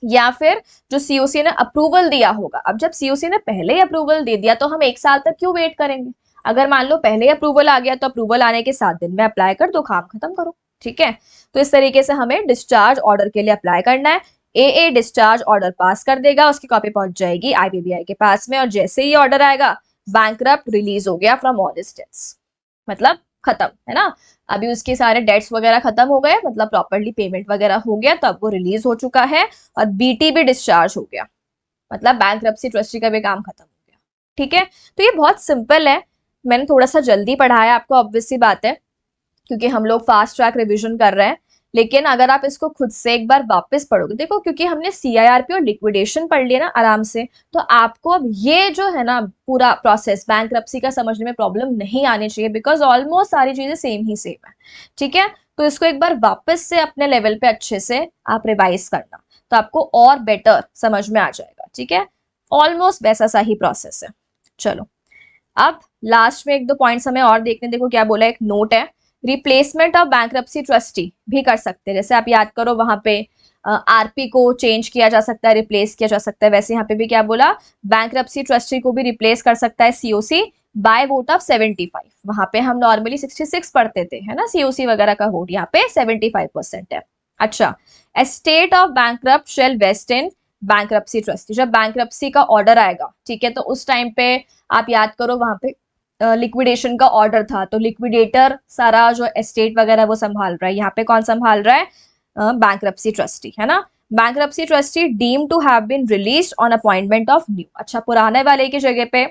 या फिर जो COC ने अप्रूवल दिया होगा, अब जब COC ने पहले ही अप्रूवल दे दिया तो हम 1 साल तक क्यों वेट करेंगे, अगर मान लो पहले ही अप्रूवल आ गया तो अप्रूवल आने के 7 दिन में अप्लाई कर दो, काम खत्म करो। ठीक है, तो इस तरीके से हमें डिस्चार्ज ऑर्डर के लिए अप्लाई करना है, AA डिस्चार्ज ऑर्डर पास कर देगा, उसकी कॉपी पहुंच जाएगी IBBI के पास में, और जैसे ही ऑर्डर आएगा बैंक्रप्ट रिलीज हो गया फ्रॉम ऑल हिज डेट्स, मतलब खत्म, है ना, अभी उसके सारे डेट्स वगैरह खत्म हो गए, मतलब प्रॉपर्ली पेमेंट वगैरह हो गया, तो अब वो रिलीज हो चुका है, और BT भी डिस्चार्ज हो गया, मतलब बैंक्रप्सी ट्रस्टी का भी काम खत्म हो गया। ठीक है, तो ये बहुत सिंपल है, मैंने थोड़ा सा जल्दी पढ़ाया आपको, ऑब्वियस सी बात है क्योंकि हम लोग फास्ट ट्रैक रिवीजन कर रहे हैं, लेकिन अगर आप इसको खुद से एक बार वापस पढ़ोगे, देखो क्योंकि हमने CIRP और लिक्विडेशन पढ़ लिया ना आराम से, तो आपको अब ये जो है ना पूरा प्रोसेस बैंक्रप्सी का समझने में प्रॉब्लम नहीं आनी चाहिए, बिकॉज ऑलमोस्ट सारी चीजें सेम ही सेम है। ठीक है, तो इसको एक बार वापस से अपने लेवल पे अच्छे से आप रिवाइज करना, तो आपको और बेटर समझ में आ जाएगा। ठीक है, ऑलमोस्ट वैसा सा ही प्रोसेस है। चलो अब लास्ट में 1-2 पॉइंट्स हमें और देखने, देखो क्या बोला, एक नोट है, रिप्लेसमेंट ऑफ बैंक्रप्सी ट्रस्टी भी कर सकते हैं, जैसे आप याद करो वहां पे RP को चेंज किया जा सकता है, रिप्लेस किया जा सकता है, वैसे यहाँ पे भी क्या बोला, बैंक्रप्सी ट्रस्टी को भी रिप्लेस कर सकता है COC बाय वोट ऑफ 75, वहां पे हम नॉर्मली 66 पढ़ते थे, है ना, COC वगैरह का वोट, यहाँ पे 75% है। अच्छा, estate of bankrupt shall vest in bankruptcy trustee, जब बैंक्रप्सी का ऑर्डर आएगा, ठीक है, तो उस टाइम पे आप याद करो वहां पे लिक्विडेशन का ऑर्डर था, तो लिक्विडेटर सारा जो एस्टेट वगैरह वो संभाल रहा है, यहाँ पे कौन संभाल रहा है, बैंक्रप्सी ट्रस्टी, है ना, bankruptcy trustee deem to have been released on appointment of new. अच्छा, पुराने वाले की जगह पे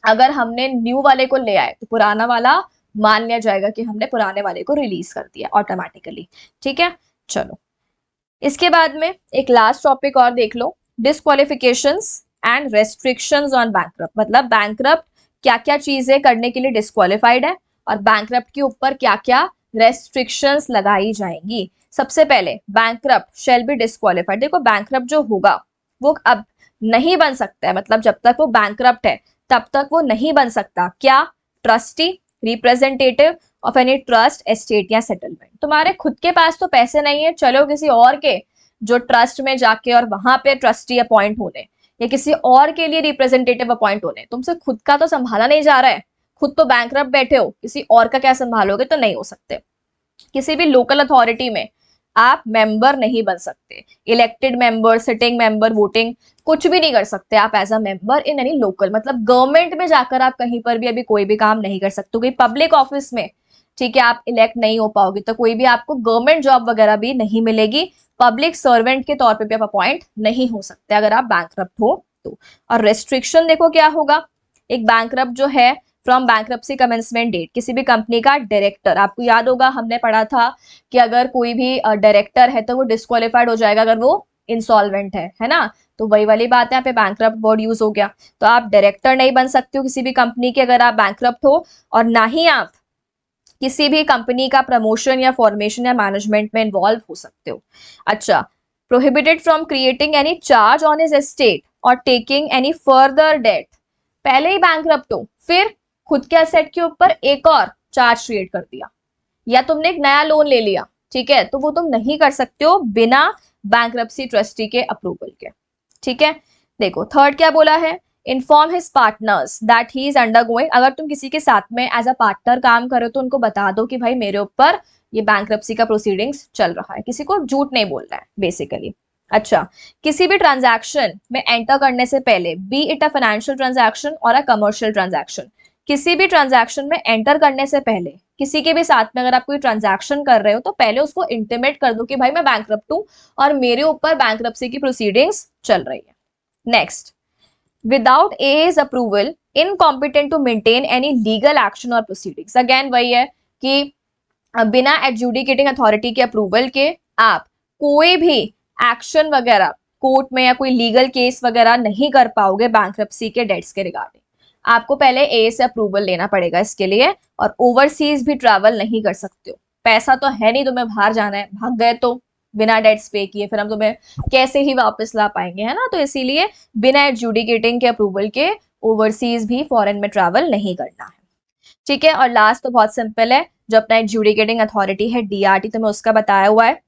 अगर हमने न्यू वाले को ले आए तो पुराना वाला मान लिया जाएगा कि हमने पुराने वाले को रिलीज कर दिया ऑटोमेटिकली। ठीक है, चलो इसके बाद में एक लास्ट टॉपिक और देख लो, डिस्क्वालिफिकेशंस एंड रेस्ट्रिक्शंस ऑन बैंकरप्ट। मतलब बैंकरप्ट क्या क्या चीजें करने के लिए डिस्क्वालिफाइड है और बैंकरप्ट के ऊपर क्या क्या रेस्ट्रिक्शंस लगाई जाएंगी। सबसे पहले बैंकरप्ट शेल बी डिस्क्वालिफाइड। देखो बैंकरप्ट जो होगा वो अब नहीं बन सकता है, मतलब जब तक वो बैंकरप्ट है तब तक वो नहीं बन सकता। क्या? Trustee, representative of any trust, estate या सेटलमेंट। तुम्हारे खुद के पास तो पैसे नहीं है, चलो किसी और के जो ट्रस्ट में जाके और वहां पे ट्रस्टी अपॉइंट होने या किसी और के लिए रिप्रेजेंटेटिव अपॉइंट होने, तुमसे खुद का तो संभाला नहीं जा रहा है, खुद तो बैंकरप्ट बैठे हो, किसी और का क्या संभालोगे? तो नहीं हो सकते। किसी भी लोकल अथॉरिटी में आप मेंबर नहीं बन सकते, elected member, sitting member, voting कुछ भी नहीं कर सकते आप as a member in any local. मतलब गवर्नमेंट में जाकर आप कहीं पर भी अभी कोई भी काम नहीं कर सकते, कोई पब्लिक ऑफिस में, ठीक है, आप इलेक्ट नहीं हो पाओगे तो कोई भी आपको गवर्नमेंट जॉब वगैरह भी नहीं मिलेगी, पब्लिक सर्वेंट के तौर पे भी आप अपॉइंट नहीं हो सकते अगर आप बैंकरप्ट हो तो। और रेस्ट्रिक्शन देखो क्या होगा, एक बैंकरप्ट जो है फ्रॉम बैंकरप्सी कमेंसमेंट डेट, किसी भी कंपनी का डायरेक्टर, आपको याद होगा हमने पढ़ा था कि अगर कोई भी डायरेक्टर है तो वो डिस्क्वालिफाइड हो जाएगा अगर वो इंसॉल्वेंट है ना। तो वही वाली बात है, यहाँ पे बैंकरप्ट वर्ड यूज हो गया। तो आप डायरेक्टर नहीं बन सकते हो किसी भी कंपनी के अगर आप बैंकरप्ट हो, और ना ही आप किसी भी कंपनी का प्रमोशन या फॉर्मेशन या मैनेजमेंट में इन्वॉल्व हो सकते हो। अच्छा, prohibited from creating any charge on his estate और टेकिंग एनी फर्दर डेट। पहले ही बैंकरप्ट हो, फिर खुद के एसेट के ऊपर एक और चार्ज क्रिएट कर दिया या तुमने एक नया लोन ले लिया, ठीक है, तो वो तुम नहीं कर सकते हो बिना बैंकरप्सी ट्रस्टी के अप्रूवल के। ठीक है, देखो थर्ड क्या बोला है, inform his partners that he is undergoing. अगर तुम किसी के साथ में एज अ पार्टनर काम करो तो उनको बता दो कि भाई मेरे ऊपर ये बैंकरप्सी का प्रोसीडिंग्स चल रहा है, किसी को झूठ नहीं बोलना है बेसिकली। अच्छा, किसी भी ट्रांजैक्शन में एंटर करने से पहले, B it a financial transaction और अ कमर्शियल ट्रांजैक्शन, किसी भी ट्रांजैक्शन में एंटर करने से पहले किसी के भी साथ में अगर आप कोई ट्रांजैक्शन कर रहे हो तो पहले उसको इंटीमेट कर दो कि भाई मैं बैंकरप्ट हूं और मेरे ऊपर बैंकरप्सी की प्रोसीडिंग्स चल रही है। Next, without as approval incompetent to maintain any legal action और प्रोसीडिंग्स। अगेन वही है कि बिना एडजुडिकेटिंग अथॉरिटी के अप्रूवल के आप कोई भी एक्शन वगैरह कोर्ट में या कोई लीगल केस वगैरह नहीं कर पाओगे बैंकरप्सी के डेट्स के रिगार्डिंग। आपको पहले ए से अप्रूवल लेना पड़ेगा इसके लिए, और ओवरसीज भी ट्रैवल नहीं कर सकते हो। पैसा तो है नहीं तुम्हें बाहर जाना है, भाग गए तो बिना डेट्स पे किए फिर हम तुम्हें कैसे ही वापस ला पाएंगे, है ना। तो इसीलिए बिना एडजुडिकेटिंग के अप्रूवल के ओवरसीज भी फॉरेन में ट्रैवल नहीं करना है। ठीक है, और लास्ट तो बहुत सिंपल है, जो अपना एडजुडिकेटिंग अथॉरिटी है डीआरटी, तो मैं उसका बताया हुआ है।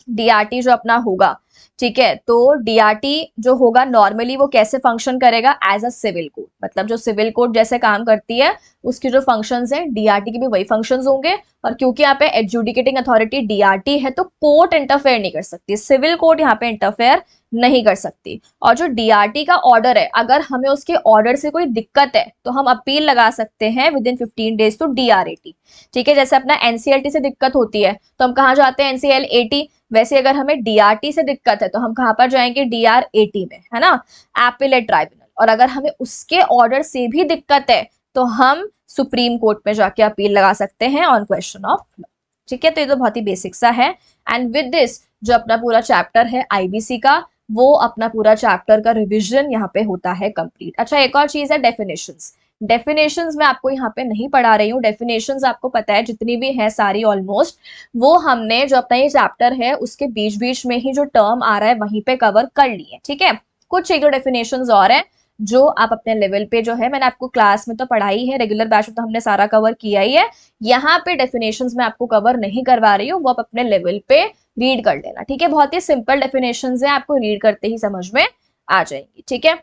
डीआरटी जो अपना होगा, ठीक है, तो डीआरटी जो होगा नॉर्मली वो कैसे फंक्शन करेगा, एज अ सिविल कोर्ट। मतलब जो सिविल कोर्ट जैसे काम करती है उसके जो फंक्शंस हैं डीआरटी के भी वही फंक्शंस होंगे। और क्योंकि यहाँ पे एडजुडिकेटिंग अथॉरिटी डीआरटी है तो कोर्ट इंटरफेयर नहीं कर सकती, सिविल कोर्ट यहाँ पे इंटरफेयर नहीं कर सकती। और जो डीआरटी का ऑर्डर है, अगर हमें उसके ऑर्डर से कोई दिक्कत है तो हम अपील लगा सकते हैं विद इन 15 डेज टू डीआरएटी। ठीक है, जैसे अपना एनसीएलटी से दिक्कत होती है तो हम कहाँ जाते हैं, एनसीएलएटी। वैसे अगर हमें डीआरटी से दिक्कत है तो हम कहां पर जाएंगे, डीआरएटी में, है ना, एपेलेट ट्राइब्यूनल। और अगर हमें उसके ऑर्डर से भी दिक्कत है तो हम सुप्रीम कोर्ट में जाके अपील लगा सकते हैं ऑन क्वेश्चन ऑफ लॉ। ठीक है, तो ये तो बहुत ही बेसिक सा है। एंड विद दिस जो अपना पूरा चैप्टर है आईबीसी का, वो अपना पूरा चैप्टर का रिविजन यहाँ पे होता है कंप्लीट। अच्छा, एक और चीज है डेफिनेशंस। डेफिनेशंस मैं आपको यहाँ पे नहीं पढ़ा रही हूँ, डेफिनेशंस आपको पता है जितनी भी है सारी ऑलमोस्ट, वो हमने जो अपना ये चैप्टर है उसके बीच बीच में ही जो टर्म आ रहा है वहीं पे कवर कर ली है। ठीक है, कुछ एक दो डेफिनेशंस और हैं जो आप अपने लेवल पे जो है, मैंने आपको क्लास में तो पढ़ाई है, रेगुलर बैच में तो हमने सारा कवर किया ही है, यहाँ पे डेफिनेशंस में आपको कवर नहीं करवा रही हूँ, वो आप अपने लेवल पे रीड कर लेना। ठीक है, बहुत ही सिंपल डेफिनेशंस है, आपको रीड करते ही समझ में आ जाएंगी। ठीक है,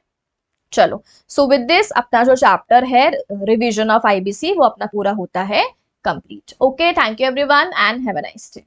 चलो, सो विद दिस अपना जो चैप्टर है रिवीजन ऑफ आईबीसी वो अपना पूरा होता है complete. Okay, thank you everyone and have a nice day.